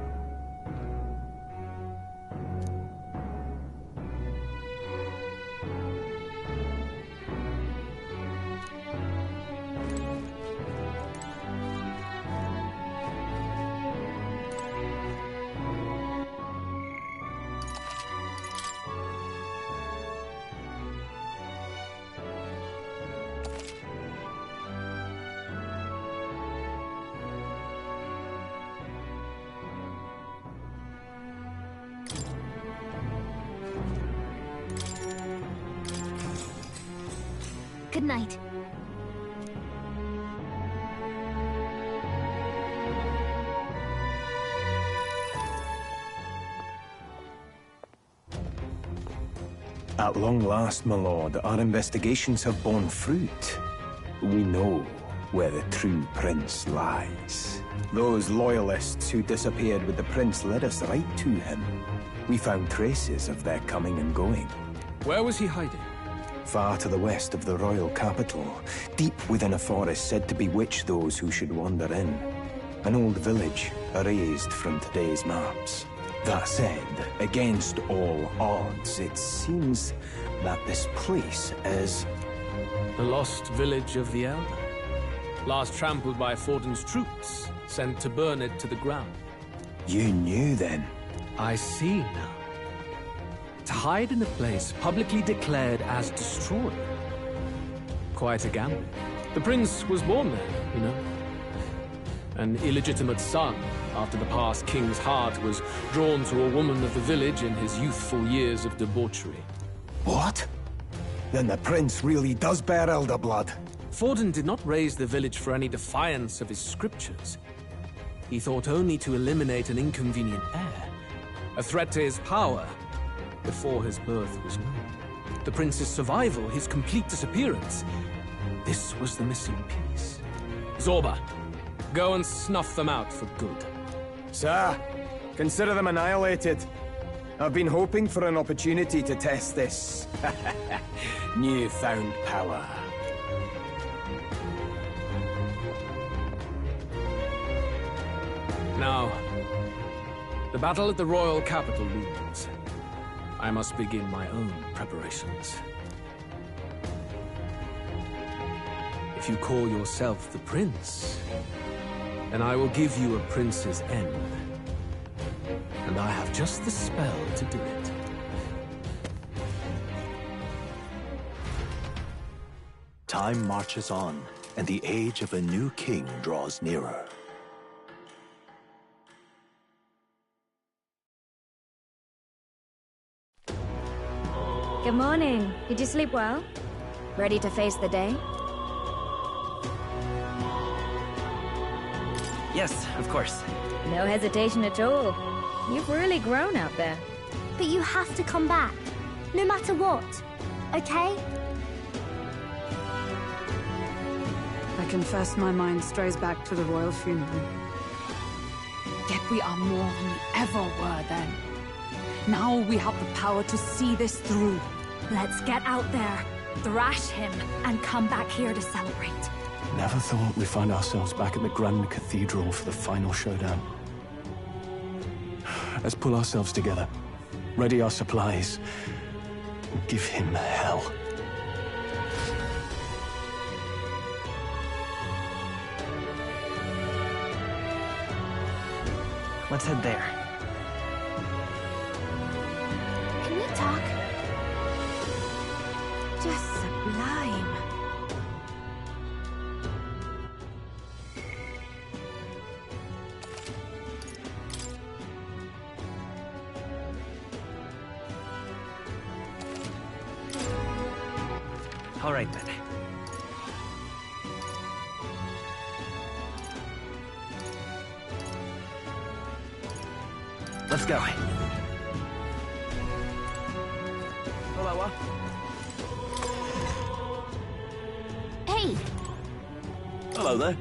Good night. At long last, my lord, our investigations have borne fruit. We know where the true prince lies. Those loyalists who disappeared with the prince led us right to him. We found traces of their coming and going. Where was he hiding? Far to the west of the royal capital, deep within a forest said to bewitch those who should wander in. An old village, erased from today's maps. That said, against all odds, it seems that this place is... The lost village of the Elder. Last trampled by Forden's troops, sent to burn it to the ground. You knew then? I see now. To hide in a place publicly declared as destroyed. Quite a gamble. The prince was born there, you know. An illegitimate son, after the past king's heart was drawn to a woman of the village in his youthful years of debauchery. What? Then the prince really does bear elder blood. Forden did not raise the village for any defiance of his scriptures. He thought only to eliminate an inconvenient heir, a threat to his power, before his birth was known. The prince's survival, his complete disappearance. This was the missing piece. Zorba, go and snuff them out for good. Sir, consider them annihilated. I've been hoping for an opportunity to test this newfound power. Now, the battle at the royal capital looms. I must begin my own preparations. If you call yourself the prince, then I will give you a prince's end. And I have just the spell to do it. Time marches on, and the age of a new king draws nearer. Good morning. Did you sleep well? Ready to face the day? Yes, of course. No hesitation at all. You've really grown out there. But you have to come back, no matter what, okay? I confess my mind strays back to the royal funeral. Yet we are more than we ever were then. Now we have the power to see this through. Let's get out there, thrash him, and come back here to celebrate. Never thought we'd find ourselves back at the Grand Cathedral for the final showdown. Let's pull ourselves together, ready our supplies, and give him hell. Let's head there. Can we talk? Just sublime. All right, then. Let's go. Hello, Hey! Hello there.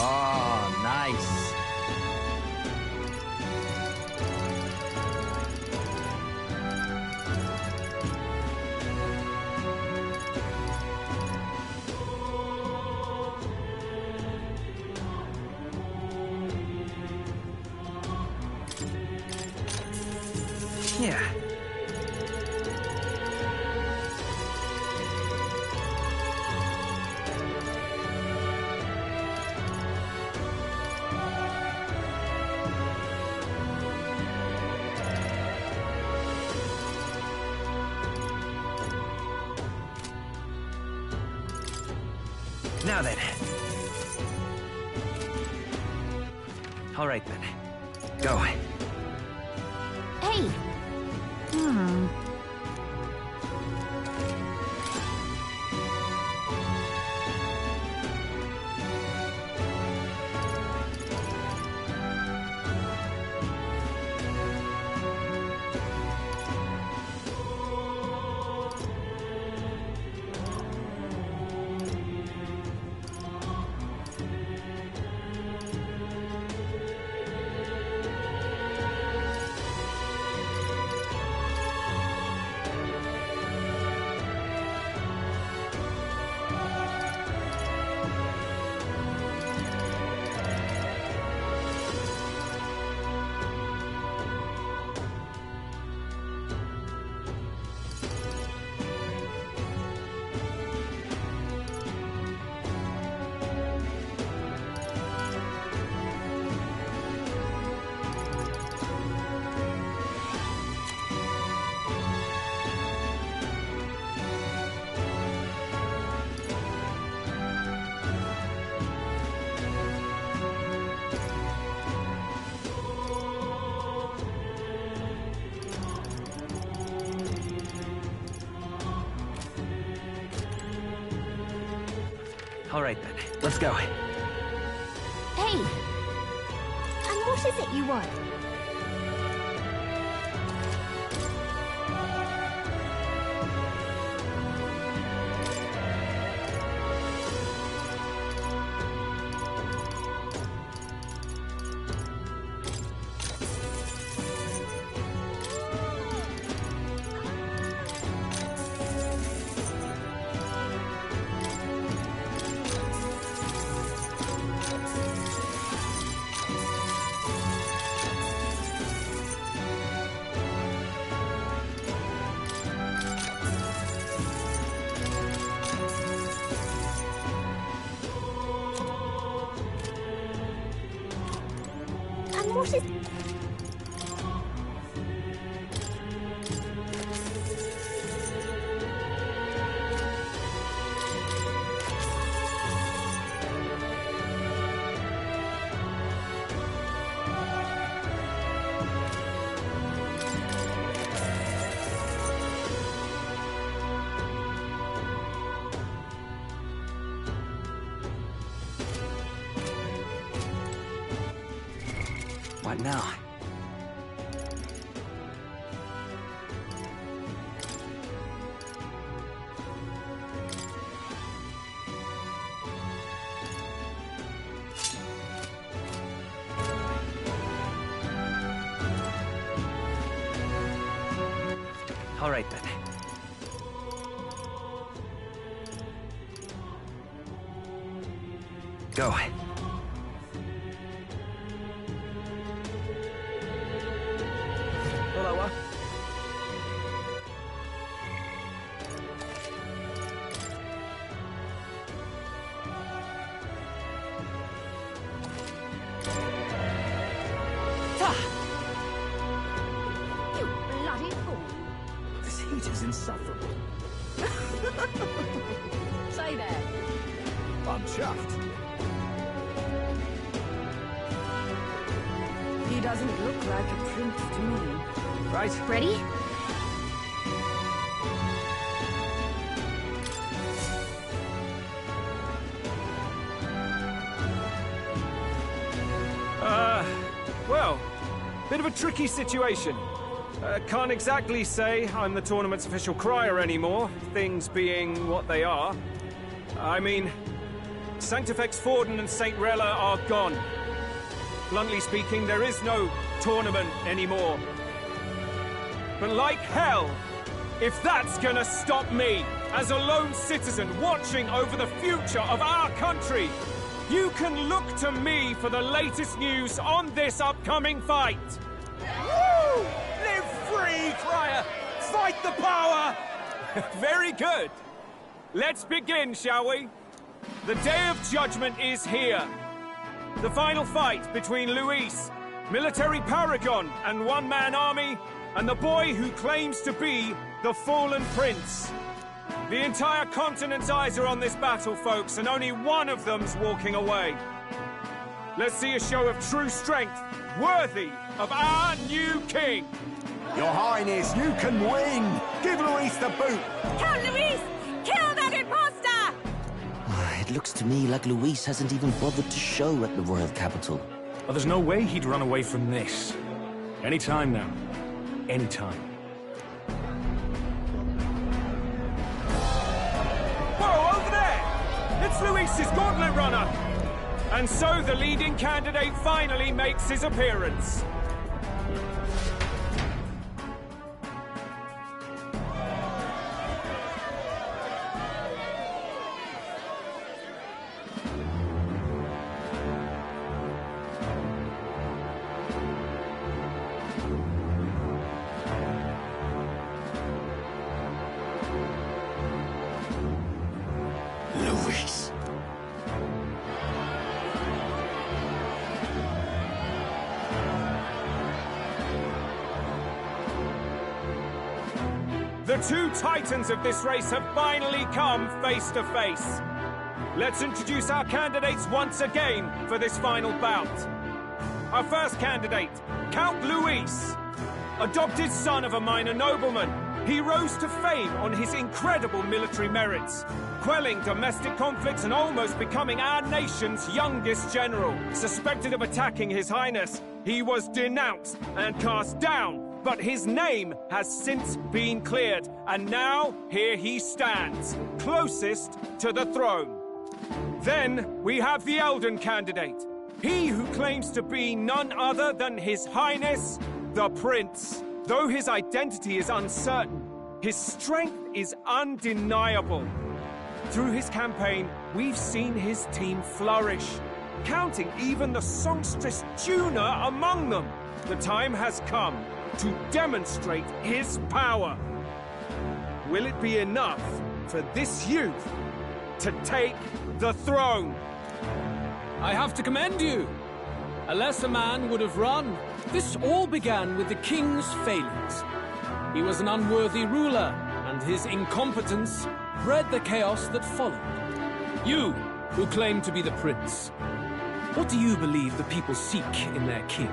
Oh, nice. Yeah. Now then. All right, then. Go. Hey! All right, then. Let's go. Hey! And what is it you want? And what is... What now? All right, then. Go. I'm chuffed. He doesn't look like a prince to me. Right. Ready? Well, bit of a tricky situation. Can't exactly say I'm the tournament's official crier anymore, things being what they are. I mean, Sanctifex Forden and St. Rella are gone. Bluntly speaking, there is no tournament anymore. But like hell, if that's gonna stop me, as a lone citizen watching over the future of our country, you can look to me for the latest news on this upcoming fight. Woo! Live free, crier! Fight the power! Very good. Let's begin, shall we? The Day of Judgment is here. The final fight between Luis, military paragon and one-man army, and the boy who claims to be the fallen prince. The entire continent's eyes are on this battle, folks, and only one of them's walking away. Let's see a show of true strength, worthy of our new king. Your Highness, you can win! Give Luis the boot! Count Luis! Kill that imposter! It looks to me like Luis hasn't even bothered to show at the royal capital. Well, there's no way he'd run away from this. Any time now. Any time. Whoa, over there! It's Luis's gauntlet runner! And so the leading candidate finally makes his appearance. Luis. The two titans of this race have finally come face to face. Let's introduce our candidates once again for this final bout. Our first candidate, Count Luis. Adopted son of a minor nobleman, he rose to fame on his incredible military merits, quelling domestic conflicts and almost becoming our nation's youngest general. Suspected of attacking His Highness, he was denounced and cast down, but his name has since been cleared, and now here he stands, closest to the throne. Then we have the Elden candidate, he who claims to be none other than His Highness, the Prince. Though his identity is uncertain, his strength is undeniable. Through his campaign, we've seen his team flourish, counting even the songstress Juna among them. The time has come to demonstrate his power. Will it be enough for this youth to take the throne? I have to commend you. A lesser man would have run. This all began with the king's failings. He was an unworthy ruler, and his incompetence bred the chaos that followed. You, who claim to be the prince, what do you believe the people seek in their king?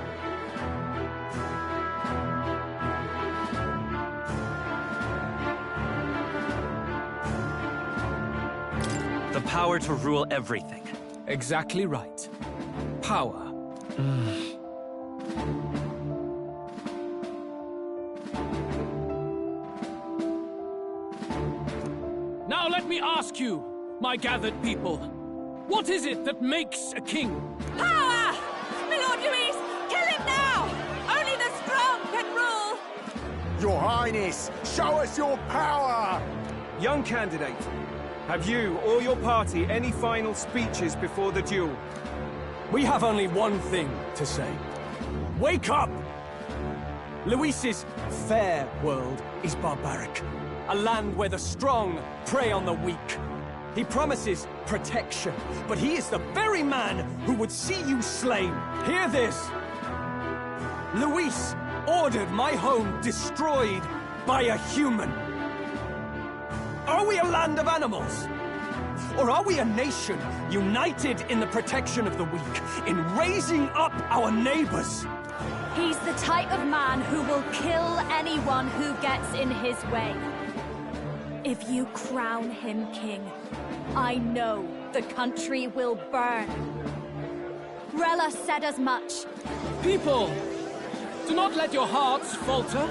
The power to rule everything. Exactly right. Power. Now let me ask you, my gathered people, what is it that makes a king? Power! Milord Luis, kill him now! Only the strong can rule! Your Highness, show us your power! Young candidate, have you or your party any final speeches before the duel? We have only one thing to say. Wake up! Luis's fair world is barbaric. A land where the strong prey on the weak. He promises protection, but he is the very man who would see you slain. Hear this! Luis ordered my home destroyed by a human. Are we a land of animals? Or are we a nation united in the protection of the weak, in raising up our neighbors? He's the type of man who will kill anyone who gets in his way. If you crown him king, I know the country will burn. Rella said as much. People, do not let your hearts falter.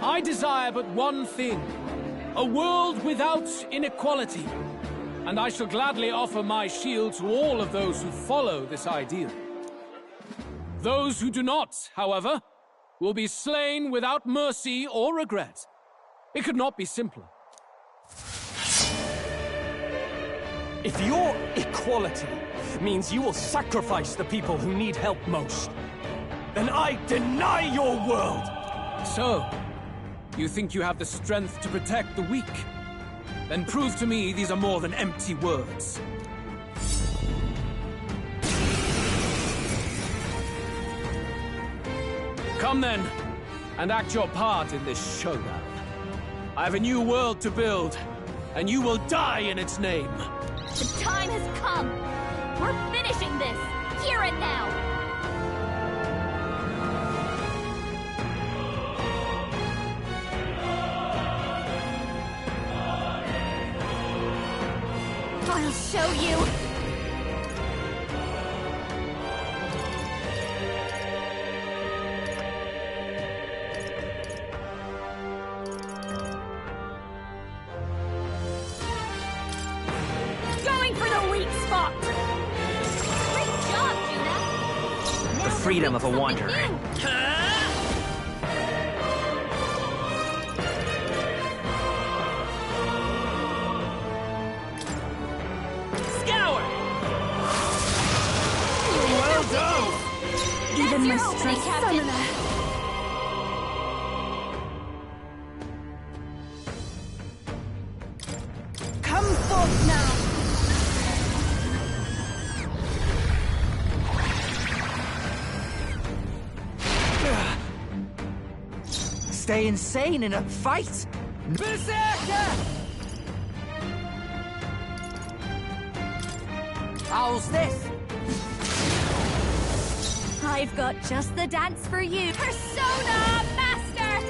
I desire but one thing, a world without inequality. And I shall gladly offer my shield to all of those who follow this ideal. Those who do not, however, will be slain without mercy or regret. It could not be simpler. If your equality means you will sacrifice the people who need help most, then I deny your world! So, you think you have the strength to protect the weak? Then prove to me these are more than empty words. Come then, and act your part in this showdown. I have a new world to build, and you will die in its name. The time has come! We're finishing this! Here and now! I'll show you! Going for the weak spot! Great job, Judah! The freedom of a wanderer. Even my strength summoner. Come forth now. Stay insane in a fight? Berserker! How's this? I've got just the dance for you. Persona Master!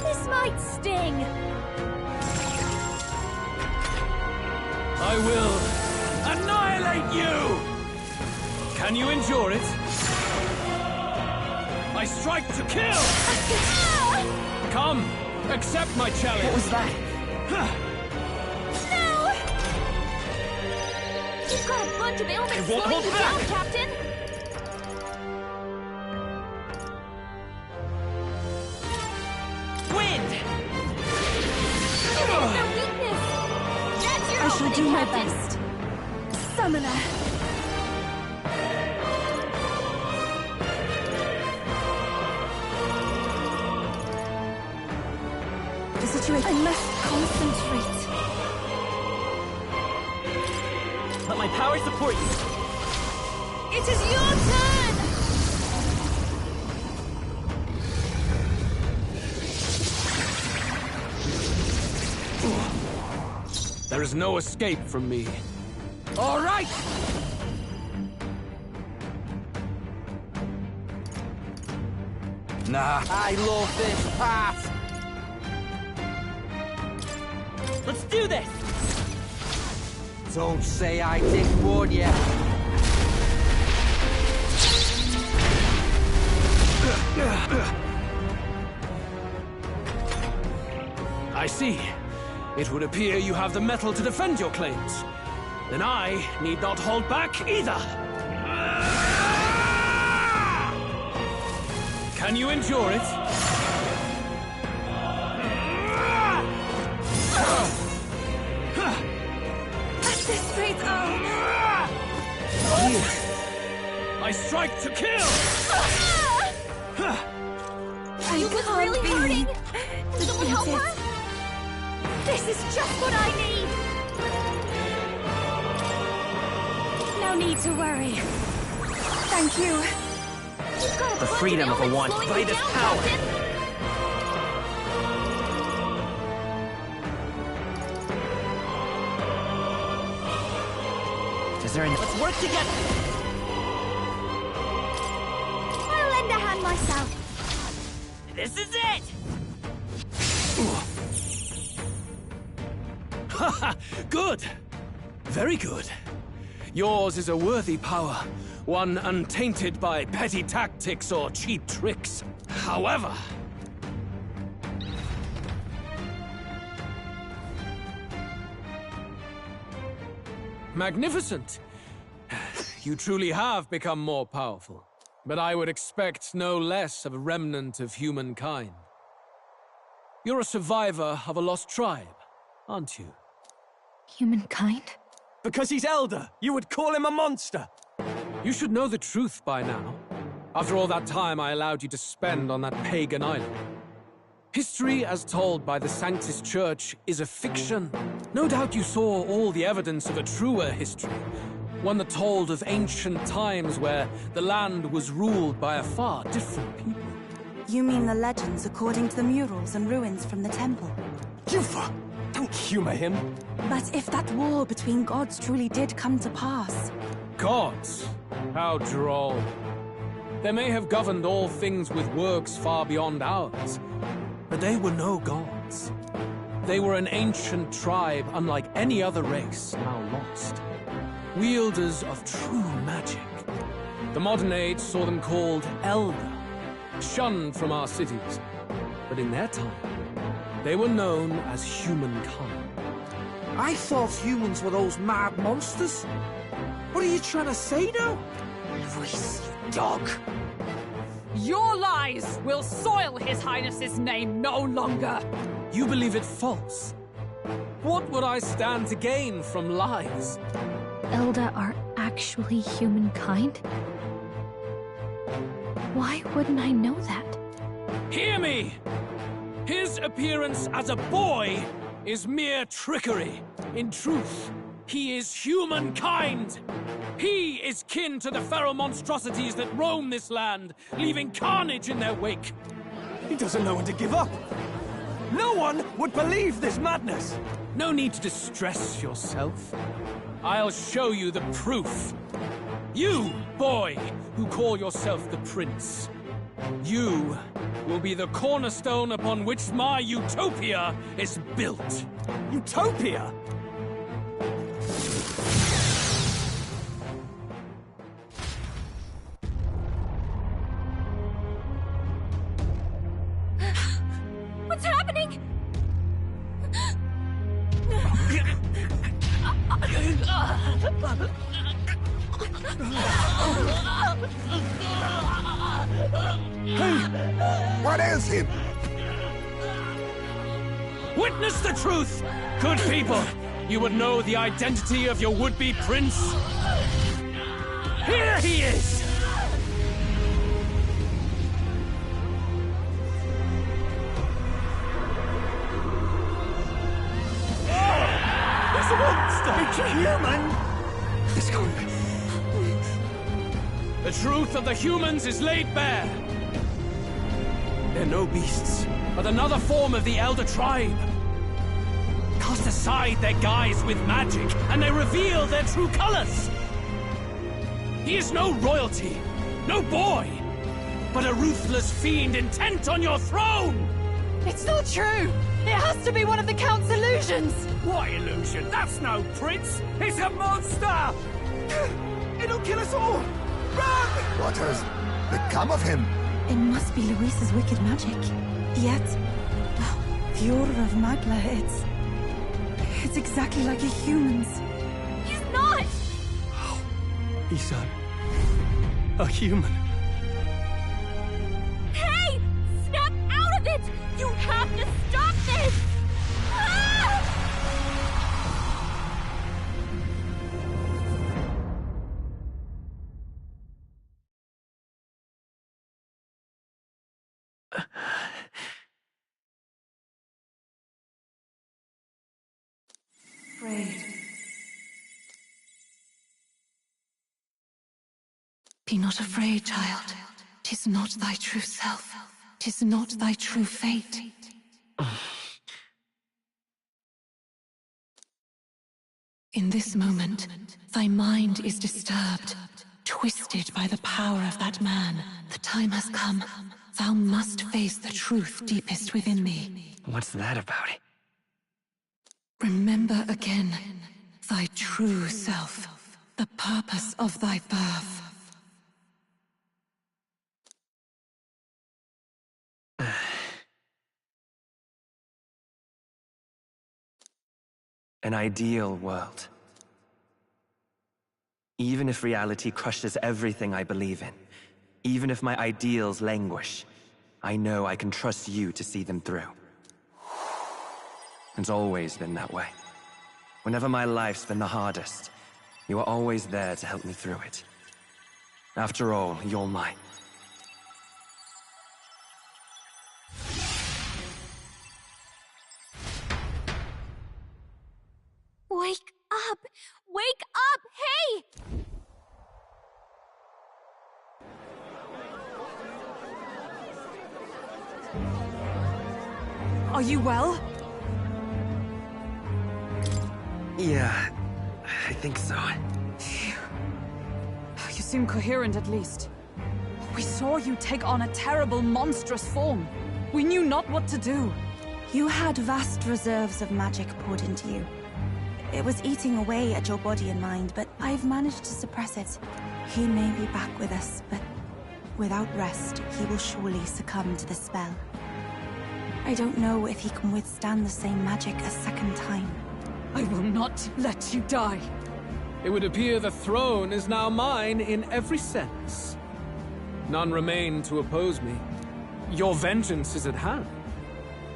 This might sting. I will annihilate you! Can you endure it? I strike to kill! Come, accept my challenge! What was that? No! You've got a bunch of ailments slowing you down, Captain! Wind! There is no weakness! That's your I shall do my Captain. best. Summoner. The situation. I must concentrate. Let my power support you. It is your turn! There is no escape from me. All right! Nah, I love this part! Let's do this! Don't say I didn't warn you. I see. It would appear you have the metal to defend your claims. Then I need not hold back either. Can you endure it? At this rate, I strike to kill! You was really hurting! Someone help her? This is just what I need! No need to worry. Thank you. The freedom of a wand's brightest power. Is there any... Let's work together! I'll lend a hand myself. This is it! Haha! Good! Very good. Yours is a worthy power, one untainted by petty tactics or cheap tricks. However... Magnificent! You truly have become more powerful. But I would expect no less of a remnant of humankind. You're a survivor of a lost tribe, aren't you? Humankind? Because he's elder, you would call him a monster! You should know the truth by now. After all that time I allowed you to spend on that pagan island. History as told by the Sanctus Church is a fiction. No doubt you saw all the evidence of a truer history. One that told of ancient times where the land was ruled by a far different people. You mean the legends according to the murals and ruins from the temple? Yufa! Don't humor him! But if that war between gods truly did come to pass... Gods? How droll. They may have governed all things with works far beyond ours, but they were no gods. They were an ancient tribe unlike any other race now lost. Wielders of true magic. The modern age saw them called Elder, shunned from our cities. But in their time, they were known as humankind. I thought humans were those mad monsters. What are you trying to say now? Luis, you dog. Your lies will soil His Highness's name no longer. You believe it false? What would I stand to gain from lies? Elda are actually humankind? Why wouldn't I know that? Hear me! His appearance as a boy is mere trickery. In truth, he is humankind. He is kin to the feral monstrosities that roam this land, leaving carnage in their wake. He doesn't know when to give up. No one would believe this madness. No need to distress yourself. I'll show you the proof. You, boy, who call yourself the Prince. You will be the cornerstone upon which my utopia is built. Utopia? What's happening? What is him? Witness the truth! Good people, you would know the identity of your would-be prince. Here he is! It's a monster! It's a human! It's gone. The truth of the humans is laid bare. They're no beasts, but another form of the Elder Tribe. Cast aside their guise with magic, and they reveal their true colors. He is no royalty, no boy, but a ruthless fiend intent on your throne! It's not true! It has to be one of the Count's illusions! What illusion? That's no prince! It's a monster! It'll kill us all! Run! What has become of him? It must be Luis's wicked magic. Yet, the Order of Magla, it's exactly like a human's. He's not! He's a human. Hey! Snap out of it! You have to stop this! Ah! Afraid. Be not afraid, child. 'Tis not thy true self. 'Tis not thy true fate. In this moment, thy mind is disturbed, twisted by the power of that man. The time has come. Thou must face the truth deepest within thee. What's that about? Remember again thy true self, the purpose of thy birth. An ideal world. Even if reality crushes everything I believe in, even if my ideals languish, I know I can trust you to see them through. It's always been that way. Whenever my life's been the hardest, you are always there to help me through it. After all, you're mine. Wake up! Wake up! Hey! Are you well? Yeah, I think so. You seem coherent at least. We saw you take on a terrible, monstrous form. We knew not what to do. You had vast reserves of magic poured into you. It was eating away at your body and mind, but I've managed to suppress it. He may be back with us, but without rest, he will surely succumb to the spell. I don't know if he can withstand the same magic a second time. I will not let you die. It would appear the throne is now mine in every sense. None remain to oppose me. Your vengeance is at hand.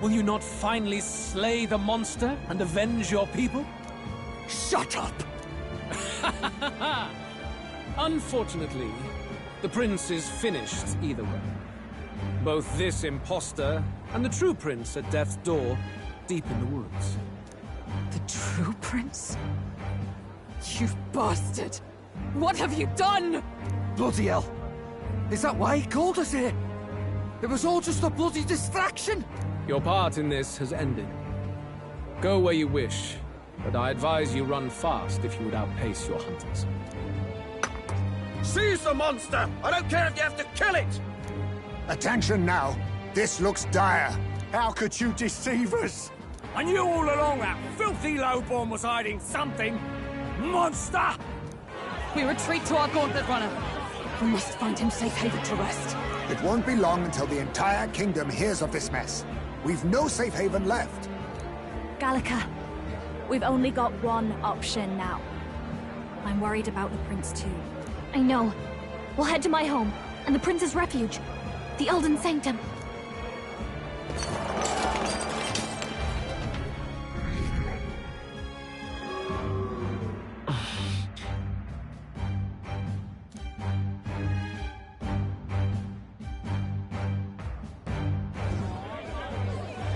Will you not finally slay the monster and avenge your people? Shut up! Unfortunately, the prince is finished either way. Both this imposter and the true prince at death's door, deep in the woods. The true prince? You bastard! What have you done? Bloody hell! Is that why he called us here? It was all just a bloody distraction! Your part in this has ended. Go where you wish, but I advise you run fast if you would outpace your hunters. Seize the monster! I don't care if you have to kill it! Attention now. This looks dire. How could you deceive us? I knew all along that filthy lowborn was hiding something. Monster! We retreat to our gauntlet runner. We must find him safe haven to rest. It won't be long until the entire kingdom hears of this mess. We've no safe haven left. Gallica, we've only got one option now. I'm worried about the prince too. I know. We'll head to my home, and the prince's refuge. The Elden Sanctum.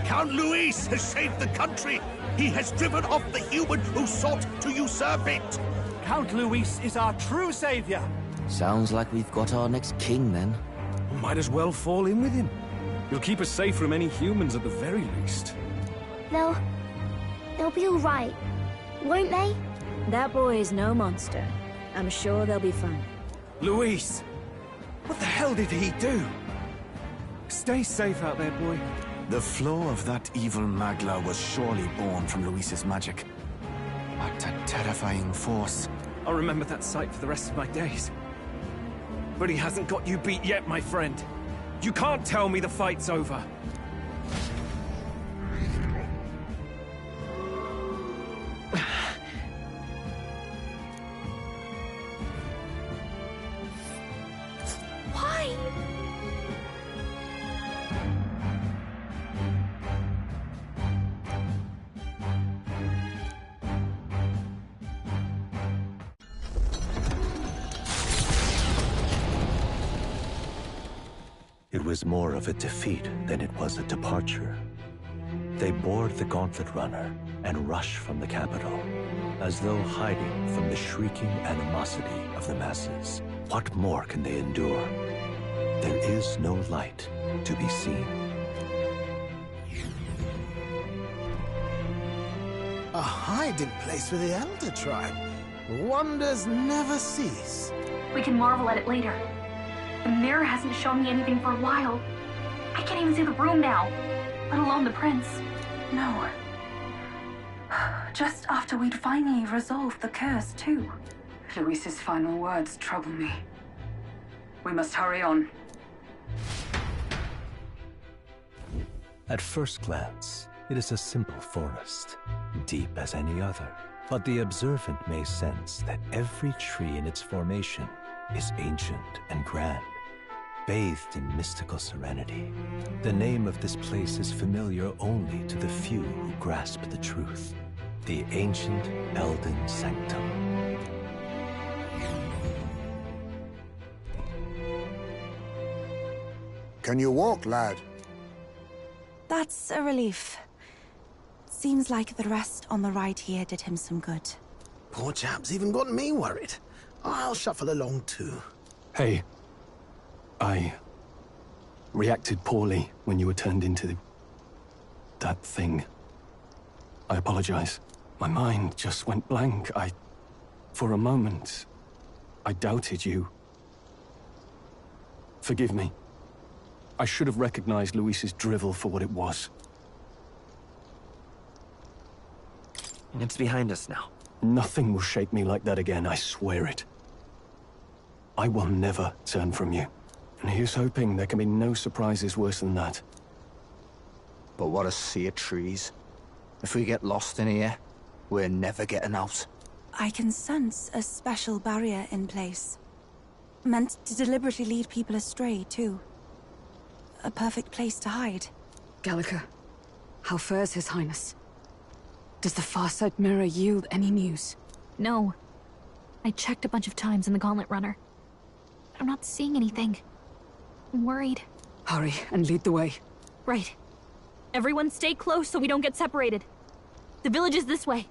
Count Luis has saved the country. He has driven off the human who sought to usurp it. Count Luis is our true savior. Sounds like we've got our next king, then. Might as well fall in with him. He'll keep us safe from any humans at the very least. They'll be all right, won't they? That boy is no monster. I'm sure they'll be fine. Luis! What the hell did he do? Stay safe out there, boy. The flow of that evil Magla was surely born from Luis's magic. What a terrifying force. I'll remember that sight for the rest of my days. But he hasn't got you beat yet, my friend. You can't tell me the fight's over. Why? It was more of a defeat than it was a departure. They board the gauntlet runner and rush from the capital, as though hiding from the shrieking animosity of the masses. What more can they endure? there is no light to be seen. A hiding place for the Elder Tribe. Wonders never cease. We can marvel at it later. The mirror hasn't shown me anything for a while. I can't even see the room now, let alone the prince. No. Just after we'd finally resolved the curse, too. Luis's final words trouble me. We must hurry on. At first glance, it is a simple forest, deep as any other. But the observant may sense that every tree in its formation is ancient and grand, bathed in mystical serenity. The name of this place is familiar only to the few who grasp the truth. The ancient Elden Sanctum. Can you walk, lad? That's a relief. Seems like the rest on the ride here did him some good. Poor chap's even got me worried. I'll shuffle along too. Hey, I reacted poorly when you were turned into that thing. I apologize. My mind just went blank. For a moment, I doubted you. Forgive me. I should have recognized Luis's drivel for what it was. It's behind us now. Nothing will shake me like that again, I swear it. I will never turn from you. And here's hoping there can be no surprises worse than that. But what a sea of trees. If we get lost in here, we're never getting out. I can sense a special barrier in place. Meant to deliberately lead people astray, too. A perfect place to hide. Gallica, how fares His Highness? Does the Farsight mirror yield any news? No. I checked a bunch of times in the Gauntlet Runner. I'm not seeing anything. I'm worried. Hurry and lead the way. Right. Everyone stay close so we don't get separated. The village is this way.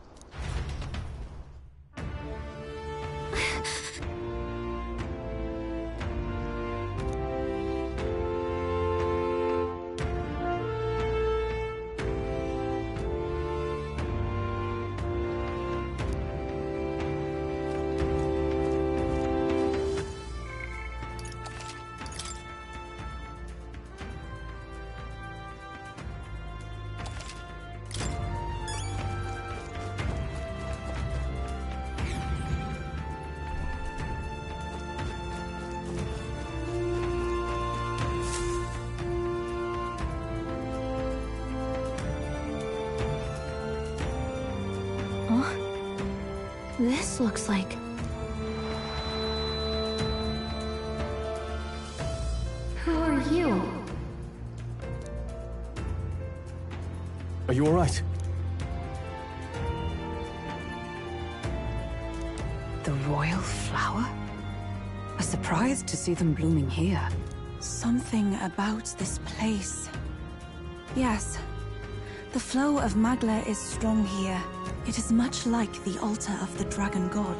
This looks like... Who are you? Are you all right? The royal flower? A surprise to see them blooming here. Something about this place. Yes. The flow of Magla is strong here. It is much like the altar of the dragon god.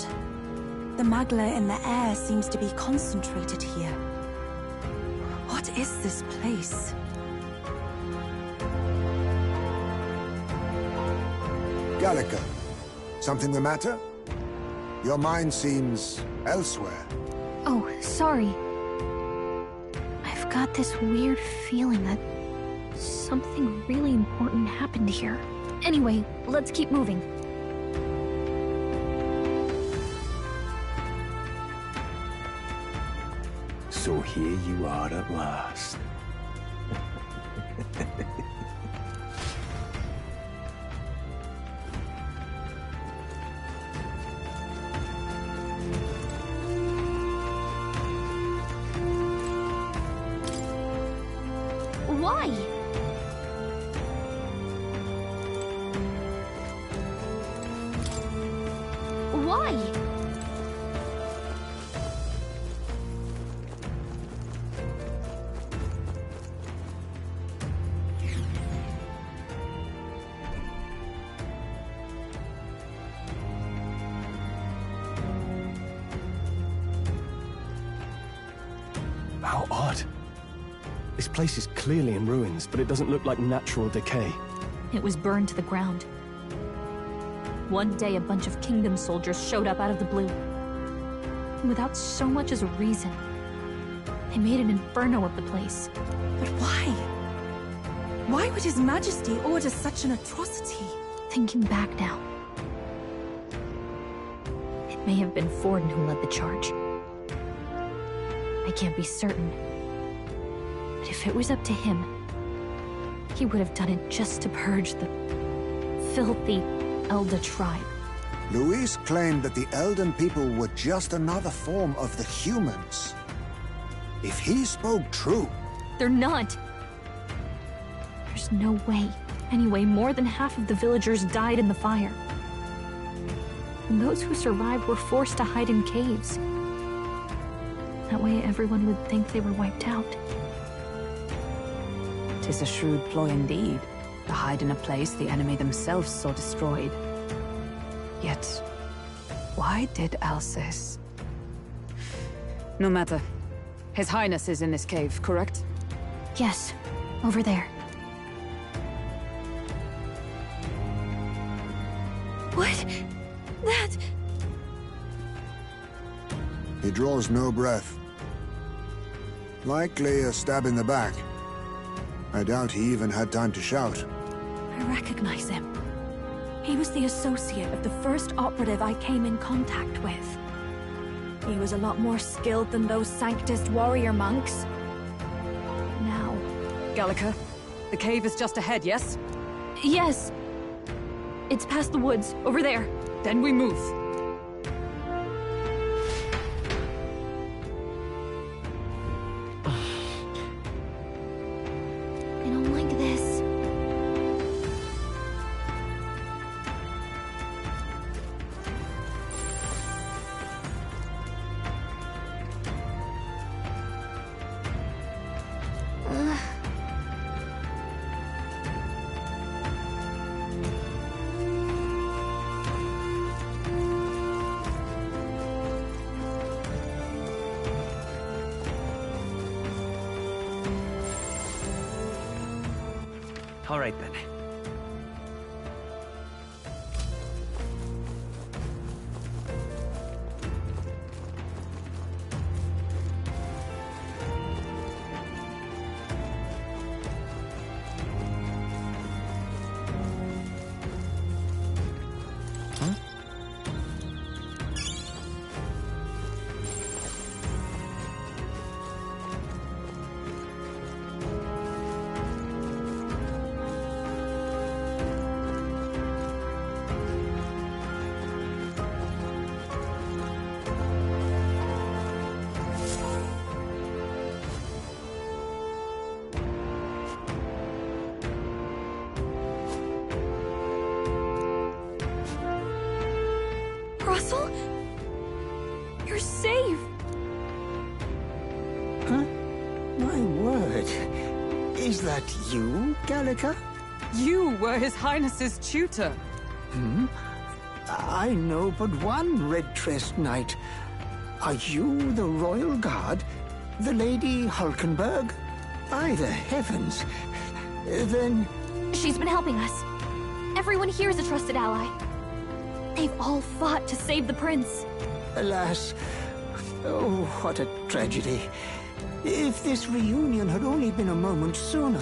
The Magla in the air seems to be concentrated here. What is this place? Gallica, something the matter? Your mind seems elsewhere. Oh, sorry. I've got this weird feeling that something really important happened here. Anyway, let's keep moving. So here you are at last. Why? Why? How odd. This place is clearly in ruins, but it doesn't look like natural decay. It was burned to the ground. One day, a bunch of Kingdom soldiers showed up out of the blue. Without so much as a reason. They made an inferno of the place. But why? Why would His Majesty order such an atrocity? Thinking back now, it may have been Forden who led the charge. I can't be certain. But if it was up to him, he would have done it just to purge the filthy Elda tribe. Luis claimed that the Elden people were just another form of the humans. If he spoke true... They're not. There's no way. Anyway, more than half of the villagers died in the fire. And those who survived were forced to hide in caves. That way everyone would think they were wiped out. 'Tis a shrewd ploy indeed, to hide in a place the enemy themselves saw destroyed. Yet, why did Alcest? No matter. His Highness is in this cave, correct? Yes, over there. What? That... He draws no breath. Likely a stab in the back. I doubt he even had time to shout. I recognize him. He was the associate of the first operative I came in contact with. He was a lot more skilled than those Sanctist warrior monks. Now... Gallica, the cave is just ahead, yes? Yes. It's past the woods, over there. Then we move. I don't like this. All right, then. Russell? You're safe! Huh? My word. Is that you, Gallica? You were His Highness's tutor. Hmm? I know but one red-tressed knight. Are you the Royal Guard? The Lady Hulkenberg? By the heavens. Then... She's been helping us. Everyone here is a trusted ally. They've all fought to save the prince. Alas. Oh, what a tragedy. If this reunion had only been a moment sooner.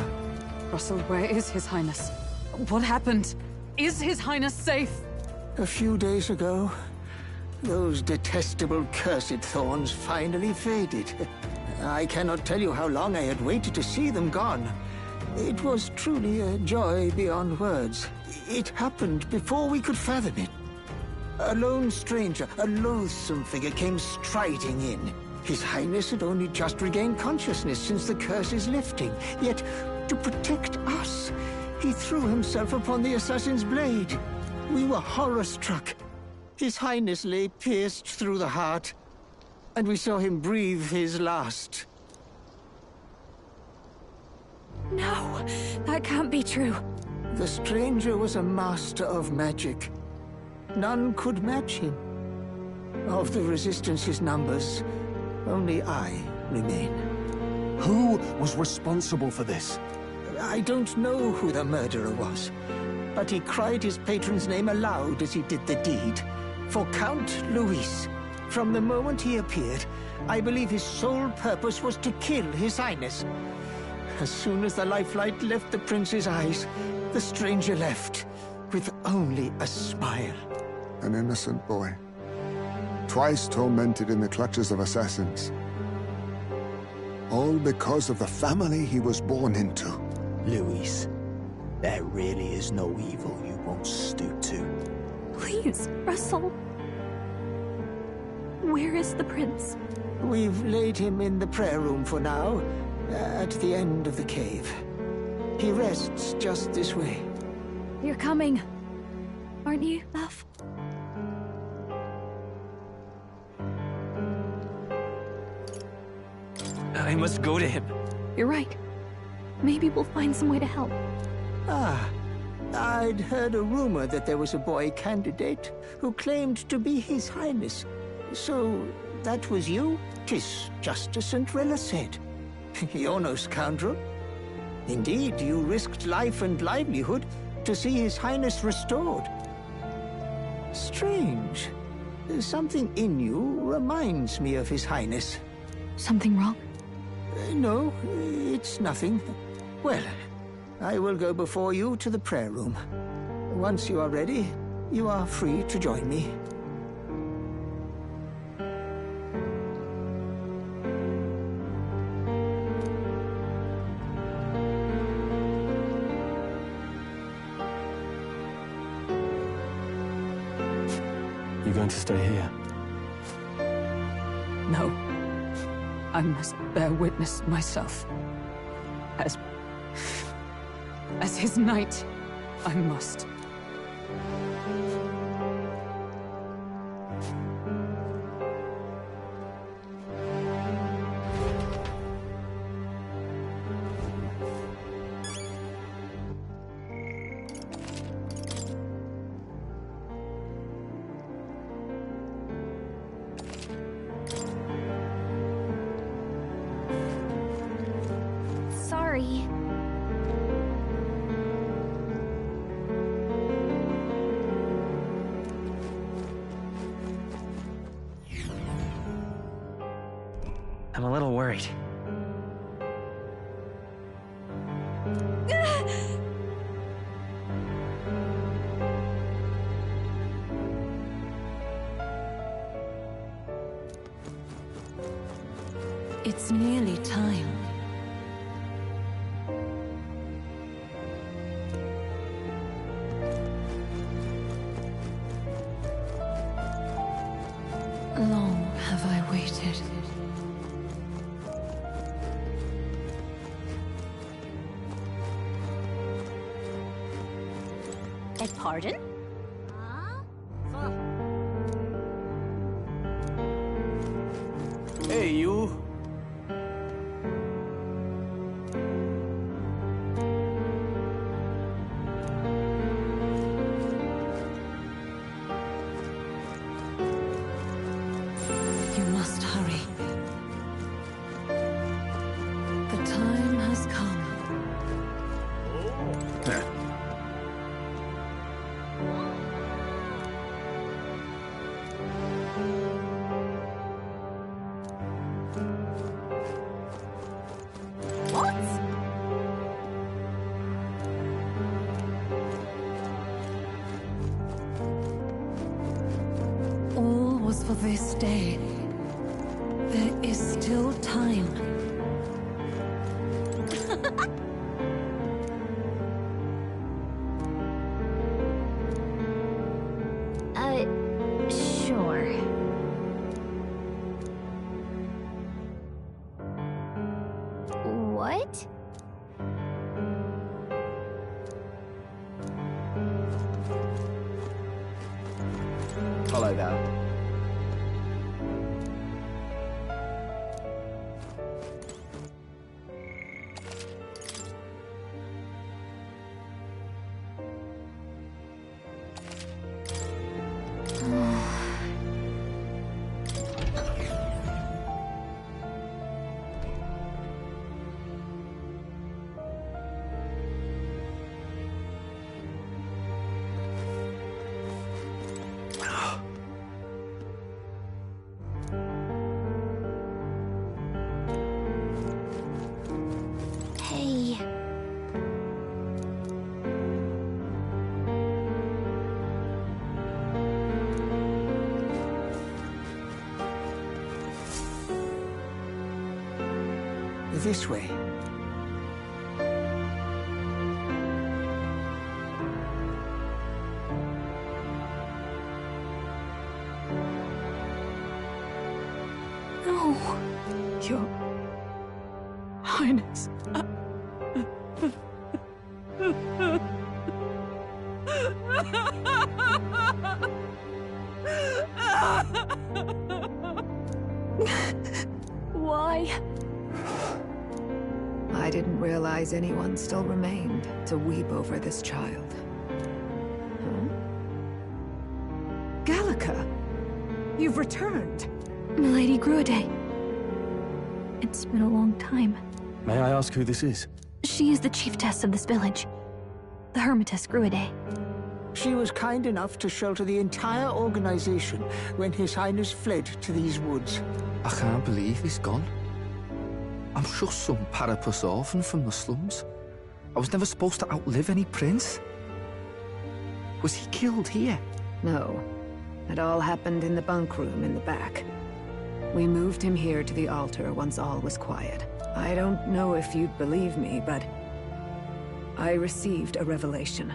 Russell, where is His Highness? What happened? Is His Highness safe? A few days ago, those detestable cursed thorns finally faded. I cannot tell you how long I had waited to see them gone. It was truly a joy beyond words. It happened before we could fathom it. A lone stranger, a loathsome figure came striding in. His Highness had only just regained consciousness since the curse's lifting. Yet, to protect us, he threw himself upon the assassin's blade. We were horror-struck. His Highness lay pierced through the heart, and we saw him breathe his last. No, that can't be true. The stranger was a master of magic. None could match him. Of the Resistance's numbers, only I remain. Who was responsible for this? I don't know who the murderer was, but he cried his patron's name aloud as he did the deed. For Count Luis, from the moment he appeared, I believe his sole purpose was to kill His Highness. As soon as the lifelight left the prince's eyes, the stranger left, with only a smile. An innocent boy. Twice tormented in the clutches of assassins. All because of the family he was born into. Luis, there really is no evil you won't stoop to. Please, Russell. Where is the prince? We've laid him in the prayer room for now, at the end of the cave. He rests just this way. You're coming, aren't you, love? I must go to him. You're right. Maybe we'll find some way to help. Ah, I'd heard a rumor that there was a boy candidate who claimed to be His Highness. So, that was you? 'Tis just as St. Rilla said. You're no scoundrel. Indeed, you risked life and livelihood to see His Highness restored. Strange. Something in you reminds me of His Highness. Something wrong? No, it's nothing. Well, I will go before you to the prayer room. Once you are ready, you are free to join me. You going to stay here? No. I must bear witness myself. As his knight, I must. Sorry. I'm a little worried. It's nearly time. Long have I waited. Beg pardon? Hey, you. You must hurry. The time has come. What? All was for this day. There is still time. Sure. What? Hello there. this way. No. Your Highness. Why? I didn't realize anyone still remained to weep over this child. Huh? Gallica! You've returned! Milady Gruade. It's been a long time. May I ask who this is? She is the chiefess of this village. The Hermitess Gruade. She was kind enough to shelter the entire organization when His Highness fled to these woods. I can't believe he's gone. I'm just some parapus orphan from the slums. I was never supposed to outlive any prince. Was he killed here? No. It all happened in the bunk room in the back. We moved him here to the altar once all was quiet. I don't know if you'd believe me, but I received a revelation.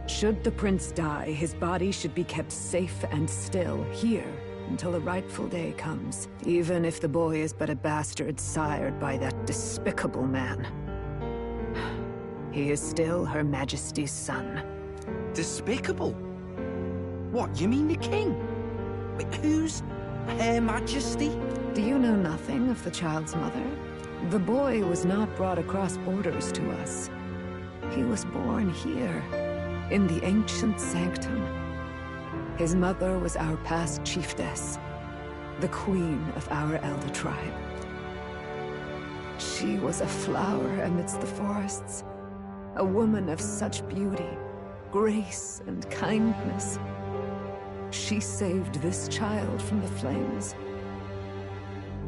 Should the prince die, his body should be kept safe and still here until the rightful day comes, even if the boy is but a bastard sired by that despicable man. He is still Her Majesty's son. Despicable? What, you mean the king? Wait, who's Her Majesty? Do you know nothing of the child's mother? The boy was not brought across borders to us. He was born here, in the ancient sanctum. His mother was our past chiefess, the queen of our elder tribe. She was a flower amidst the forests, a woman of such beauty, grace, and kindness. She saved this child from the flames.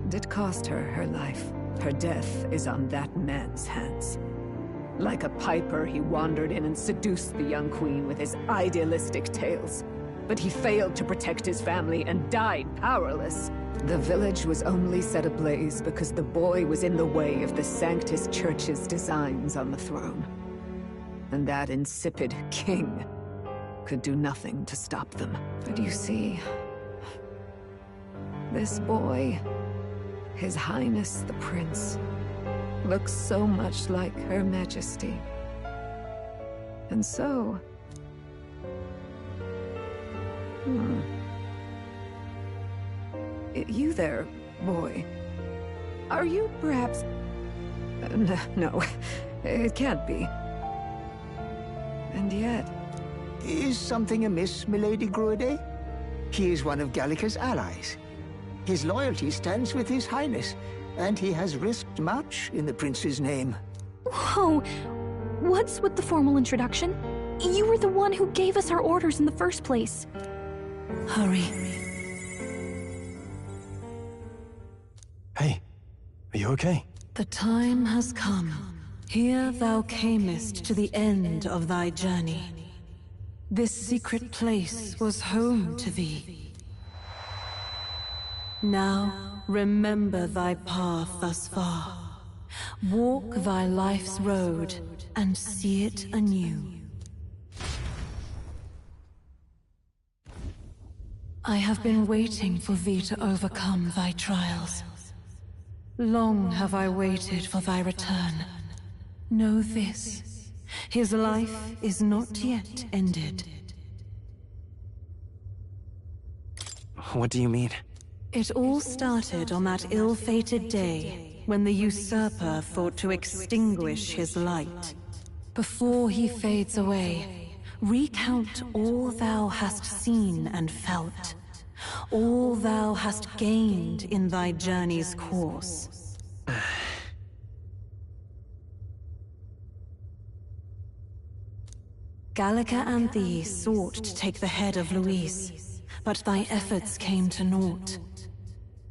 And it cost her her life. Her death is on that man's hands. Like a piper, he wandered in and seduced the young queen with his idealistic tales. But he failed to protect his family and died powerless. The village was only set ablaze because the boy was in the way of the Sanctus Church's designs on the throne. And that insipid king could do nothing to stop them. But you see, this boy, His Highness the Prince, looks so much like Her Majesty. And so... You there, boy. Are you perhaps... No, it can't be. And yet... Is something amiss, Milady Gruade? He is one of Gallica's allies. His loyalty stands with His Highness, and he has risked much in the prince's name. Whoa! What's with the formal introduction? You were the one who gave us our orders in the first place. Hurry. Hey, are you okay? The time has come. Here thou camest to the end of thy journey. This secret place was home to thee. Now, remember thy path thus far. Walk thy life's road and see it anew. I have been waiting for thee to overcome thy trials. Long have I waited for thy return. Know this, his life is not yet ended. What do you mean? It all started on that ill-fated day when the usurper thought to extinguish his light. Before he fades away, recount all thou hast seen and felt, all thou hast gained in thy journey's course. Gallica and thee sought to take the head of Luis, but thy efforts came to naught.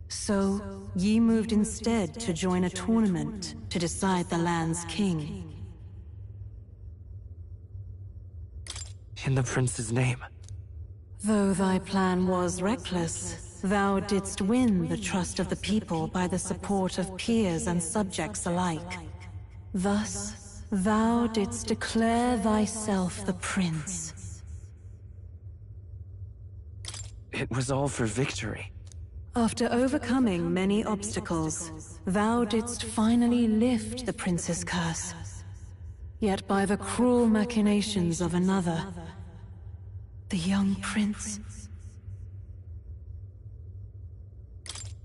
So, ye moved instead to join a tournament to decide the land's king. In the prince's name. Though thy plan was reckless, thou didst win the trust of the people by the support of peers and subjects alike. Thus, thou didst declare thyself the prince. It was all for victory. After overcoming many obstacles, thou didst finally lift the prince's curse. Yet by the cruel machinations of another, the young prince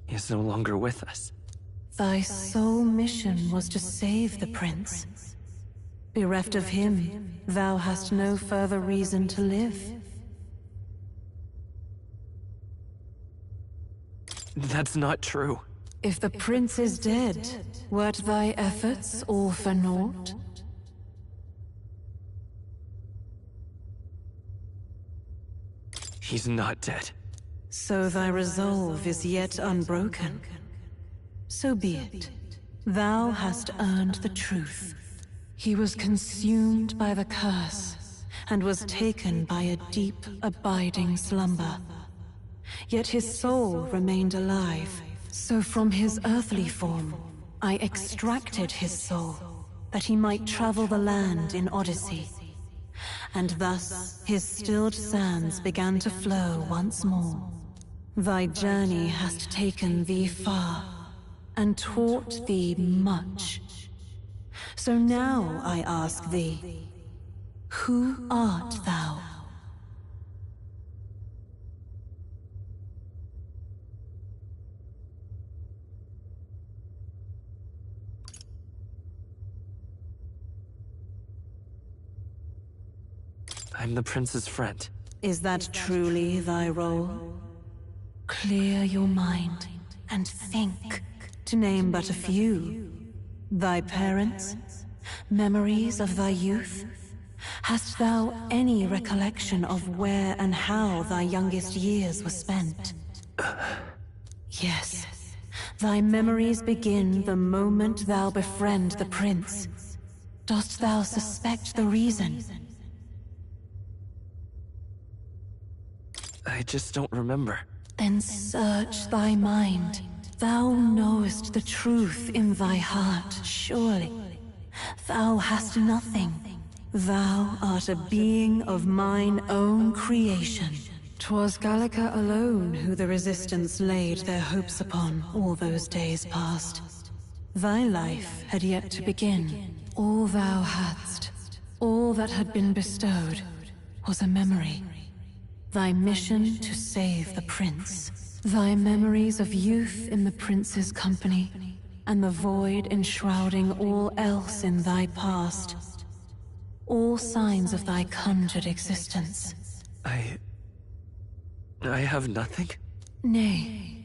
is no longer with us. Thy sole mission was to save the prince. Bereft of him, thou hast no further reason to live. That's not true. If the prince is dead, wert thy efforts all for naught? He's not dead. So thy resolve is yet unbroken. So be it. Thou hast earned the truth. He was consumed by the curse, and was taken by a deep, abiding slumber. Yet his soul remained alive, so from his earthly form, I extracted his soul, that he might travel the land in Odyssey. And thus his stilled sands began to flow once more. Thy journey hast taken thee far, and taught thee much. So now I ask thee, who art thou? I'm the prince's friend. Is that truly thy role? Clear your mind and think, to name but a few. Thy parents? Memories of thy youth? Hast thou any recollection of where and how thy youngest years were spent? Yes. Thy memories begin the moment thou befriend the prince. Dost thou suspect the reason? I just don't remember. Then search thy mind. Thou knowest the truth in thy heart, surely. Thou hast nothing. Thou art a being of mine own creation. 'Twas Gallica alone who the Resistance laid their hopes upon all those days past. Thy life had yet to begin. All thou hadst, all that had been bestowed, was a memory. Thy mission to save the prince. Thy memories of youth in the prince's company, and the void enshrouding all else in thy past. All signs of thy conjured existence. I have nothing? Nay,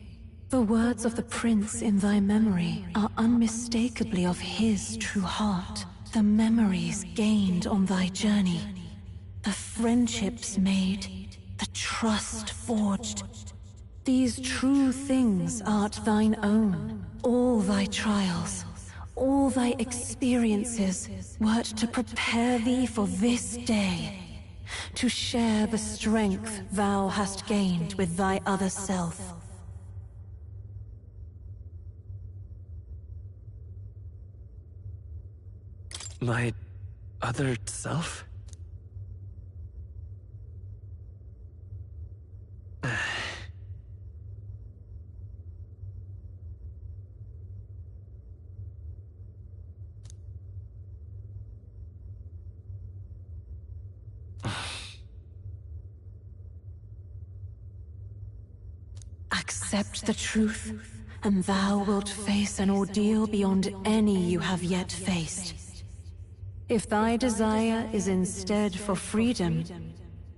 the words of the prince in thy memory are unmistakably of his true heart. The memories gained on thy journey, the friendships made, the trust forged. These true things art thine own. All thy trials, all thy experiences wert to prepare thee for this day. To share the strength thou hast gained with thy other self. My other self? Accept the truth, and thou wilt face an ordeal beyond any you have yet faced. If thy desire is instead for freedom,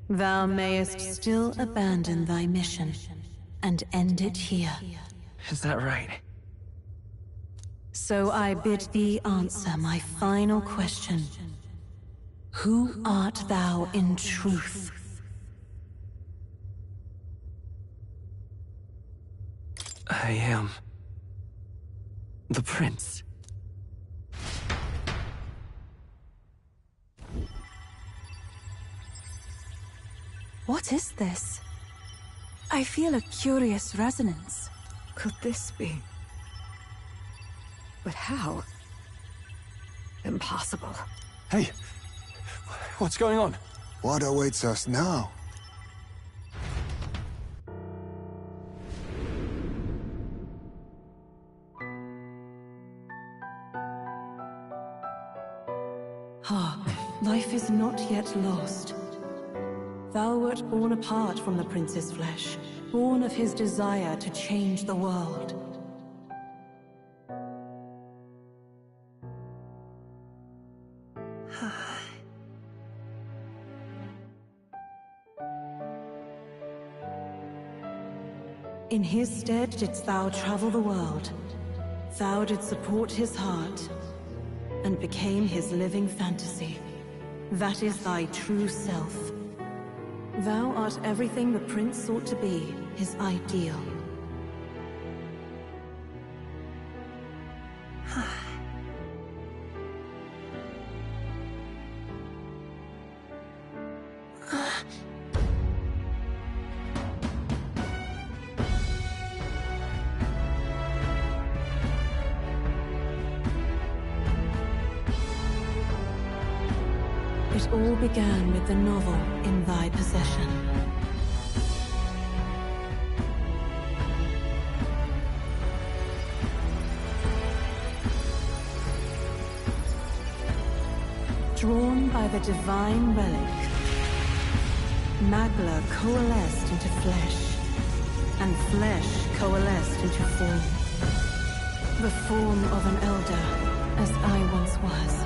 thou mayest still abandon thy mission and end it here. Is that right? So I bid thee answer my final question. Who art thou in truth? I am the prince. What is this? I feel a curious resonance. Could this be? But how? Impossible. Hey! What's going on? What awaits us now? Ah, life is not yet lost. Thou wert born apart from the prince's flesh, born of his desire to change the world. In his stead didst thou travel the world. Thou didst support his heart, and became his living fantasy. That is thy true self. Thou art everything the prince sought to be, his ideal. It all began with the novel in thy possession. Drawn by the divine relic, Magla coalesced into flesh, and flesh coalesced into form. The form of an elder, as I once was.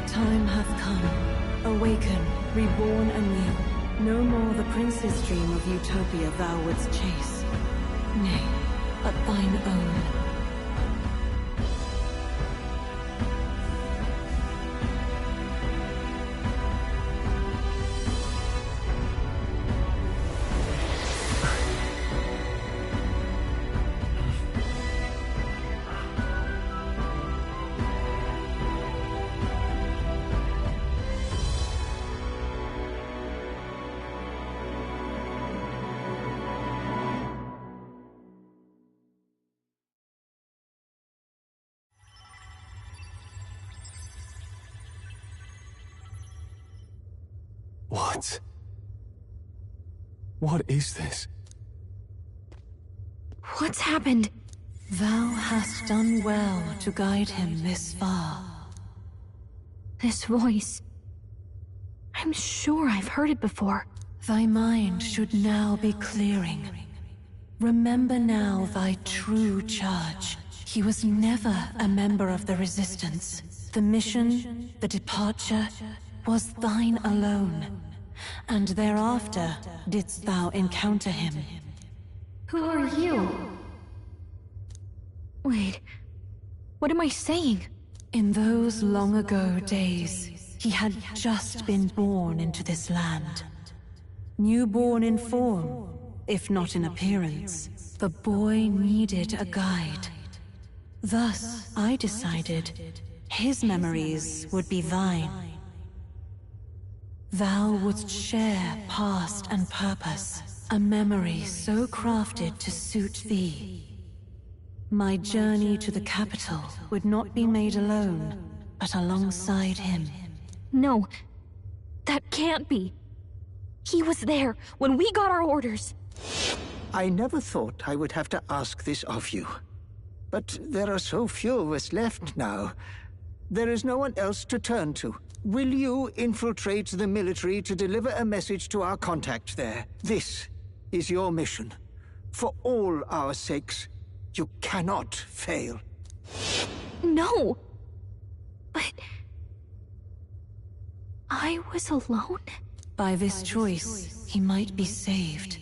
Time hath come. Awaken, reborn anew. No more the prince's dream of utopia thou wouldst chase. Nay, but thine own. What? What is this? What's happened? Thou hast done well to guide him this far. This voice. I'm sure I've heard it before. Thy mind should now be clearing. Remember now thy true charge. He was never a member of the Resistance. The mission, the departure, was thine alone. And thereafter didst thou encounter him. Who are you? Wait, what am I saying? In those long ago days, he had just been born into this land. Newborn in form, if not in appearance, the boy needed a guide. Thus, I decided his memories would be thine. Thou wouldst share past and purpose, a memory so crafted to suit thee. My journey to the capital would not be made alone, but alongside him. No, that can't be. He was there when we got our orders. I never thought I would have to ask this of you. But there are so few of us left now. There is no one else to turn to. Will you infiltrate the military to deliver a message to our contact there? This is your mission. For all our sakes, you cannot fail. No! But... I was alone? By this choice, he might be saved.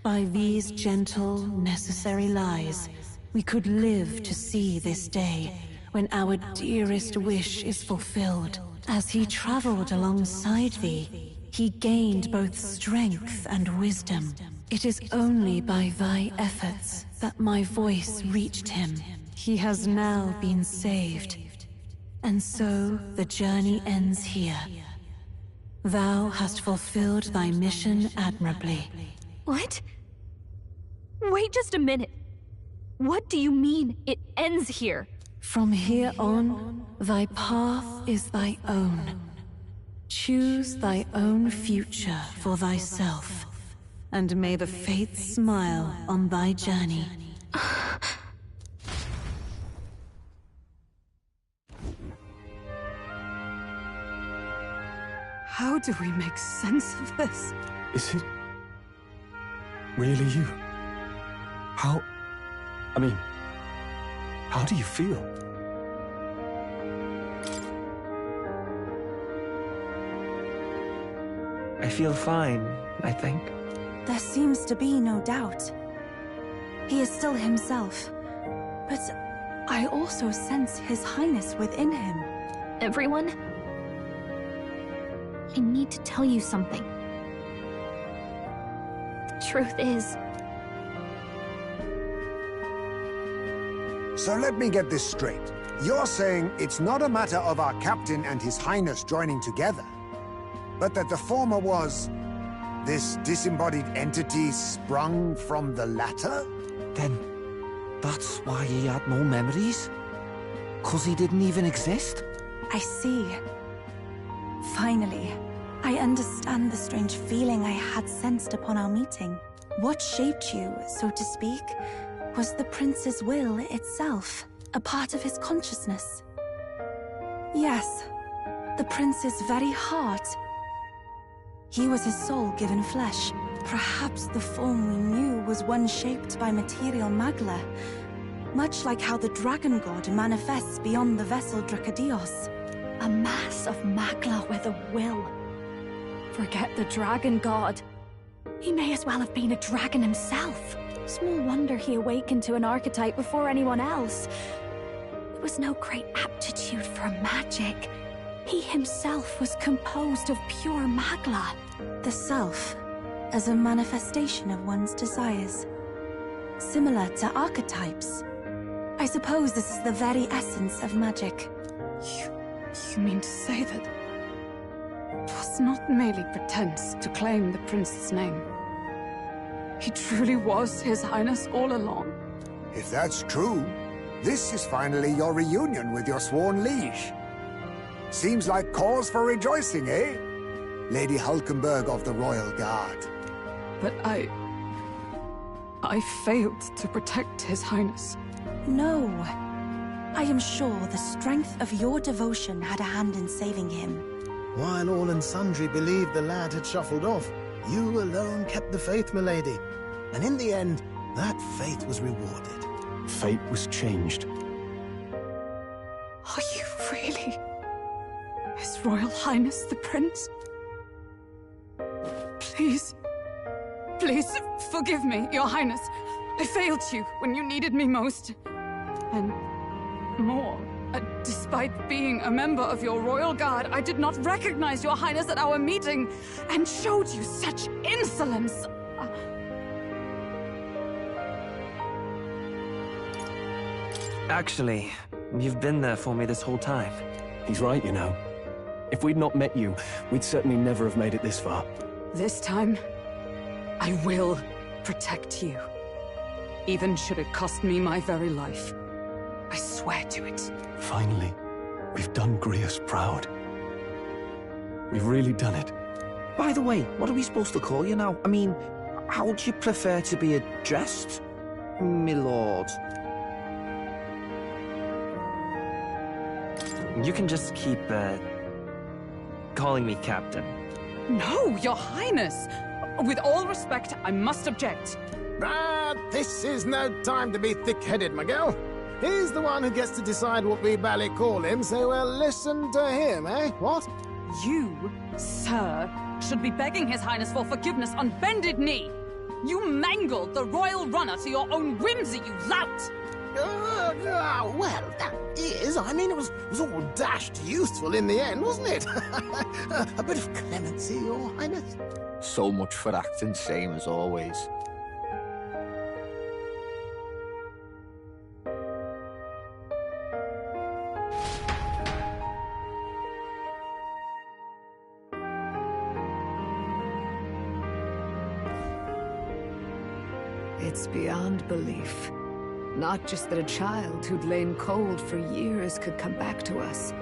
By these gentle, necessary lies, we could live to see this day, when our dearest wish is fulfilled. As he traveled alongside thee, he gained both strength and wisdom. It is only by thy efforts that my voice reached him. He has now been saved. And so the journey ends here. Thou hast fulfilled thy mission admirably. What? Wait just a minute. What do you mean, it ends here? From here on, thy path is thy own. Choose thy own future for thyself, and may the fates smile on thy journey. How do we make sense of this? Is it really you? How do you feel? I feel fine, I think. There seems to be no doubt. He is still himself, but I also sense His Highness within him. Everyone? I need to tell you something. The truth is... So let me get this straight. You're saying it's not a matter of our captain and His Highness joining together, but that the former was this disembodied entity sprung from the latter? Then that's why he had no memories? 'Cause he didn't even exist? I see. Finally, I understand the strange feeling I had sensed upon our meeting. What shaped you, so to speak, was the prince's will itself, a part of his consciousness. Yes, the prince's very heart. He was his soul given flesh. Perhaps the form we knew was one shaped by material magla, much like how the dragon god manifests beyond the vessel Dracadios. A mass of magla with a will. Forget the dragon god. He may as well have been a dragon himself. Small wonder he awakened to an archetype before anyone else. There was no great aptitude for magic. He himself was composed of pure magla. The self, as a manifestation of one's desires. Similar to archetypes. I suppose this is the very essence of magic. You mean to say that it was not merely pretense to claim the prince's name? He truly was His Highness all along? If that's true, this is finally your reunion with your sworn liege. Seems like cause for rejoicing, eh? Lady Hulkenberg of the Royal Guard. But I failed to protect His Highness. No. I am sure the strength of your devotion had a hand in saving him. While all and sundry believed the lad had shuffled off, you alone kept the faith, milady. And in the end, that faith was rewarded. Fate was changed. Are you really His Royal Highness the Prince? Please, please, forgive me, Your Highness. I failed you when you needed me most. And more, despite being a member of your Royal Guard, I did not recognize Your Highness at our meeting and showed you such insolence. Actually, you've been there for me this whole time. He's right, you know. If we'd not met you, we'd certainly never have made it this far. This time, I will protect you. Even should it cost me my very life. I swear to it. Finally, we've done Grius proud. We've really done it. By the way, what are we supposed to call you now? I mean, how would you prefer to be addressed, my lord? You can just keep, calling me Captain. No, Your Highness! With all respect, I must object. But this is no time to be thick-headed, Miguel. He's the one who gets to decide what we bally call him, so we'll listen to him, eh? What? You, sir, should be begging His Highness for forgiveness on bended knee. You mangled the royal runner to your own whimsy, you lout! Well, that is. I mean, it was all dashed useful in the end, wasn't it? A bit of clemency, Your Highness. So much for acting same as always. It's beyond belief. Not just that a child who'd lain cold for years could come back to us,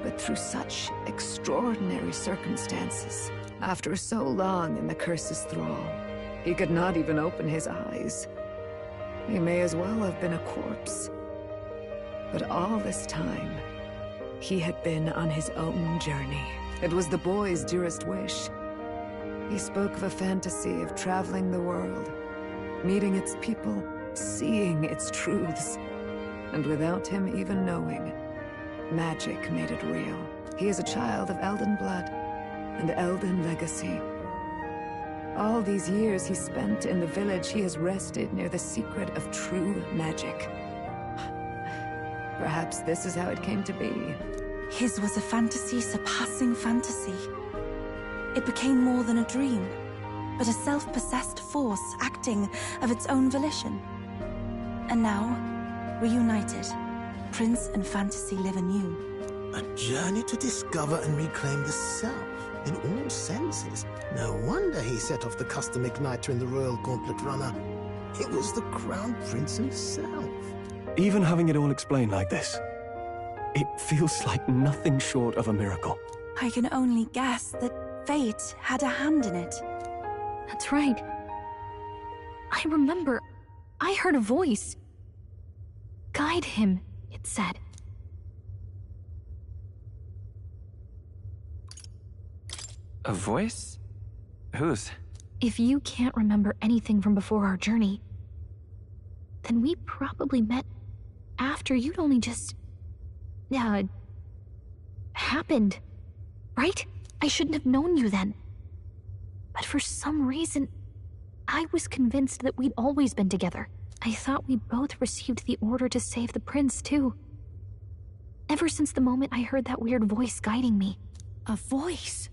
but through such extraordinary circumstances. After so long in the curse's thrall, he could not even open his eyes. He may as well have been a corpse. But all this time, he had been on his own journey. It was the boy's dearest wish. He spoke of a fantasy of traveling the world, meeting its people, seeing its truths. And without him even knowing, magic made it real. He is a child of Elden blood and Elden legacy. All these years he spent in the village, he has rested near the secret of true magic. Perhaps this is how it came to be. His was a fantasy surpassing fantasy. It became more than a dream, but a self-possessed force acting of its own volition. And now, reunited, Prince and fantasy live anew. A journey to discover and reclaim the self, in all senses. No wonder he set off the custom igniter in the Royal Gauntlet Runner. It was the Crown Prince himself. Even having it all explained like this, it feels like nothing short of a miracle. I can only guess that fate had a hand in it. That's right. I remember, I heard a voice. Guide him, it said. A voice? Whose? If you can't remember anything from before our journey, then we probably met after you'd only just... happened. Right? I shouldn't have known you then. But for some reason, I was convinced that we'd always been together. I thought we both received the order to save the prince, too. Ever since the moment I heard that weird voice guiding me. A voice?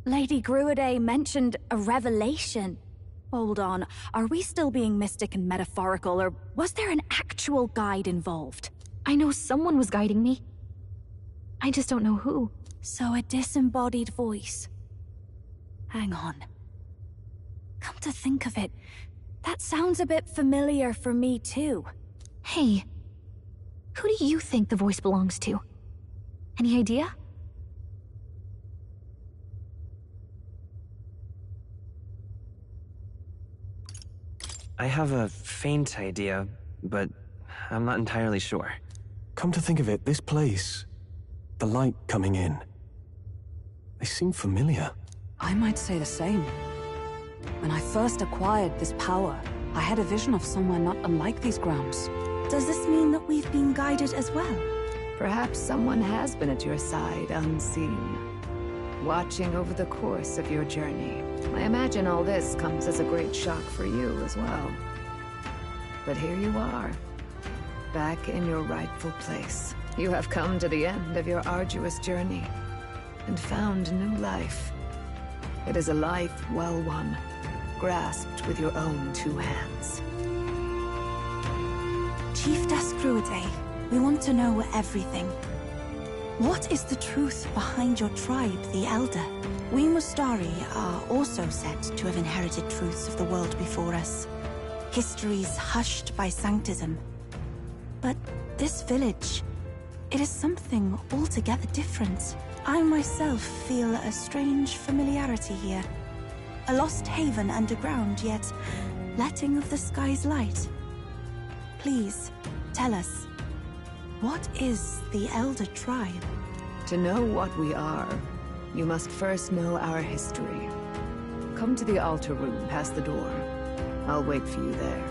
Lady Gruaday mentioned a revelation. Hold on, are we still being mystic and metaphorical, or was there an actual guide involved? I know someone was guiding me. I just don't know who. So a disembodied voice. Hang on. Come to think of it, that sounds a bit familiar for me too. Hey, who do you think the voice belongs to? Any idea? I have a faint idea, but I'm not entirely sure. Come to think of it, this place, the light coming in, they seem familiar. I might say the same. When I first acquired this power, I had a vision of somewhere not unlike these grounds. Does this mean that we've been guided as well? Perhaps someone has been at your side unseen, watching over the course of your journey. I imagine all this comes as a great shock for you as well. But here you are, back in your rightful place. You have come to the end of your arduous journey and found new life. It is a life well won, grasped with your own two hands. Chiefess Gruaday, we want to know everything. What is the truth behind your tribe, the Elder? We Mustari are also said to have inherited truths of the world before us. Histories hushed by sanctism. But this village, it is something altogether different. I myself feel a strange familiarity here. A lost haven underground, yet letting of the sky's light. Please, tell us, what is the Elder Tribe? To know what we are, you must first know our history. Come to the altar room past the door. I'll wait for you there.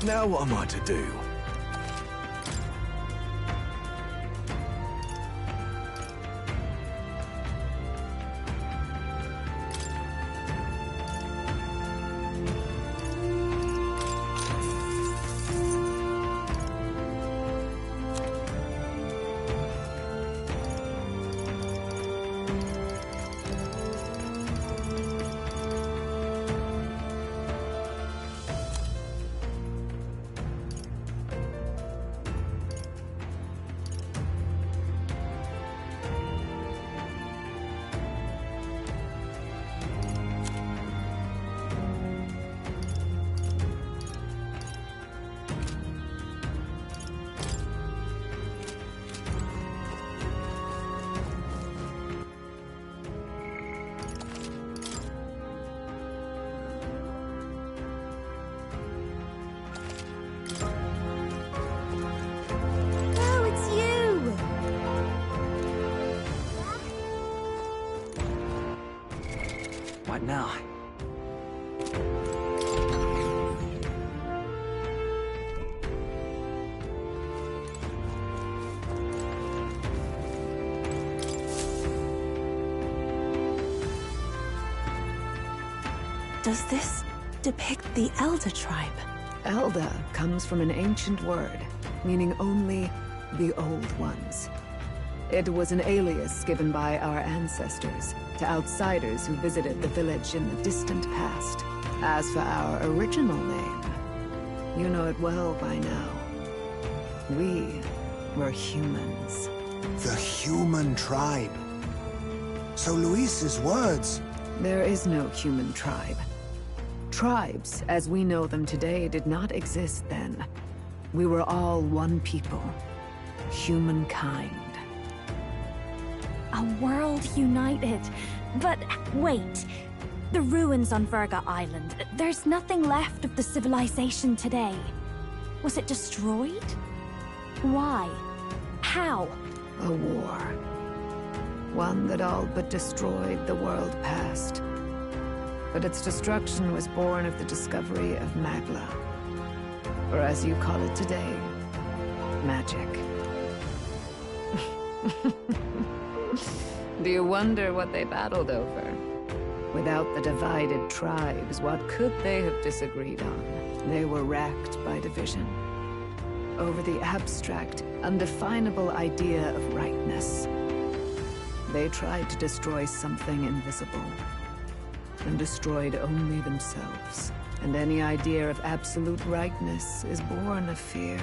Now what am I to do? Oh, it's you! What now? Does this depict the Elder tribe? Elder comes from an ancient word, meaning only the Old Ones. It was an alias given by our ancestors to outsiders who visited the village in the distant past. As for our original name, you know it well by now. We were humans. The human tribe. So Luis's words... There is no human tribe. Tribes, as we know them today, did not exist then. We were all one people. Humankind. A world united. But wait. The ruins on Virga Island. There's nothing left of the civilization today. Was it destroyed? Why? How? A war. One that all but destroyed the world past. But its destruction was born of the discovery of Magla. Or as you call it today, magic. Do you wonder what they battled over? Without the divided tribes, what could they have disagreed on? They were racked by division. Over the abstract, undefinable idea of rightness. They tried to destroy something invisible, and destroyed only themselves. And any idea of absolute rightness is born of fear.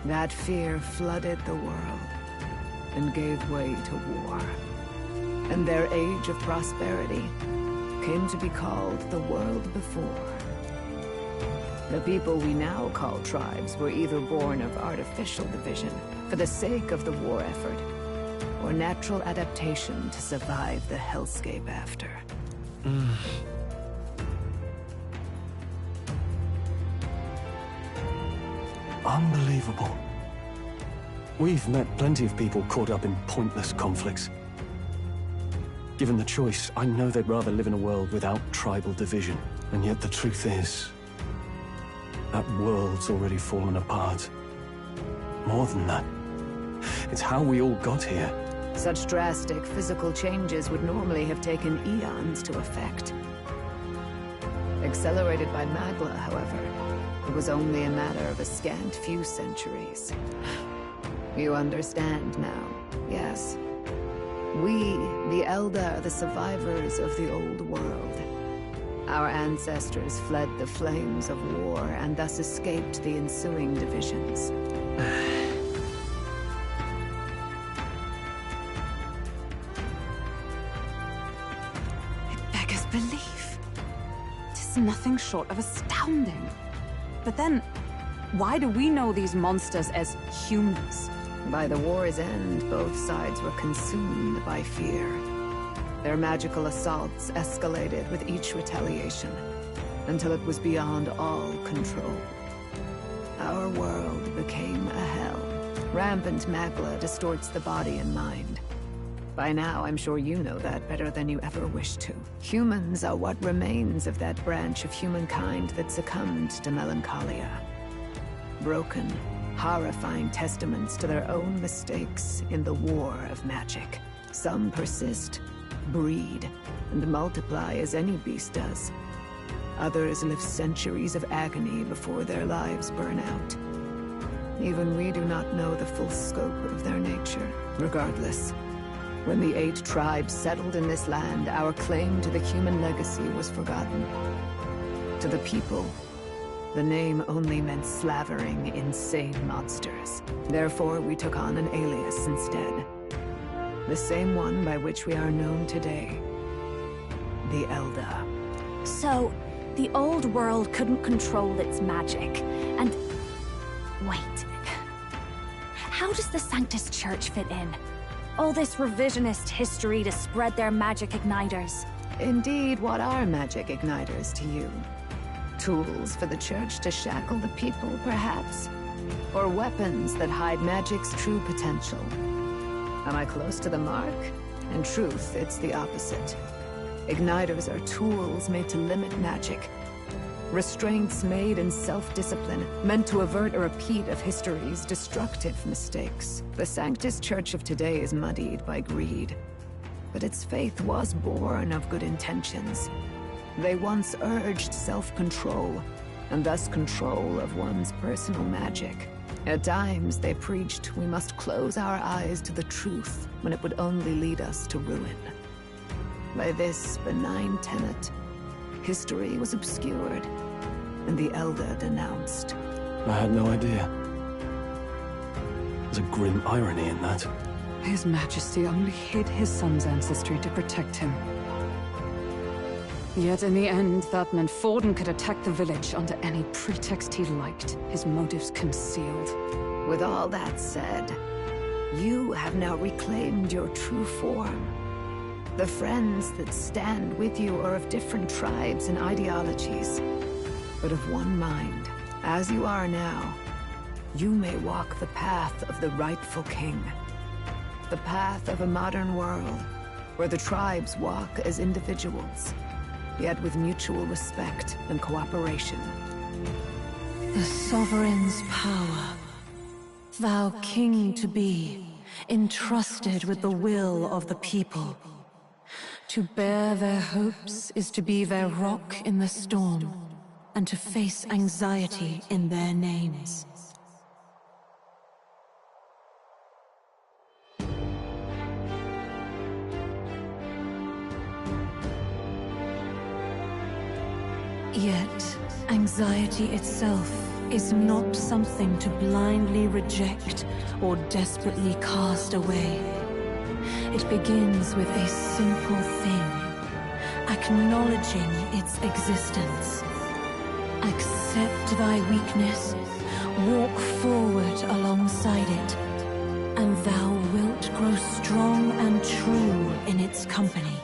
That fear flooded the world, and gave way to war. And their age of prosperity came to be called the world before. The people we now call tribes were either born of artificial division for the sake of the war effort, or natural adaptation to survive the hellscape after. Unbelievable. We've met plenty of people caught up in pointless conflicts. Given the choice, I know they'd rather live in a world without tribal division. And yet the truth is, that world's already fallen apart. More than that, it's how we all got here. Such drastic physical changes would normally have taken eons to effect. Accelerated by Magla, however, it was only a matter of a scant few centuries. You understand now, yes? We, the Elder, are the survivors of the old world. Our ancestors fled the flames of war and thus escaped the ensuing divisions. It beggars belief. Tis nothing short of astounding. But then, why do we know these monsters as humans? By the war's end, both sides were consumed by fear. Their magical assaults escalated with each retaliation, until it was beyond all control. Our world became a hell. Rampant Magla distorts the body and mind. By now, I'm sure you know that better than you ever wished to. Humans are what remains of that branch of humankind that succumbed to melancholia. Broken, horrifying testaments to their own mistakes in the war of magic. Some persist, breed, and multiply as any beast does. Others live centuries of agony before their lives burn out. Even we do not know the full scope of their nature. Regardless, when the 8 tribes settled in this land, our claim to the human legacy was forgotten. To the people, the name only meant slavering, insane monsters. Therefore, we took on an alias instead. The same one by which we are known today. The Elder. So, the old world couldn't control its magic, and... Wait. How does the Sanctus Church fit in? All this revisionist history to spread their magic igniters. Indeed, what are magic igniters to you? Tools for the Church to shackle the people, perhaps? Or weapons that hide magic's true potential? Am I close to the mark? In truth, it's the opposite. Igniters are tools made to limit magic. Restraints made in self-discipline, meant to avert a repeat of history's destructive mistakes. The Sanctus Church of today is muddied by greed, but its faith was born of good intentions. They once urged self-control, and thus control of one's personal magic. At times, they preached we must close our eyes to the truth when it would only lead us to ruin. By this benign tenet, history was obscured, and the Elder denounced. I had no idea. There's a grim irony in that. His Majesty only hid his son's ancestry to protect him. Yet in the end, that meant Forden could attack the village under any pretext he liked, his motives concealed. With all that said, you have now reclaimed your true form. The friends that stand with you are of different tribes and ideologies, but of one mind. As you are now, you may walk the path of the rightful king. The path of a modern world, where the tribes walk as individuals, yet with mutual respect and cooperation. The sovereign's power, thou king to be, entrusted with the will of the people. To bear their hopes is to be their rock in the storm, and to face anxiety in their names. Yet, anxiety itself is not something to blindly reject or desperately cast away. It begins with a simple thing, acknowledging its existence. Accept thy weakness, walk forward alongside it, and thou wilt grow strong and true in its company.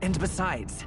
And besides...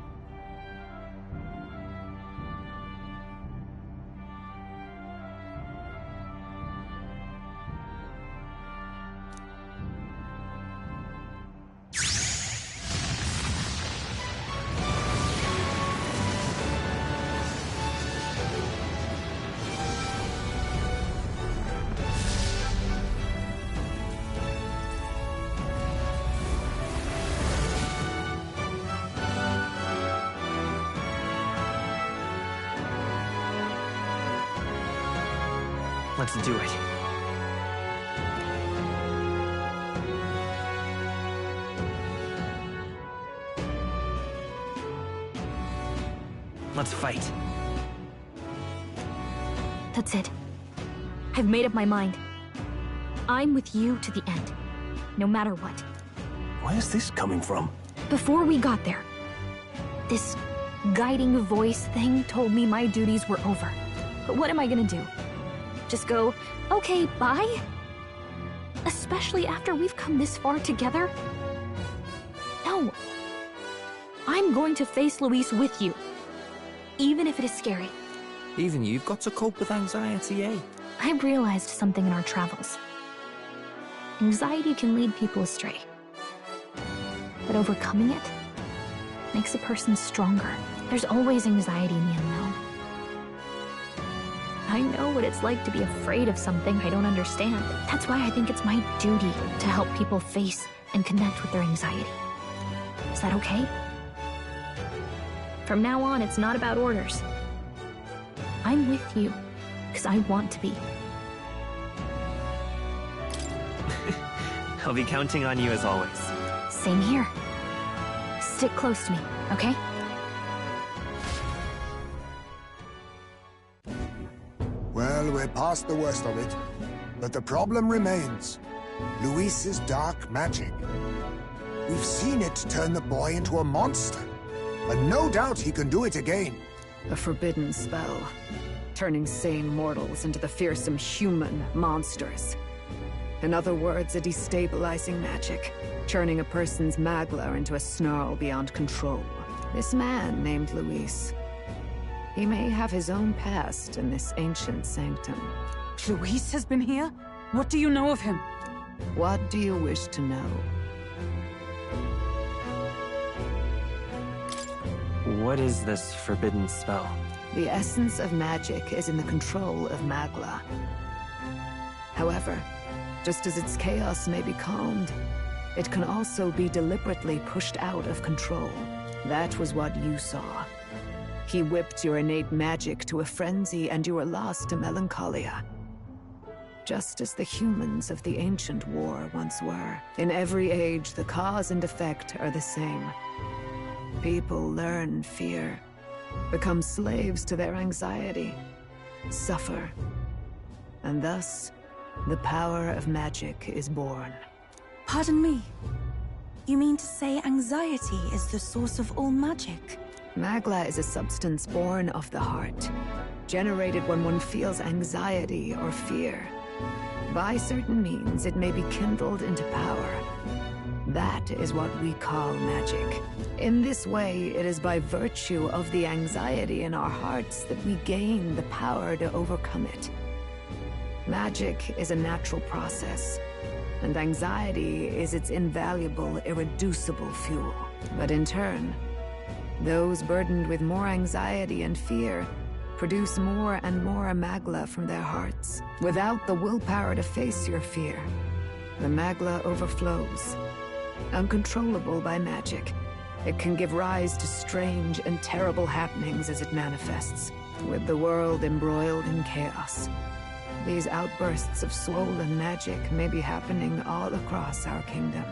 Let's do it. Let's fight. That's it. I've made up my mind. I'm with you to the end, no matter what. Where's this coming from? Before we got there, this guiding voice thing told me my duties were over. But what am I gonna do? Just go, okay, bye? Especially after we've come this far together? No. I'm going to face Luis with you, even if it is scary. Even you've got to cope with anxiety, eh? I realized something in our travels. Anxiety can lead people astray. But overcoming it makes a person stronger. There's always anxiety in the unknown. I know what it's like to be afraid of something I don't understand. That's why I think it's my duty to help people face and connect with their anxiety. Is that okay? From now on, it's not about orders. I'm with you, because I want to be. I'll be counting on you as always. Same here. Stick close to me, okay? Well, we're past the worst of it. But the problem remains. Luis's dark magic. We've seen it turn the boy into a monster. And no doubt he can do it again. A forbidden spell, turning sane mortals into the fearsome human monsters. In other words, a destabilizing magic, turning a person's magla into a snarl beyond control. This man named Luis, he may have his own past in this ancient sanctum. Luis has been here? What do you know of him? What do you wish to know? What is this forbidden spell? The essence of magic is in the control of magla. However, just as its chaos may be calmed, it can also be deliberately pushed out of control. That was what you saw. He whipped your innate magic to a frenzy and you were lost to melancholia. Just as the humans of the ancient war once were. In every age, the cause and effect are the same. People learn fear, become slaves to their anxiety, suffer, and thus, the power of magic is born. Pardon me. You mean to say anxiety is the source of all magic? Magla is a substance born of the heart, generated when one feels anxiety or fear. By certain means, it may be kindled into power. That is what we call magic. In this way, it is by virtue of the anxiety in our hearts that we gain the power to overcome it. Magic is a natural process, and anxiety is its invaluable, irreducible fuel. But in turn, those burdened with more anxiety and fear produce more and more magla from their hearts. Without the willpower to face your fear, the magla overflows. Uncontrollable by magic, it can give rise to strange and terrible happenings as it manifests, with the world embroiled in chaos. These outbursts of swollen magic may be happening all across our kingdom.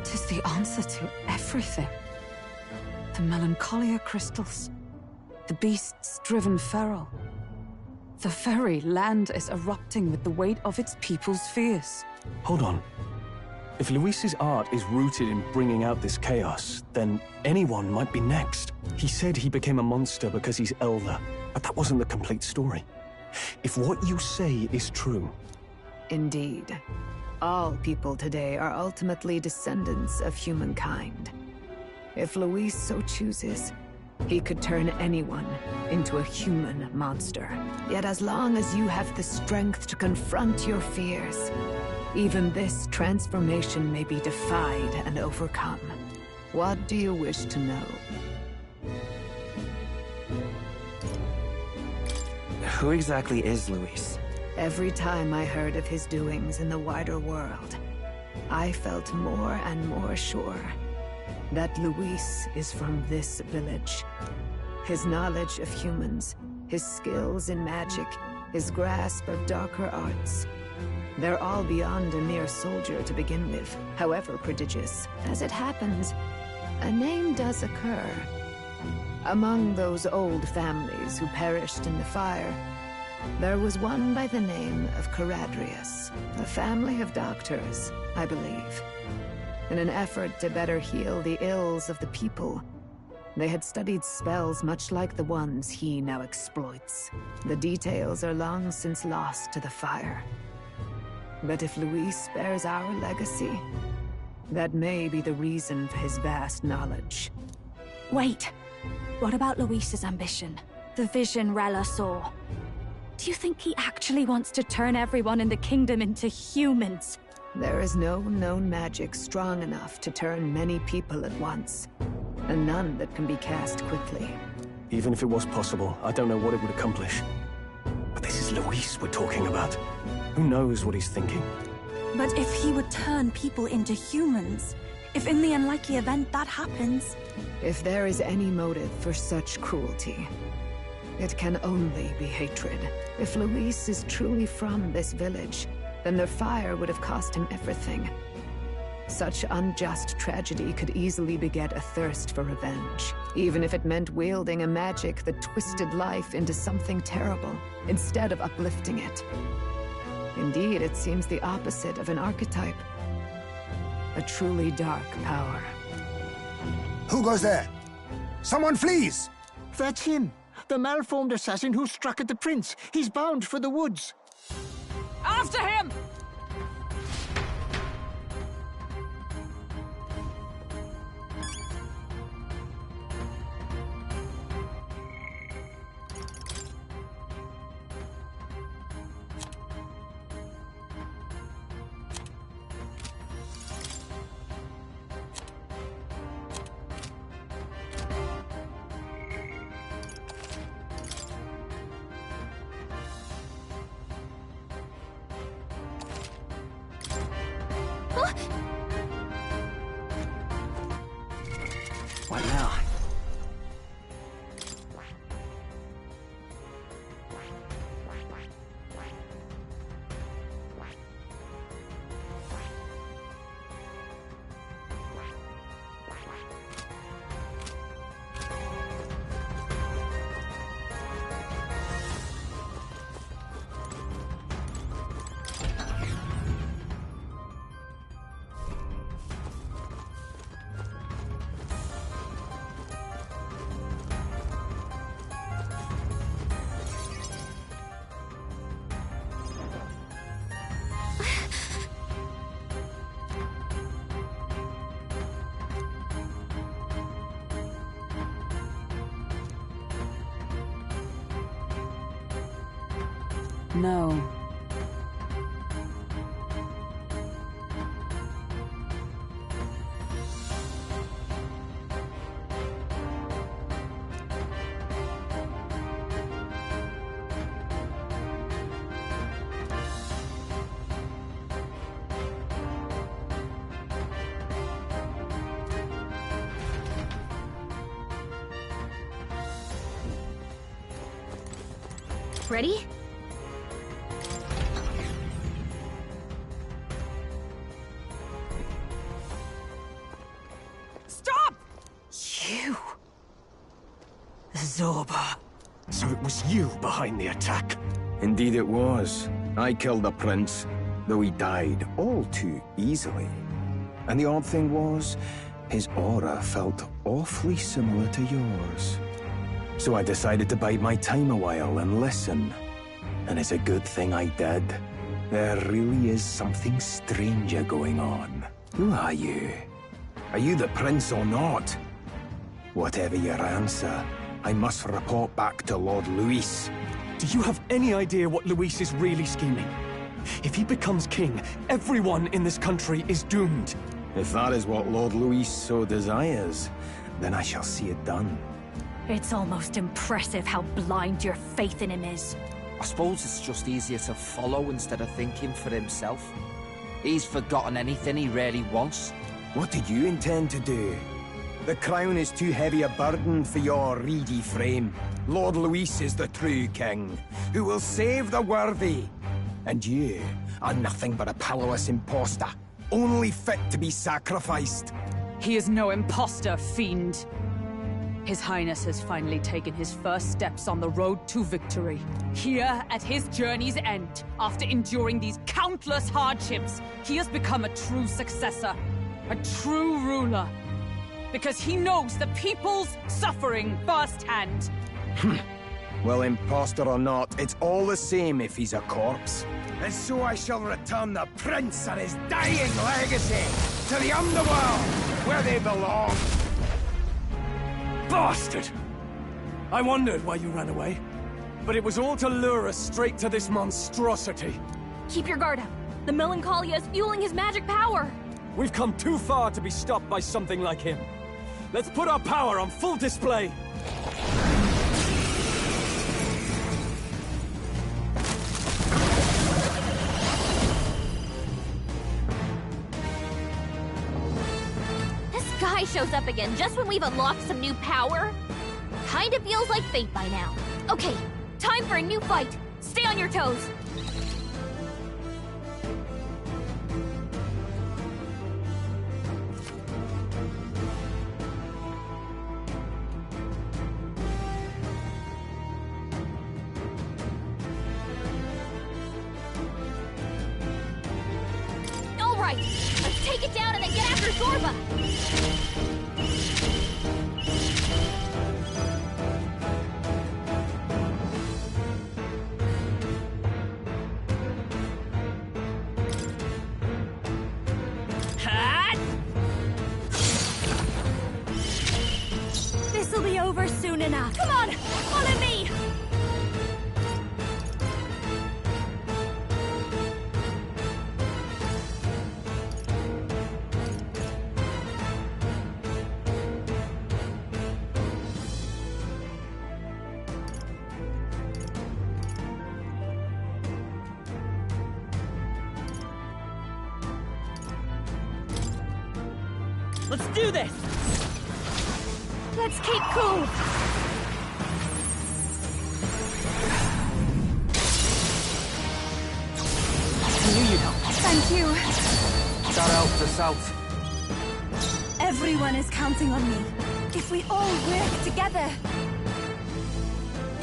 'Tis the answer to everything. The melancholia crystals, the beasts driven feral. The very land is erupting with the weight of its people's fears. Hold on. If Luis's art is rooted in bringing out this chaos, then anyone might be next. He said he became a monster because he's elder, but that wasn't the complete story. If what you say is true... Indeed. All people today are ultimately descendants of humankind. If Luis so chooses, he could turn anyone into a human monster. Yet as long as you have the strength to confront your fears, even this transformation may be defied and overcome. What do you wish to know? Who exactly is Luis? Every time I heard of his doings in the wider world, I felt more and more sure that Luis is from this village. His knowledge of humans, his skills in magic, his grasp of darker arts, they're all beyond a mere soldier to begin with, however prodigious. As it happens, a name does occur. Among those old families who perished in the fire, there was one by the name of Caradrius, a family of doctors, I believe. In an effort to better heal the ills of the people, they had studied spells much like the ones he now exploits. The details are long since lost to the fire. But if Luis bears our legacy, that may be the reason for his vast knowledge. Wait, what about Luis's ambition? The vision Rella saw. Do you think he actually wants to turn everyone in the kingdom into humans? There is no known magic strong enough to turn many people at once, and none that can be cast quickly. Even if it was possible, I don't know what it would accomplish. But this is Luis we're talking about. Who knows what he's thinking? But if he would turn people into humans, if in the unlikely event that happens... If there is any motive for such cruelty, it can only be hatred. If Luis is truly from this village, then their fire would have cost him everything. Such unjust tragedy could easily beget a thirst for revenge, even if it meant wielding a magic that twisted life into something terrible, instead of uplifting it. Indeed, it seems the opposite of an archetype. A truly dark power. Who goes there? Someone flees! That's him. The malformed assassin who struck at the prince. He's bound for the woods. After him! What now? No. Ready? Stop! You! Zorba. So it was you behind the attack? Indeed it was. I killed the prince, though he died all too easily. And the odd thing was, his aura felt awfully similar to yours. So I decided to bide my time a while and listen. And it's a good thing I did. There really is something stranger going on. Who are you? Are you the prince or not? Whatever your answer, I must report back to Lord Luis. Do you have any idea what Luis is really scheming? If he becomes king, everyone in this country is doomed. If that is what Lord Luis so desires, then I shall see it done. It's almost impressive how blind your faith in him is. I suppose it's just easier to follow instead of thinking for himself. He's forgotten anything he really wants. What do you intend to do? The crown is too heavy a burden for your reedy frame. Lord Luis is the true king, who will save the worthy. And you are nothing but a powerless imposter, only fit to be sacrificed. He is no imposter, fiend. His Highness has finally taken his first steps on the road to victory. Here, at his journey's end, after enduring these countless hardships, he has become a true successor, a true ruler. Because he knows the people's suffering firsthand. Well, imposter or not, it's all the same if he's a corpse. And so I shall return the prince and his dying legacy to the underworld, where they belong. Bastard! I wondered why you ran away. But it was all to lure us straight to this monstrosity. Keep your guard up. The Melancholia is fueling his magic power. We've come too far to be stopped by something like him. Let's put our power on full display. This guy shows up again just when we've unlocked some new power. Kinda feels like fate by now. Okay, time for a new fight. Stay on your toes. All right, let's take it down and then get after Zorba. This'll be over soon enough. Come on, follow me! Let's do this! Let's keep cool. I knew you'd help. Thank you. That helped us out. Everyone is counting on me. If we all work together,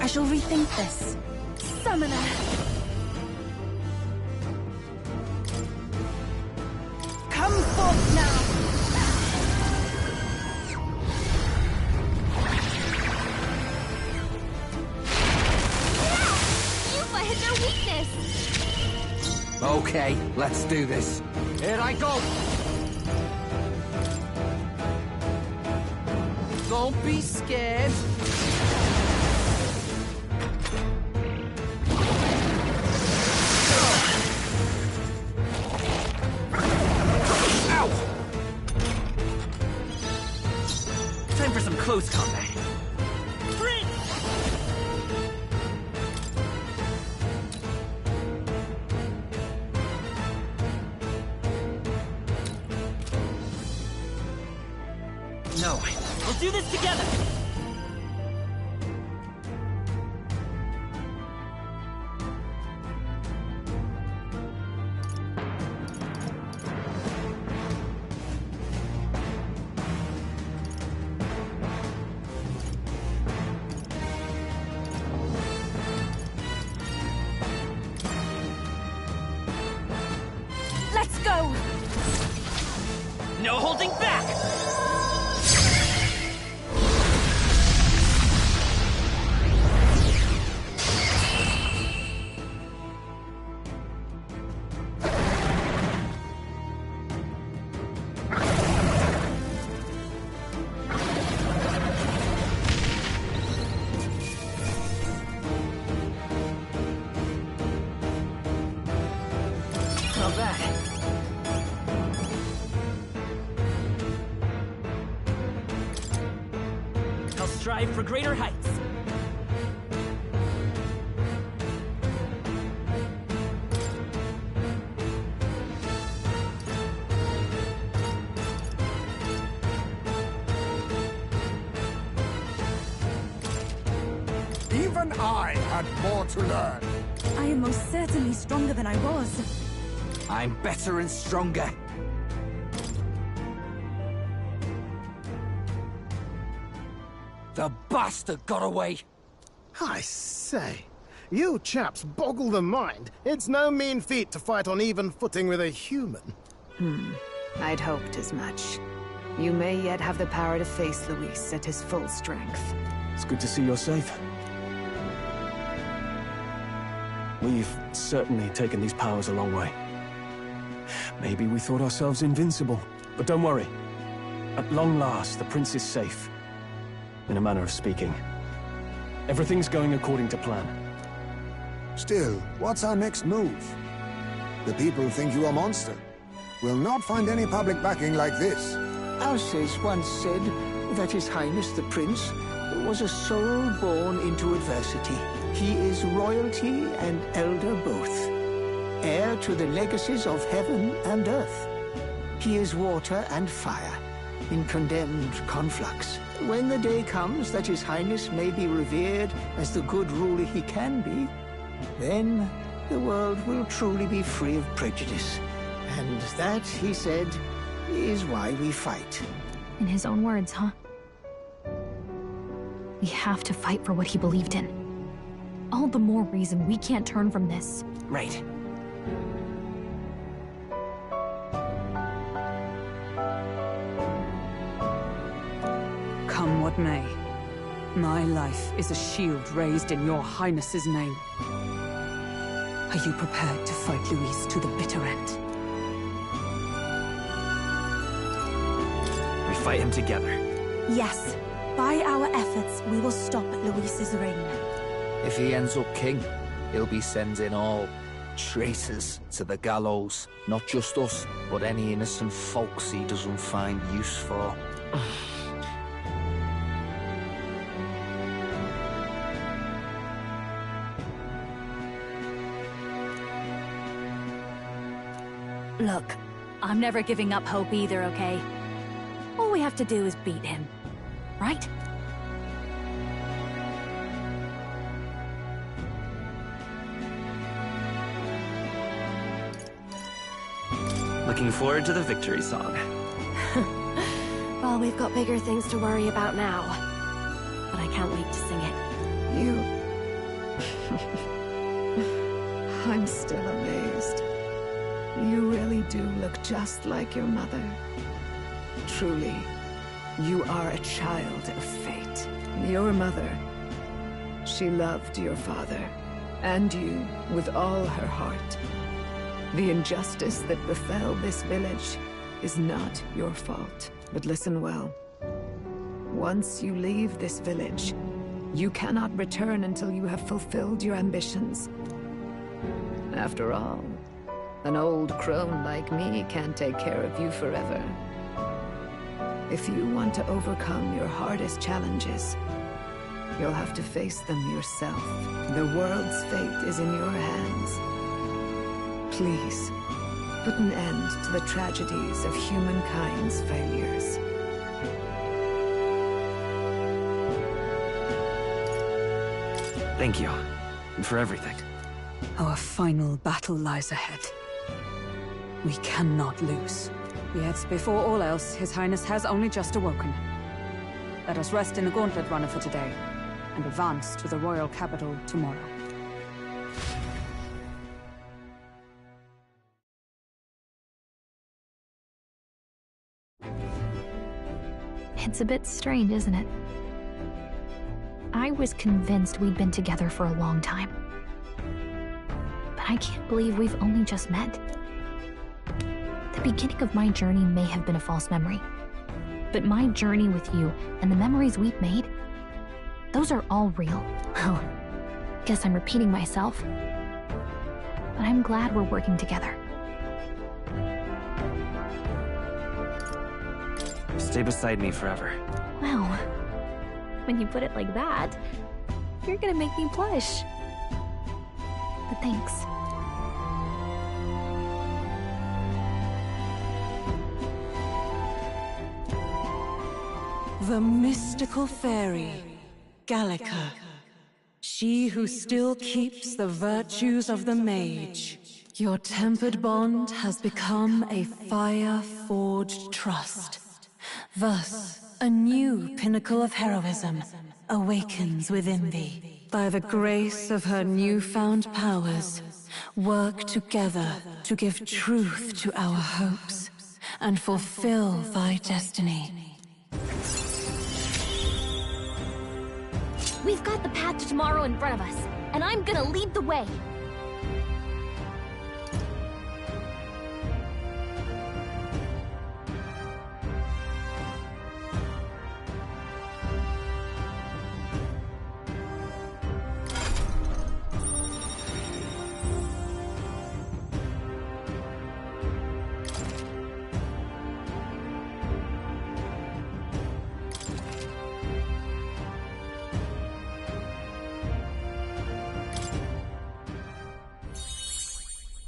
I shall rethink this. Summoner. Come forth now. Hit their weakness. Okay, let's do this. Here I go. Don't be scared. Ow! Time for some close combat. No, we'll do this together! Let's go! No holding back! Not bad. I'll strive for greater heights. Even I had more to learn. I am most certainly stronger than I was. I'm better and stronger. The bastard got away! I say, you chaps boggle the mind. It's no mean feat to fight on even footing with a human. I'd hoped as much. You may yet have the power to face Luis at his full strength. It's good to see you're safe. We've certainly taken these powers a long way. Maybe we thought ourselves invincible, but don't worry. At long last, the prince is safe. In a manner of speaking. Everything's going according to plan. Still, what's our next move? The people think you a monster. We'll not find any public backing like this. Alces once said that His Highness the Prince was a soul born into adversity. He is royalty and elder both, heir to the legacies of heaven and earth. He is water and fire, in condemned conflux. When the day comes that His Highness may be revered as the good ruler he can be, then the world will truly be free of prejudice. And that, he said, is why we fight. In his own words, huh? We have to fight for what he believed in. All the more reason we can't turn from this. Right. Come what may, my life is a shield raised in your Highness's name. Are you prepared to fight Luis to the bitter end? We fight him together. Yes. By our efforts, we will stop Luis's reign. If he ends up king, he'll be sending all traitors to the gallows. Not just us, but any innocent folks he doesn't find use for. Look, I'm never giving up hope either, okay? All we have to do is beat him, right? Looking forward to the victory song. Well, we've got bigger things to worry about now. But I can't wait to sing it. I'm still amazed. You really do look just like your mother. Truly, you are a child of fate. Your mother, she loved your father, and you with all her heart. The injustice that befell this village is not your fault. But listen well. Once you leave this village, you cannot return until you have fulfilled your ambitions. After all, an old crone like me can't take care of you forever. If you want to overcome your hardest challenges, you'll have to face them yourself. The world's fate is in your hands. Please, put an end to the tragedies of humankind's failures. Thank you. And for everything. Our final battle lies ahead. We cannot lose. Yet, before all else, His Highness has only just awoken. Let us rest in the Gauntlet Runner for today, and advance to the royal capital tomorrow. It's a bit strange, isn't it? I was convinced we'd been together for a long time. But I can't believe we've only just met. The beginning of my journey may have been a false memory. But my journey with you and the memories we've made, those are all real. Well, guess I'm repeating myself. But I'm glad we're working together. Stay beside me forever. Well, when you put it like that, you're gonna make me blush. But thanks. The mystical fairy, Gallica. She who still keeps the virtues of the mage. Your tempered bond has become a fire-forged trust. Thus, a new pinnacle of heroism awakens within thee. By the grace of her newfound powers, work together to give truth to our hopes and fulfill thy destiny. We've got the path to tomorrow in front of us, and I'm gonna lead the way.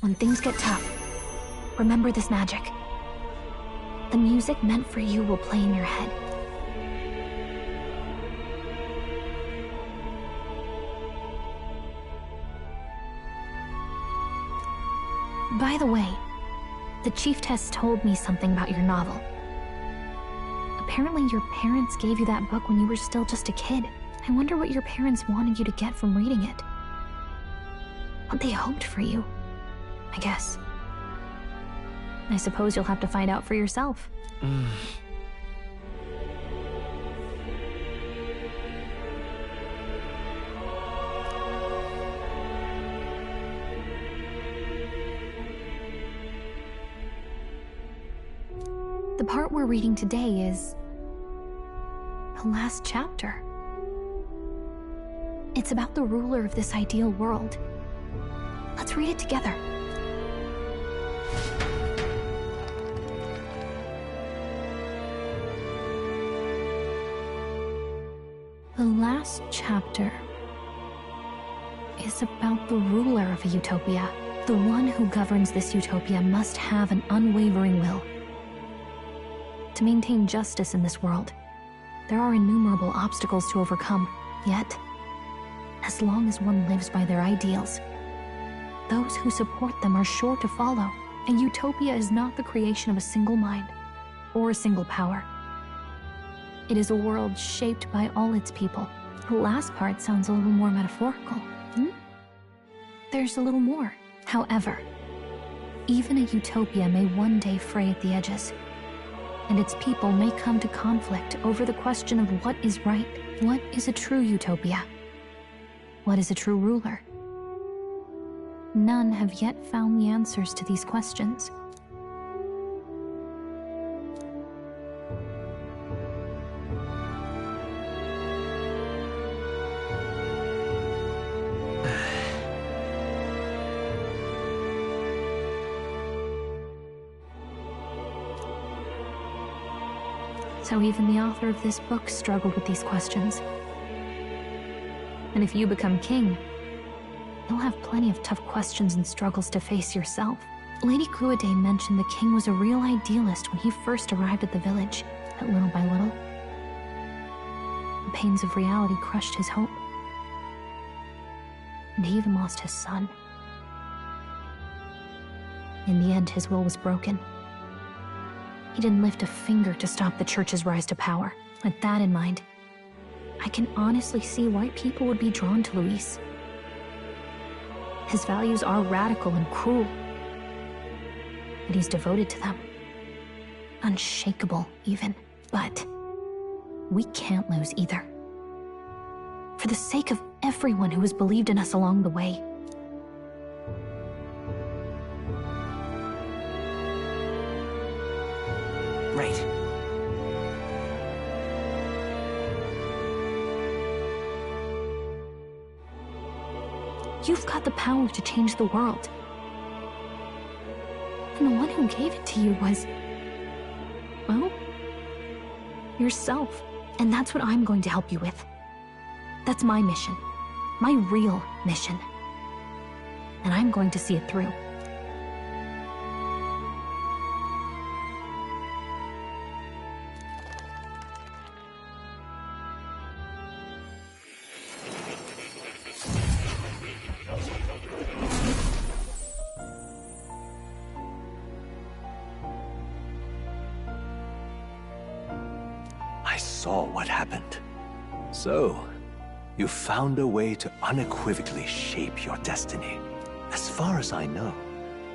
when things get tough, remember this magic. The music meant for you will play in your head. By the way, the Chieftess told me something about your novel. Apparently your parents gave you that book when you were still just a kid. I wonder what your parents wanted you to get from reading it. What they hoped for you, I guess. I suppose you'll have to find out for yourself. The part we're reading today is the last chapter. It's about the ruler of this ideal world. Let's read it together. The last chapter is about the ruler of a utopia. The one who governs this utopia must have an unwavering will. To maintain justice in this world, there are innumerable obstacles to overcome. Yet, as long as one lives by their ideals, those who support them are sure to follow. A utopia is not the creation of a single mind or a single power. It is a world shaped by all its people. The last part sounds a little more metaphorical. There's a little more. However, even a utopia may one day fray at the edges, and its people may come to conflict over the question of what is right. What is a true utopia? What is a true ruler? None have yet found the answers to these questions. So even the author of this book struggled with these questions. And if you become king, you'll have plenty of tough questions and struggles to face yourself. Lady Gruaday mentioned the king was a real idealist when he first arrived at the village, but little by little, the pains of reality crushed his hope. And he even lost his son. In the end, his will was broken. He didn't lift a finger to stop the church's rise to power. With that in mind, I can honestly see why people would be drawn to Luis. His values are radical and cruel, but he's devoted to them. Unshakable, even. But we can't lose either. For the sake of everyone who has believed in us along the way. Right. You've got the power to change the world. And the one who gave it to you was, well, yourself. And that's what I'm going to help you with. That's my mission. My real mission. And I'm going to see it through. I saw what happened. So, you found a way to unequivocally shape your destiny. As far as I know,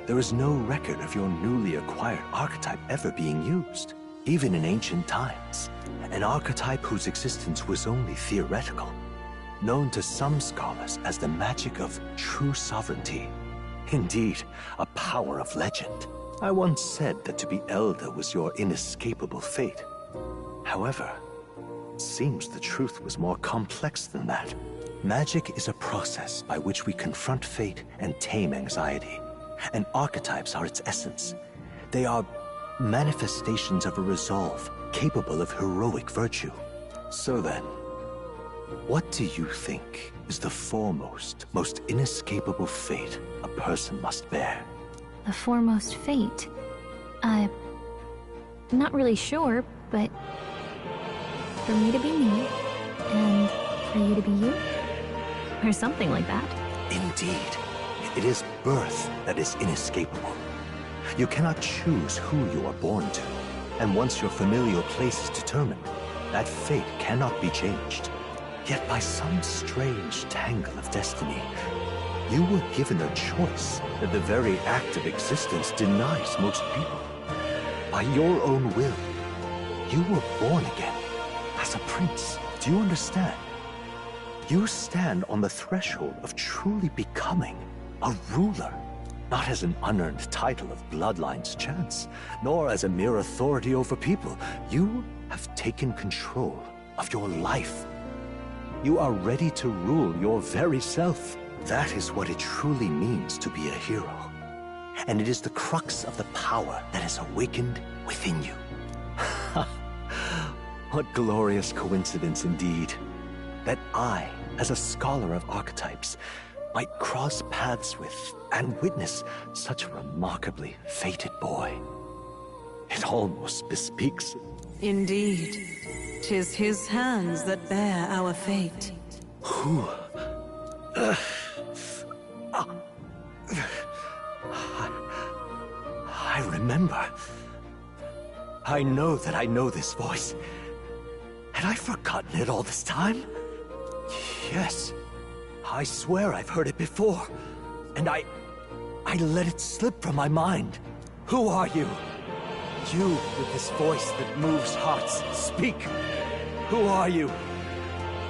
there is no record of your newly acquired archetype ever being used, even in ancient times. An archetype whose existence was only theoretical, known to some scholars as the magic of true sovereignty. Indeed, a power of legend. I once said that to be elder was your inescapable fate. However, it seems the truth was more complex than that. Magic is a process by which we confront fate and tame anxiety, and archetypes are its essence. They are manifestations of a resolve capable of heroic virtue. So then, what do you think is the foremost, most inescapable fate a person must bear? The foremost fate. Not really sure, but for me to be me, and for you to be you, or something like that. Indeed. It is birth that is inescapable. You cannot choose who you are born to, and once your familial place is determined, that fate cannot be changed. Yet by some strange tangle of destiny, you were given a choice that the very act of existence denies most people. By your own will, you were born again as a prince. Do you understand? You stand on the threshold of truly becoming a ruler, not as an unearned title of bloodline's chance, nor as a mere authority over people. You have taken control of your life. You are ready to rule your very self. That is what it truly means to be a hero. And it is the crux of the power that is awakened within you. What glorious coincidence indeed, that I, as a scholar of archetypes, might cross paths with and witness such a remarkably fated boy. It almost bespeaks... Indeed. 'Tis his hands that bear our fate. Who? I remember. I know that I know this voice. Had I forgotten it all this time? Yes. I swear I've heard it before. And I let it slip from my mind. Who are you? You with this voice that moves hearts. Speak. Who are you?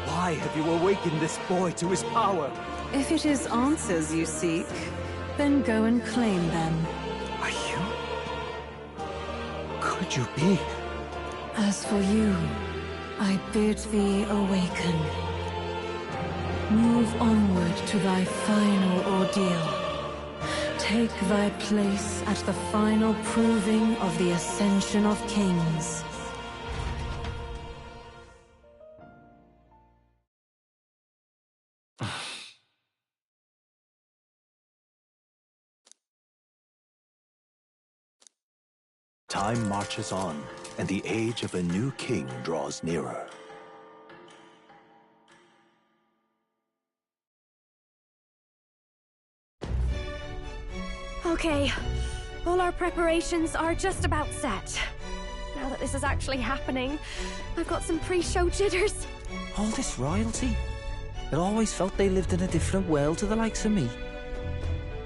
Why have you awakened this boy to his power? If it is answers you seek, then go and claim them. Are you? Could you be? As for you, I bid thee awaken. Move onward to thy final ordeal. Take thy place at the final proving of the ascension of kings. Time marches on, and the age of a new king draws nearer. Okay, all our preparations are just about set. Now that this is actually happening, I've got some pre-show jitters. All this royalty? It always felt they lived in a different world to the likes of me.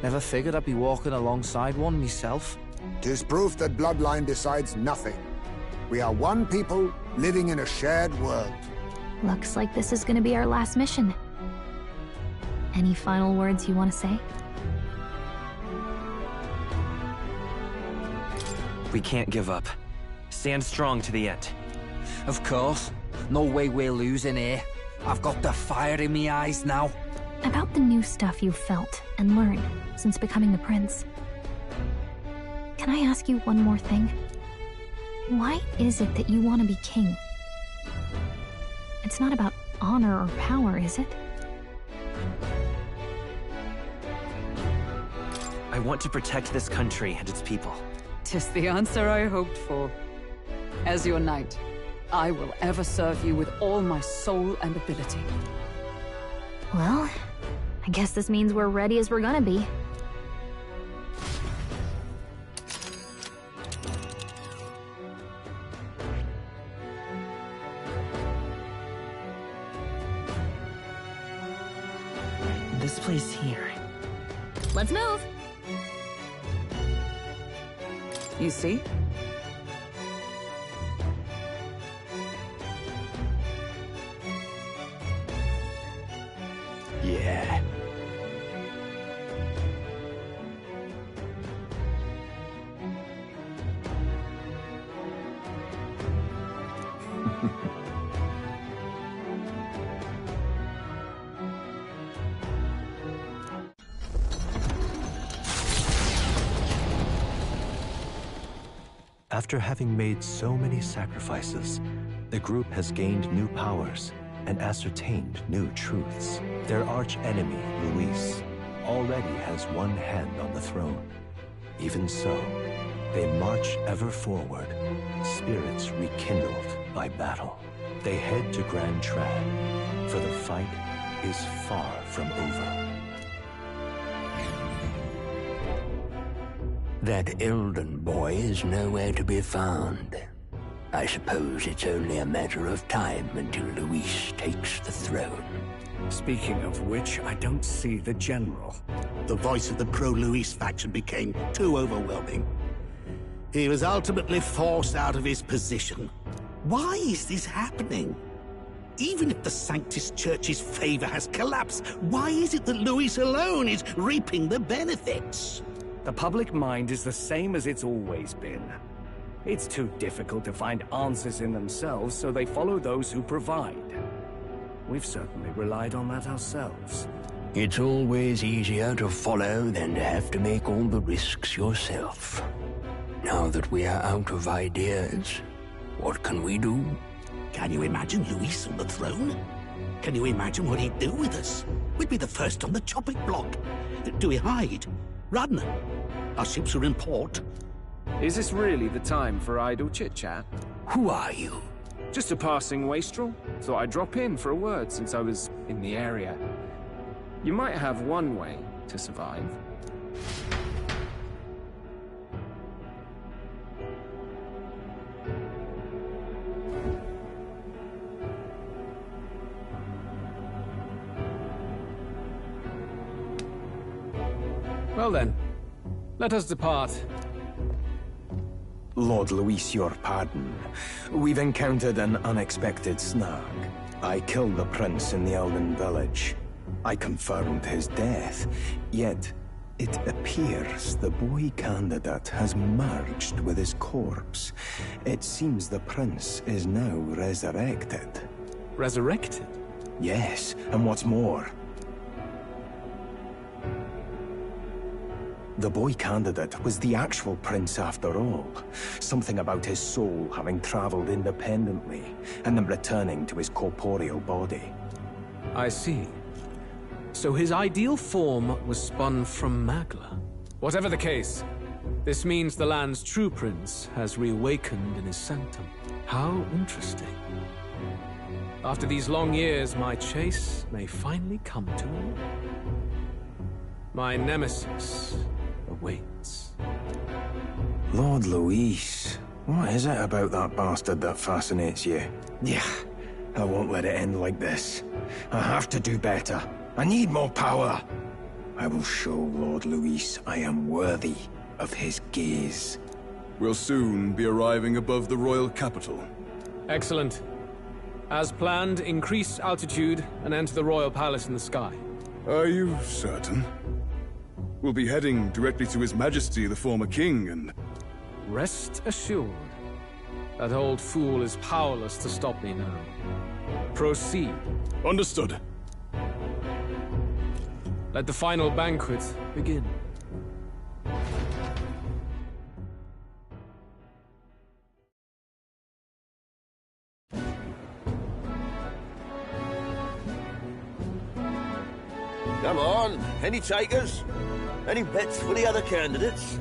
Never figured I'd be walking alongside one myself. 'Tis proof that bloodline decides nothing. We are one people living in a shared world. Looks like this is gonna be our last mission. Any final words you want to say? We can't give up. Stand strong to the end. Of course. No way we're losing here. I've got the fire in my eyes now. About the new stuff you've felt and learned since becoming the prince. Can I ask you one more thing? Why is it that you want to be king? It's not about honor or power, is it? I want to protect this country and its people. 'Tis the answer I hoped for. As your knight, I will ever serve you with all my soul and ability. Well, I guess this means we're ready as we're gonna be. This place here. Let's move! You see? Yeah. After having made so many sacrifices, the group has gained new powers and ascertained new truths. Their arch-enemy, Luis, already has one hand on the throne. Even so, they march ever forward, spirits rekindled by battle. They head to Grand Trad, for the fight is far from over. That Elden boy is nowhere to be found. I suppose it's only a matter of time until Luis takes the throne. Speaking of which, I don't see the general. The voice of the pro-Luis faction became too overwhelming. He was ultimately forced out of his position. Why is this happening? Even if the Sanctus Church's favor has collapsed, why is it that Luis alone is reaping the benefits? The public mind is the same as it's always been. It's too difficult to find answers in themselves, so they follow those who provide. We've certainly relied on that ourselves. It's always easier to follow than to have to make all the risks yourself. Now that we are out of ideas, what can we do? Can you imagine Luis on the throne? Can you imagine what he'd do with us? We'd be the first on the chopping block. Do we hide? Run? Our ships are in port. Is this really the time for idle chit-chat? Who are you? Just a passing wastrel. Thought I'd drop in for a word since I was in the area. You might have one way to survive. Well then, let us depart. Lord Luis, your pardon. We've encountered an unexpected snag. I killed the prince in the Elden village. I confirmed his death, yet it appears the boy candidate has merged with his corpse. It seems the prince is now resurrected. Resurrected? Yes, and what's more, the boy candidate was the actual prince after all. Something about his soul having traveled independently, and then returning to his corporeal body. I see. So his ideal form was spun from Magla. Whatever the case, this means the land's true prince has reawakened in his sanctum. How interesting. After these long years, my chase may finally come to an end. My nemesis awaits. Lord Luis, what is it about that bastard that fascinates you? Yeah, I won't let it end like this. I have to do better. I need more power. I will show Lord Luis I am worthy of his gaze. We'll soon be arriving above the royal capital. Excellent. As planned, increase altitude and enter the royal palace in the sky. Are you certain? We'll be heading directly to His Majesty, the former king, and... Rest assured, that old fool is powerless to stop me now. Proceed. Understood. Let the final banquet begin. Come on, any takers? Any bets for the other candidates?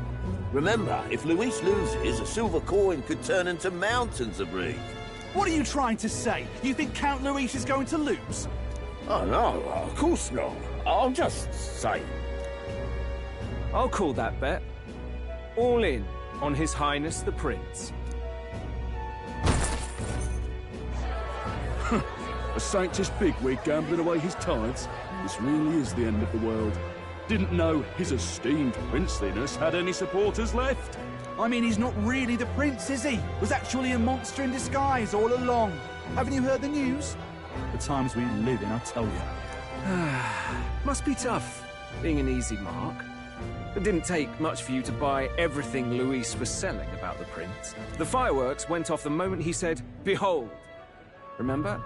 Remember, if Luis loses, a silver coin could turn into mountains of reef. What are you trying to say? You think Count Luis is going to lose? Oh, no, of course not. I'm just saying. I'll call that bet. All in on His Highness the Prince. A Sanctus bigwig gambling away his tithes? This really is the end of the world. Didn't know his esteemed princeliness had any supporters left. I mean, he's not really the prince, is he? Was actually a monster in disguise all along. Haven't you heard the news? The times we live in, I'll tell you. Must be tough, being an easy mark. It didn't take much for you to buy everything Luis was selling about the prince. The fireworks went off the moment he said, "Behold." Remember?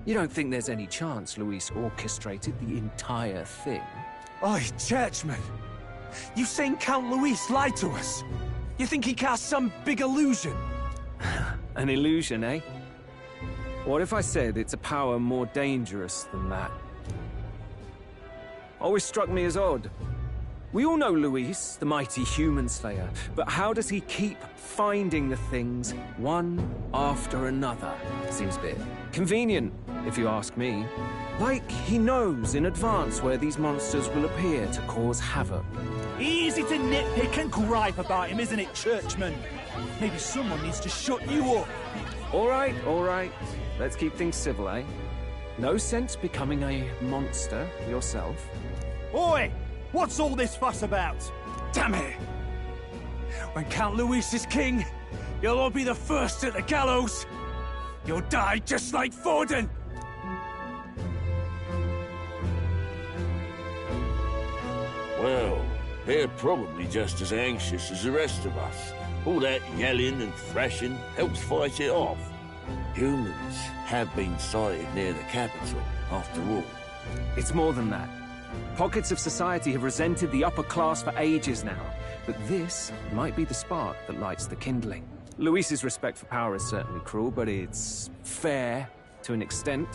You don't think there's any chance Luis orchestrated the entire thing? Oi, churchman! You saying Count Luis lied to us? You think he cast some big illusion? An illusion, eh? What if I said it's a power more dangerous than that? Always struck me as odd. We all know Luis, the mighty human slayer, but how does he keep finding the things one after another? Seems a bit convenient, if you ask me. Like he knows in advance where these monsters will appear to cause havoc. Easy to nitpick and gripe about him, isn't it, Churchman? Maybe someone needs to shut you up. All right. Let's keep things civil, eh? No sense becoming a monster yourself. Oi! What's all this fuss about? Damn it! When Count Luis is king, you'll all be the first at the gallows. You'll die just like Forden. Well, they're probably just as anxious as the rest of us. All that yelling and thrashing helps fight it off. Humans have been sighted near the capital, after all. It's more than that. Pockets of society have resented the upper class for ages now, but this might be the spark that lights the kindling. Luis's respect for power is certainly cruel, but it's fair to an extent.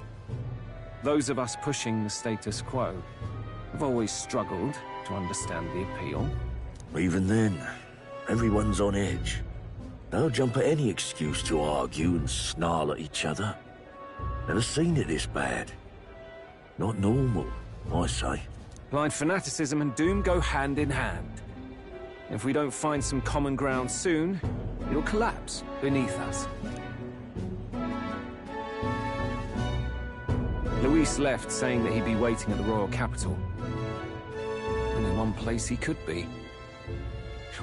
Those of us pushing the status quo have always struggled to understand the appeal. Even then, everyone's on edge. They'll jump at any excuse to argue and snarl at each other. Never seen it this bad. Not normal, I say. Blind fanaticism and doom go hand in hand. If we don't find some common ground soon, it'll collapse beneath us. Luis left saying that he'd be waiting at the royal capital. Only one place he could be.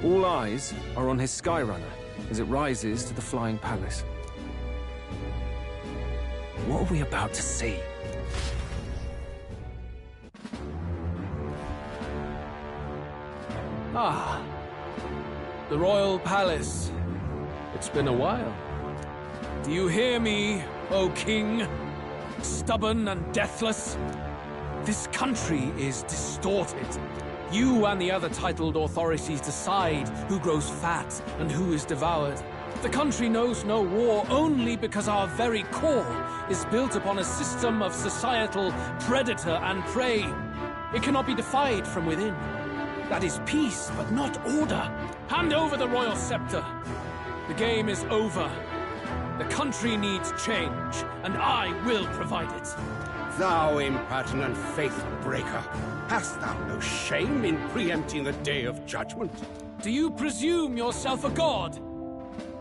All eyes are on his Skyrunner as it rises to the flying palace. What are we about to see? Ah, the royal palace. It's been a while. Do you hear me, O king? Stubborn and deathless? This country is distorted. You and the other titled authorities decide who grows fat and who is devoured. The country knows no war only because our very core is built upon a system of societal predator and prey. It cannot be defied from within. That is peace, but not order. Hand over the royal scepter. The game is over. The country needs change, and I will provide it. Thou impertinent faith breaker, hast thou no shame in preempting the day of judgment? Do you presume yourself a god?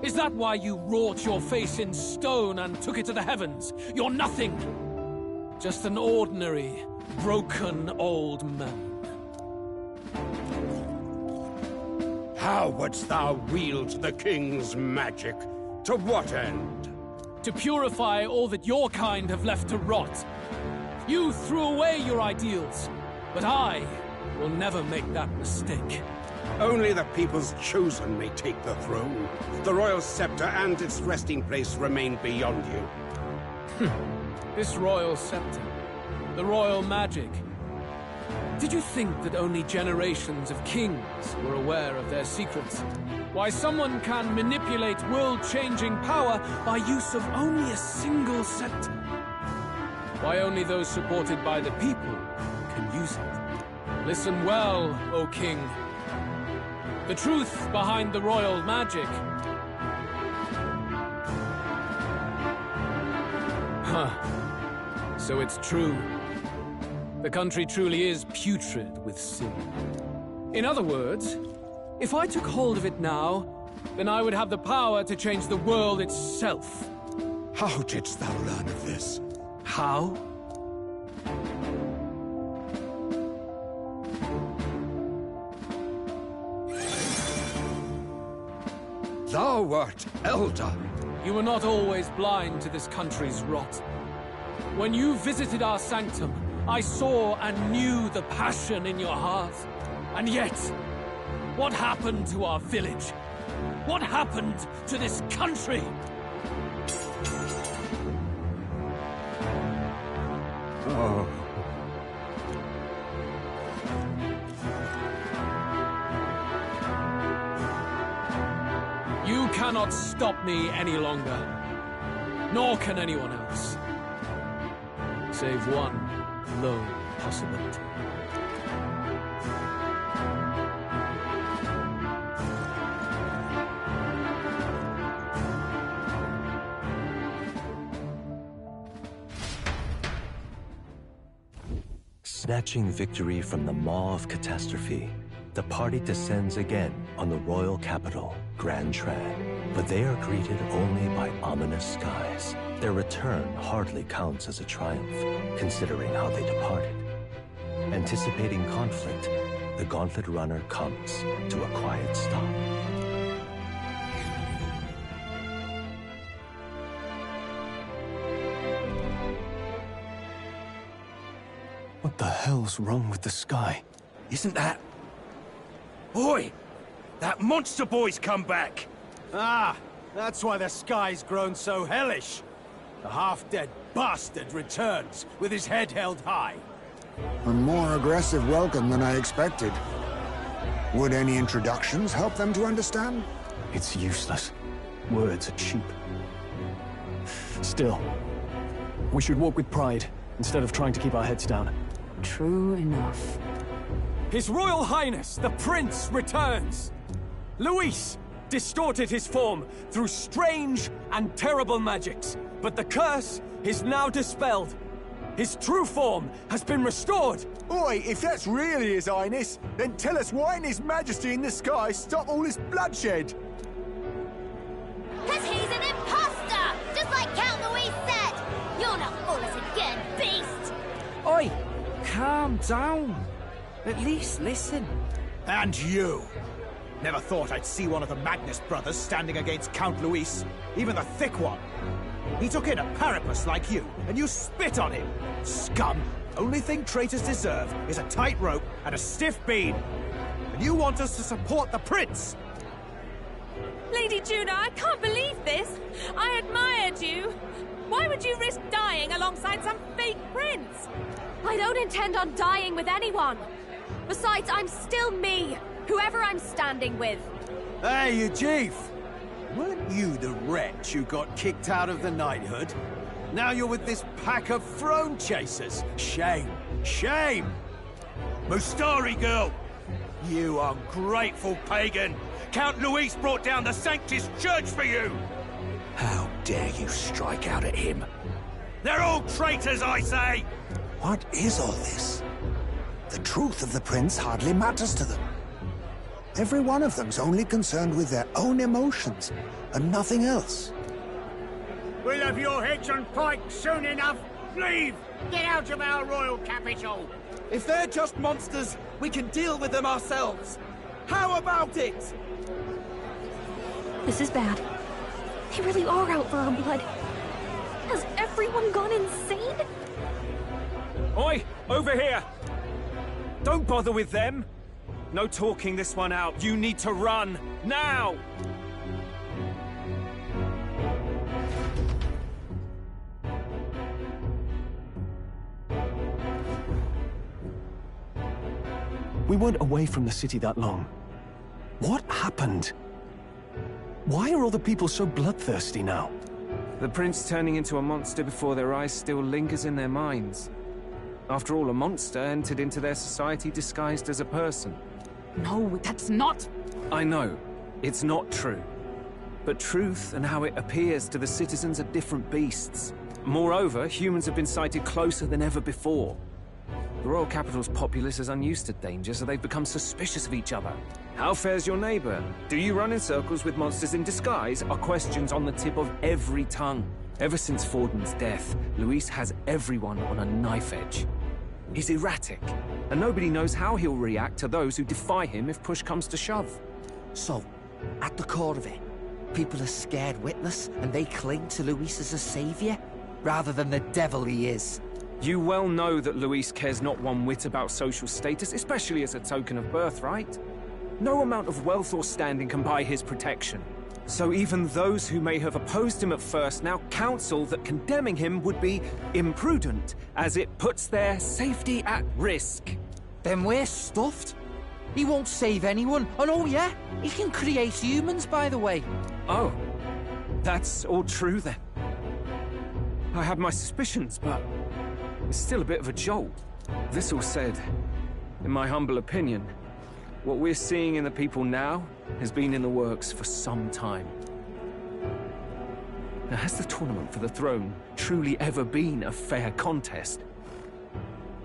Is that why you wrought your face in stone and took it to the heavens? You're nothing. Just an ordinary, broken old man. How wouldst thou wield the king's magic? To what end? To purify all that your kind have left to rot. You threw away your ideals, but I will never make that mistake. Only the people's chosen may take the throne. The royal scepter and its resting place remain beyond you. This royal scepter, the royal magic. Did you think that only generations of kings were aware of their secrets? Why someone can manipulate world-changing power by use of only a single scepter? Why only those supported by the people can use it? Listen well, O king. The truth behind the royal magic. Huh. So it's true. The country truly is putrid with sin. In other words, if I took hold of it now, then I would have the power to change the world itself. How didst thou learn of this? How? Thou wert elder. You were not always blind to this country's rot. When you visited our sanctum, I saw and knew the passion in your heart. And yet, what happened to our village? What happened to this country? Oh. You cannot stop me any longer. Nor can anyone else. Save one lone possibility. Snatching victory from the maw of catastrophe, the party descends again on the royal capital, Grand Tran. But they are greeted only by ominous skies. Their return hardly counts as a triumph, considering how they departed. Anticipating conflict, the Gauntlet Runner comes to a quiet stop. What the hell's wrong with the sky? Isn't that... Oi! That monster boy's come back! Ah, that's why the sky's grown so hellish. The half-dead bastard returns with his head held high. A more aggressive welcome than I expected. Would any introductions help them to understand? It's useless. Words are cheap. Still, we should walk with pride instead of trying to keep our heads down. True enough. His Royal Highness, the Prince, returns! Luis distorted his form through strange and terrible magics, but the curse is now dispelled. His true form has been restored! Oi, if that's really His Highness, then tell us why in His Majesty in the sky stop all this bloodshed? 'Cause he's an imposter! Just like Count Luis said! You'll not fool us again, beast! Oi! Calm down. At least listen. And you! Never thought I'd see one of the Magnus brothers standing against Count Luis, even the thick one. He took in a parapus like you, and you spit on him. Scum! Only thing traitors deserve is a tight rope and a stiff bean. And you want us to support the prince? Lady Juna, I can't believe this. I admired you. Why would you risk dying alongside some fake prince? I don't intend on dying with anyone. Besides, I'm still me, whoever I'm standing with. Hey, you chief! Weren't you the wretch who got kicked out of the knighthood? Now you're with this pack of throne chasers. Shame! Shame! Mustari girl! You ungrateful pagan! Count Luis brought down the Sanctus Church for you! How dare you strike out at him? They're all traitors, I say! What is all this? The truth of the prince hardly matters to them. Every one of them's only concerned with their own emotions, and nothing else. We'll have your heads on pikes soon enough. Leave! Get out of our royal capital! If they're just monsters, we can deal with them ourselves. How about it? This is bad. They really are out for our blood. Has everyone gone insane? Oi! Over here! Don't bother with them! No talking this one out. You need to run! Now! We weren't away from the city that long. What happened? Why are all the people so bloodthirsty now? The prince turning into a monster before their eyes still lingers in their minds. After all, a monster entered into their society disguised as a person. No, that's not... I know. It's not true. But truth and how it appears to the citizens are different beasts. Moreover, humans have been sighted closer than ever before. The royal capital's populace is unused to danger, so they've become suspicious of each other. How fares your neighbor? Do you run in circles with monsters in disguise? Are questions on the tip of every tongue. Ever since Forden's death, Luis has everyone on a knife edge. He's erratic, and nobody knows how he'll react to those who defy him if push comes to shove. So, at the core of it, people are scared witless, and they cling to Luis as a savior, rather than the devil he is. You well know that Luis cares not one whit about social status, especially as a token of birthright. No amount of wealth or standing can buy his protection. So even those who may have opposed him at first now counsel that condemning him would be imprudent, as it puts their safety at risk. Then we're stuffed. He won't save anyone. And oh yeah, he can create humans, by the way. Oh, that's all true then. I had my suspicions, but it's still a bit of a jolt. This all said, in my humble opinion, what we're seeing in the people now has been in the works for some time. Now, has the tournament for the throne truly ever been a fair contest?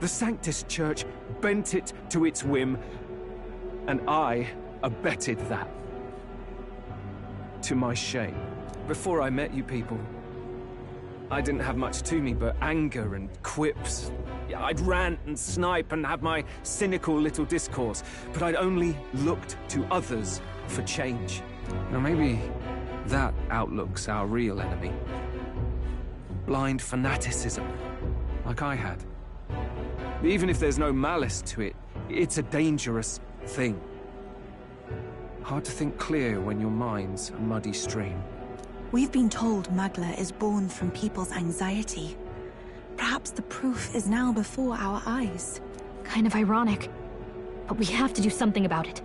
The Sanctus Church bent it to its whim, and I abetted that. To my shame. Before I met you people, I didn't have much to me but anger and quips. I'd rant and snipe and have my cynical little discourse, but I'd only looked to others for change. Now maybe that outlook's our real enemy. Blind fanaticism, like I had. Even if there's no malice to it, it's a dangerous thing. Hard to think clear when your mind's a muddy stream. We've been told Magla is born from people's anxiety. Perhaps the proof is now before our eyes. Kind of ironic, but we have to do something about it.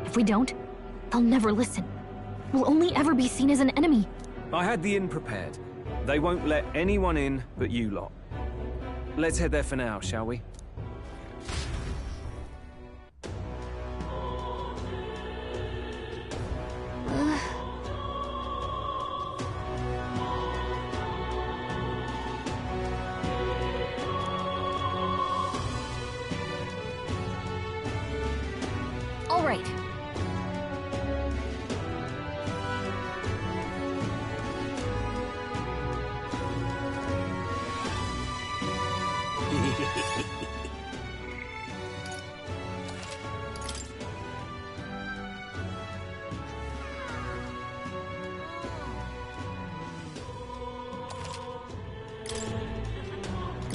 If we don't, they'll never listen. We'll only ever be seen as an enemy. I had the inn prepared. They won't let anyone in but you lot. Let's head there for now, shall we? All right.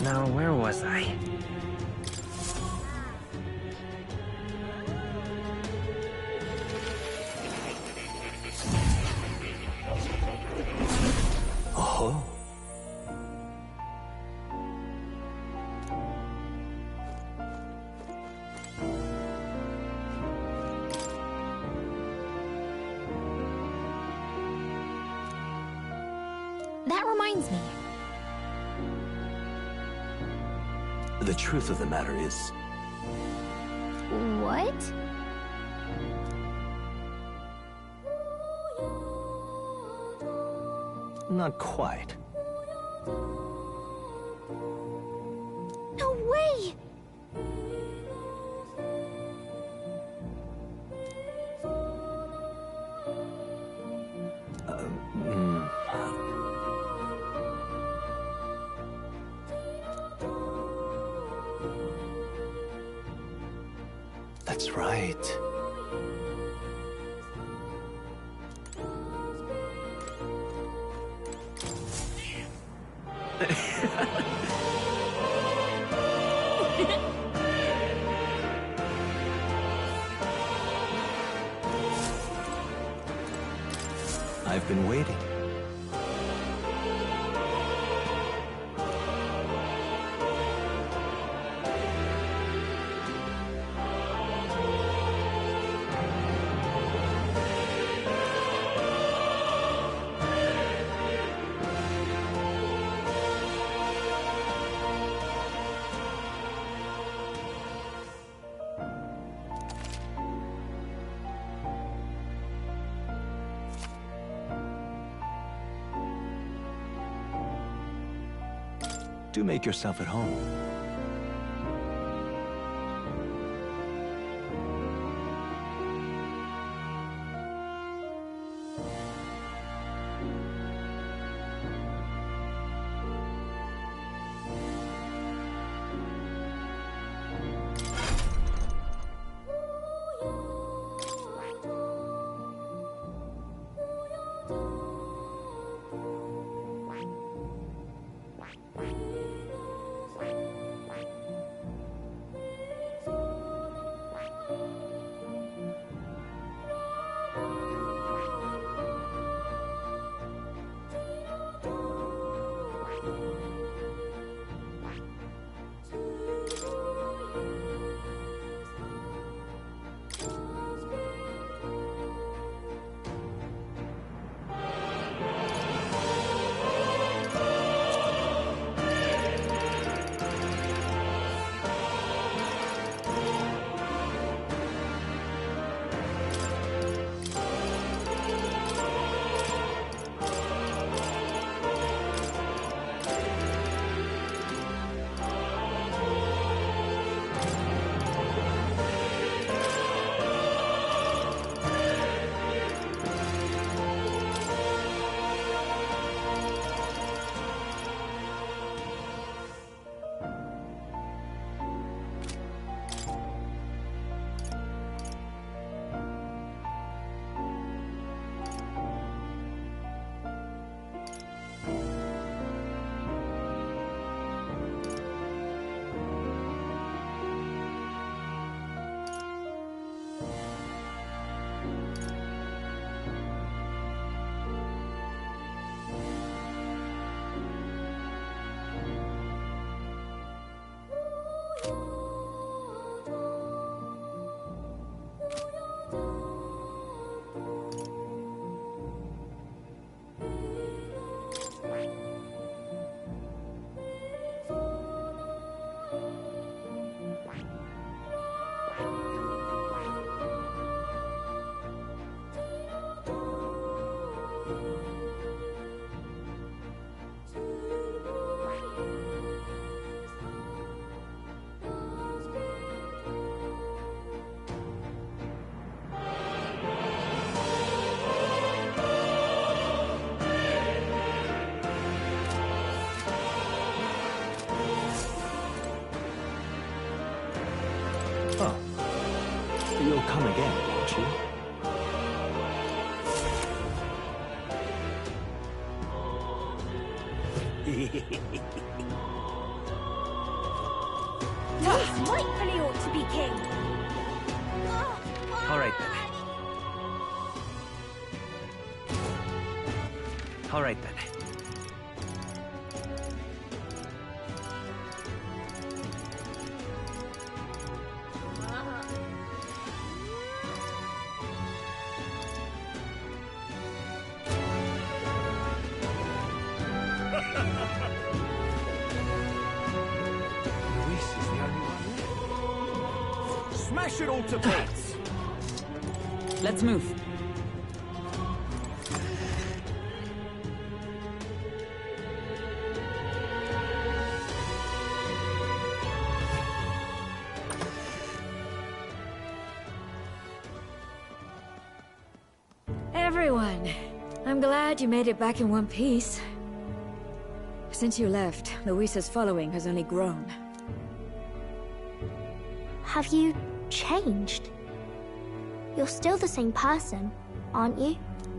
Now, where was I? Oh. That reminds me. The truth of the matter is... What? Not quite. No way! That's right. I've been waiting. Do make yourself at home. statue. Luis rightfully ought to be king. All right, then. All right, then. Luis is the only one left. Smash it all to bits! Let's move. Everyone, I'm glad you made it back in one piece. Since you left, Luisa's following has only grown. Have you changed? You're still the same person, aren't you?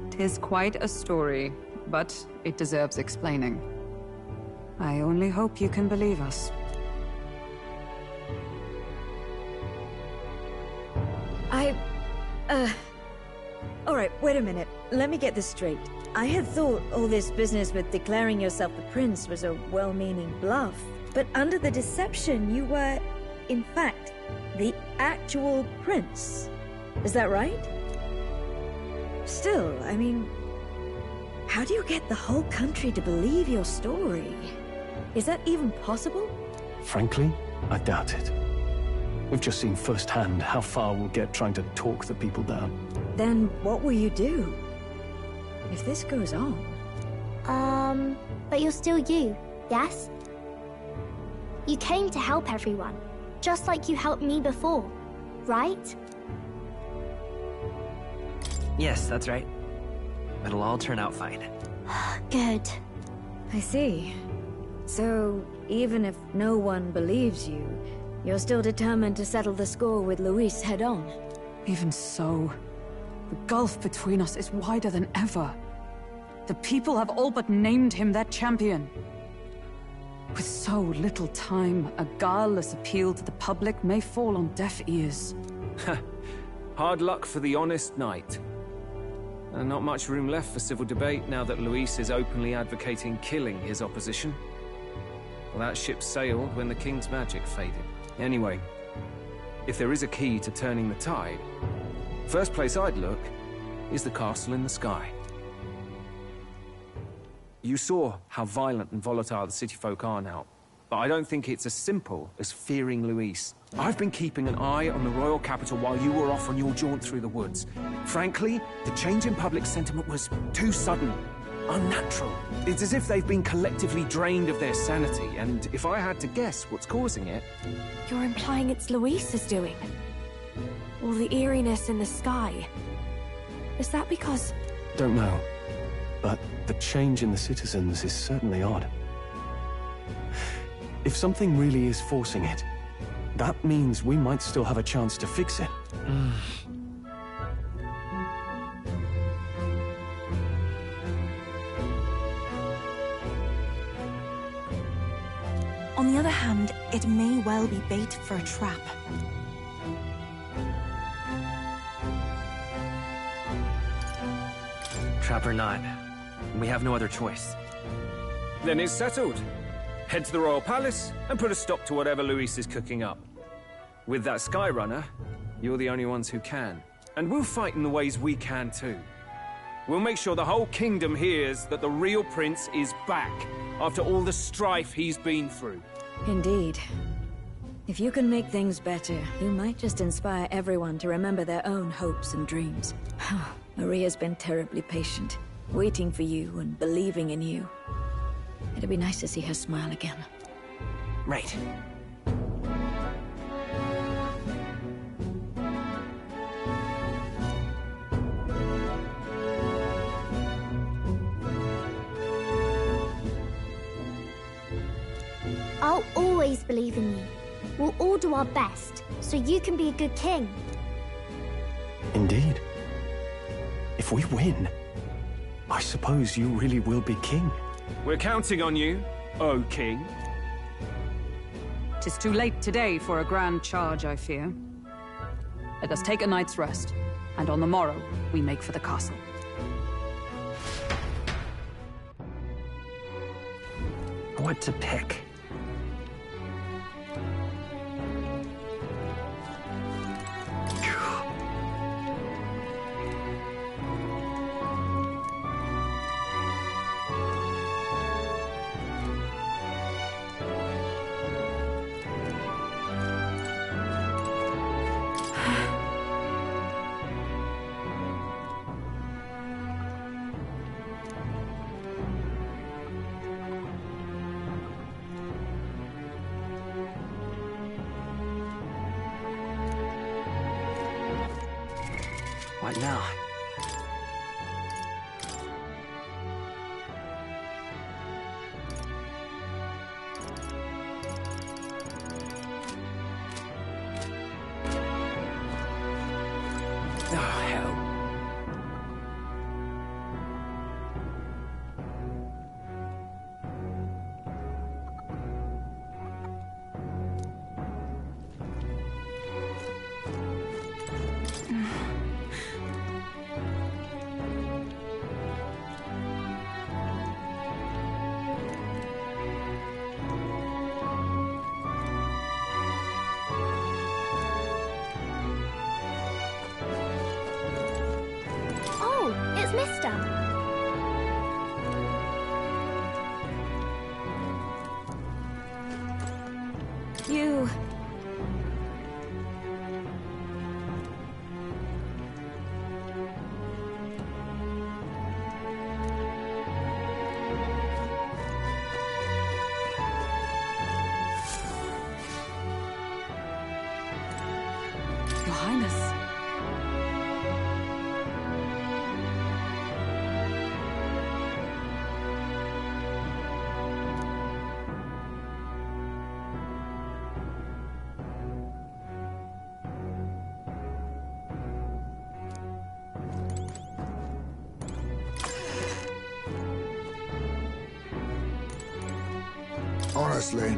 'Tis quite a story, but it deserves explaining. I only hope you can believe us. Alright, wait a minute. Let me get this straight. I had thought all this business with declaring yourself the prince was a well-meaning bluff, but under the deception you were, in fact, the actual prince. Is that right? Still, I mean, how do you get the whole country to believe your story? Is that even possible? Frankly, I doubt it. We've just seen firsthand how far we'll get trying to talk the people down. Then what will you do? If this goes on... But you're still you, yes? You came to help everyone, just like you helped me before, right? Yes, that's right. It'll all turn out fine. Good. I see. So, even if no one believes you, you're still determined to settle the score with Luis head-on? Even so, the gulf between us is wider than ever. The people have all but named him their champion. With so little time, a guileless appeal to the public may fall on deaf ears. Hard luck for the honest knight. And not much room left for civil debate now that Luis is openly advocating killing his opposition. Well, that ship sailed when the king's magic faded. Anyway, if there is a key to turning the tide, first place I'd look is the castle in the sky. You saw how violent and volatile the city folk are now, but I don't think it's as simple as fearing Luis. I've been keeping an eye on the royal capital while you were off on your jaunt through the woods. Frankly, the change in public sentiment was too sudden, unnatural. It's as if they've been collectively drained of their sanity, and if I had to guess what's causing it... You're implying it's Luis's doing? All the eeriness in the sky. Is that because... Don't know, but the change in the citizens is certainly odd. If something really is forcing it, that means we might still have a chance to fix it. On the other hand, it may well be bait for a trap. Trap or not, we have no other choice. Then it's settled. Head to the royal palace and put a stop to whatever Luis is cooking up. With that Skyrunner, you're the only ones who can. And we'll fight in the ways we can too. We'll make sure the whole kingdom hears that the real prince is back after all the strife he's been through. Indeed. If you can make things better, you might just inspire everyone to remember their own hopes and dreams. Maria's been terribly patient, waiting for you and believing in you. It'd be nice to see her smile again. Right. I'll always believe in you. We'll all do our best, so you can be a good king. Indeed. If we win, I suppose you really will be king. We're counting on you, O King. 'Tis too late today for a grand charge, I fear. Let us take a night's rest, and on the morrow we make for the castle. What to pick? What now? Oh, hell. It's Mister. You... Your Highness. Honestly.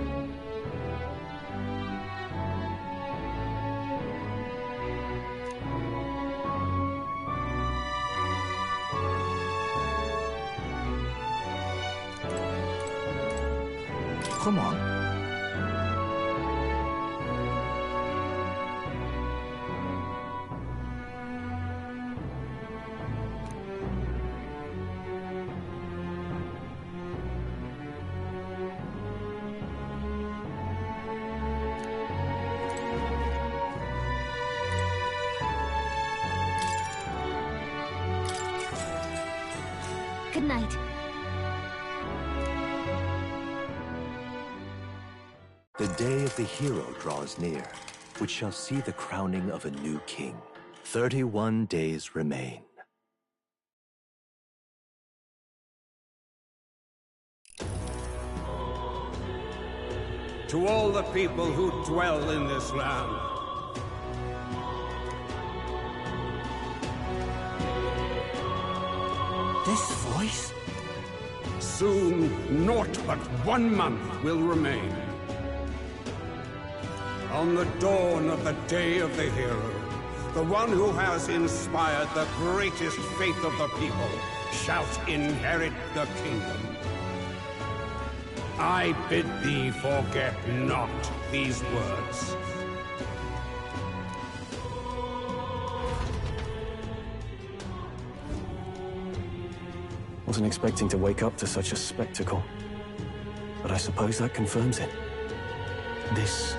Come on. Good night. The day of the hero draws near, which shall see the crowning of a new king. 31 days remain. To all the people who dwell in this land, this voice? Soon, naught but 1 month will remain. On the dawn of the day of the hero, the one who has inspired the greatest faith of the people shalt inherit the kingdom. I bid thee forget not these words. Wasn't expecting to wake up to such a spectacle, but I suppose that confirms it. This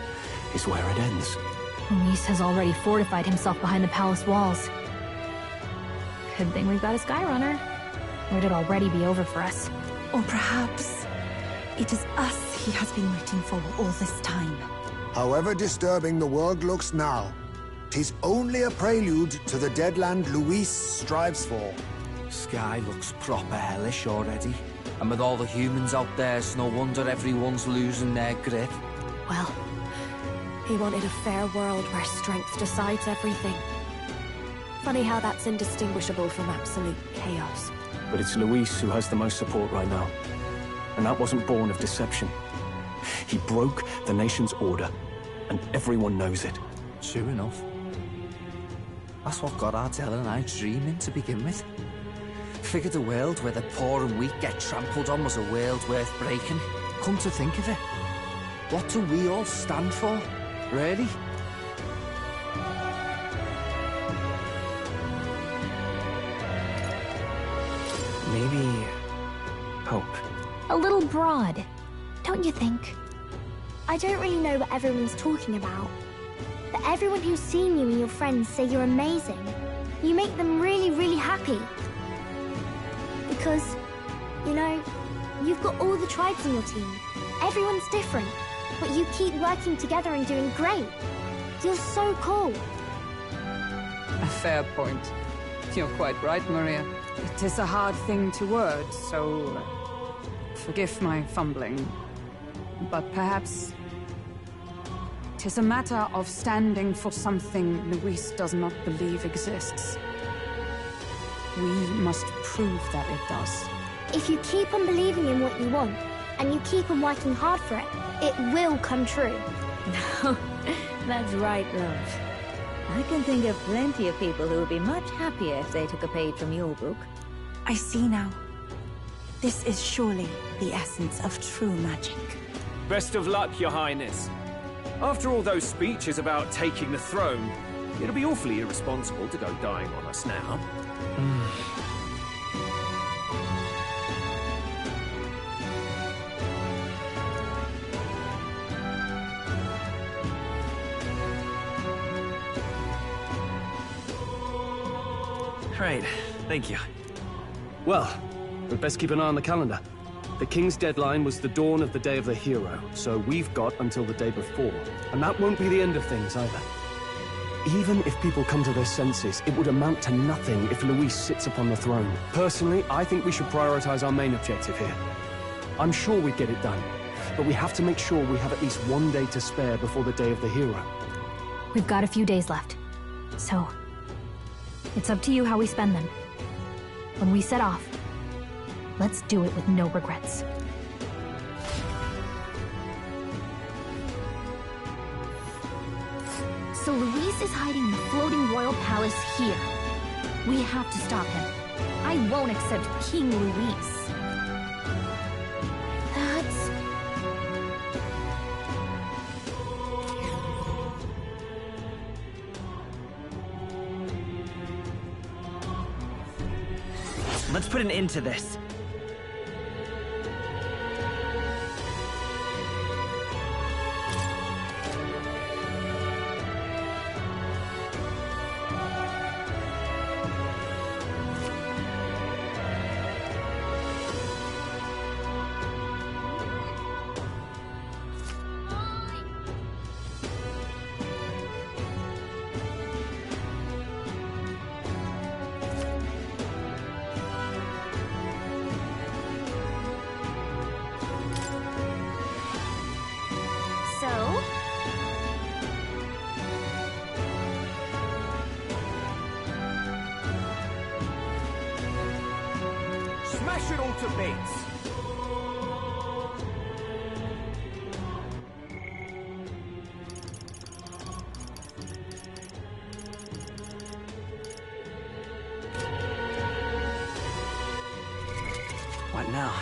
is where it ends. Luis has already fortified himself behind the palace walls. Good thing we've got a Skyrunner. Or it'd already be over for us. Or perhaps it is us he has been waiting for all this time. However disturbing the world looks now, 'tis only a prelude to the deadland Luis strives for. Sky looks proper hellish already. And with all the humans out there, it's no wonder everyone's losing their grip. Well, he wanted a fair world where strength decides everything. Funny how that's indistinguishable from absolute chaos. But it's Luis who has the most support right now. And that wasn't born of deception. He broke the nation's order, and everyone knows it. True enough. That's what got Ardell and I dreaming to begin with. Figured a world where the poor and weak get trampled on was a world worth breaking. Come to think of it, what do we all stand for, really? Maybe... hope. A little broad, don't you think? I don't really know what everyone's talking about, but everyone who's seen you and your friends say you're amazing. You make them really, really happy. Because, you know, you've got all the tribes in your team. Everyone's different, but you keep working together and doing great. You're so cool. A fair point. You're quite right, Maria. It is a hard thing to word, so... forgive my fumbling. But perhaps... it is a matter of standing for something Luis does not believe exists. We must prove that it does. If you keep on believing in what you want, and you keep on working hard for it, it will come true. That's right, love. I can think of plenty of people who would be much happier if they took a page from your book. I see now. This is surely the essence of true magic. Best of luck, Your Highness. After all those speeches about taking the throne, it'll be awfully irresponsible to go dying on us now. Right, thank you. Well, we'd best keep an eye on the calendar. The King's deadline was the dawn of the Day of the Hero, so we've got until the day before. And that won't be the end of things, either. Even if people come to their senses, it would amount to nothing if Luis sits upon the throne. Personally, I think we should prioritize our main objective here. I'm sure we'd get it done, but we have to make sure we have at least one day to spare before the Day of the Hero. We've got a few days left, so it's up to you how we spend them. When we set off, let's do it with no regrets. So Luis is hiding in the floating royal palace here. We have to stop him. I won't accept King Luis. That's... Let's put an end to this. Smash it all to bits! What now?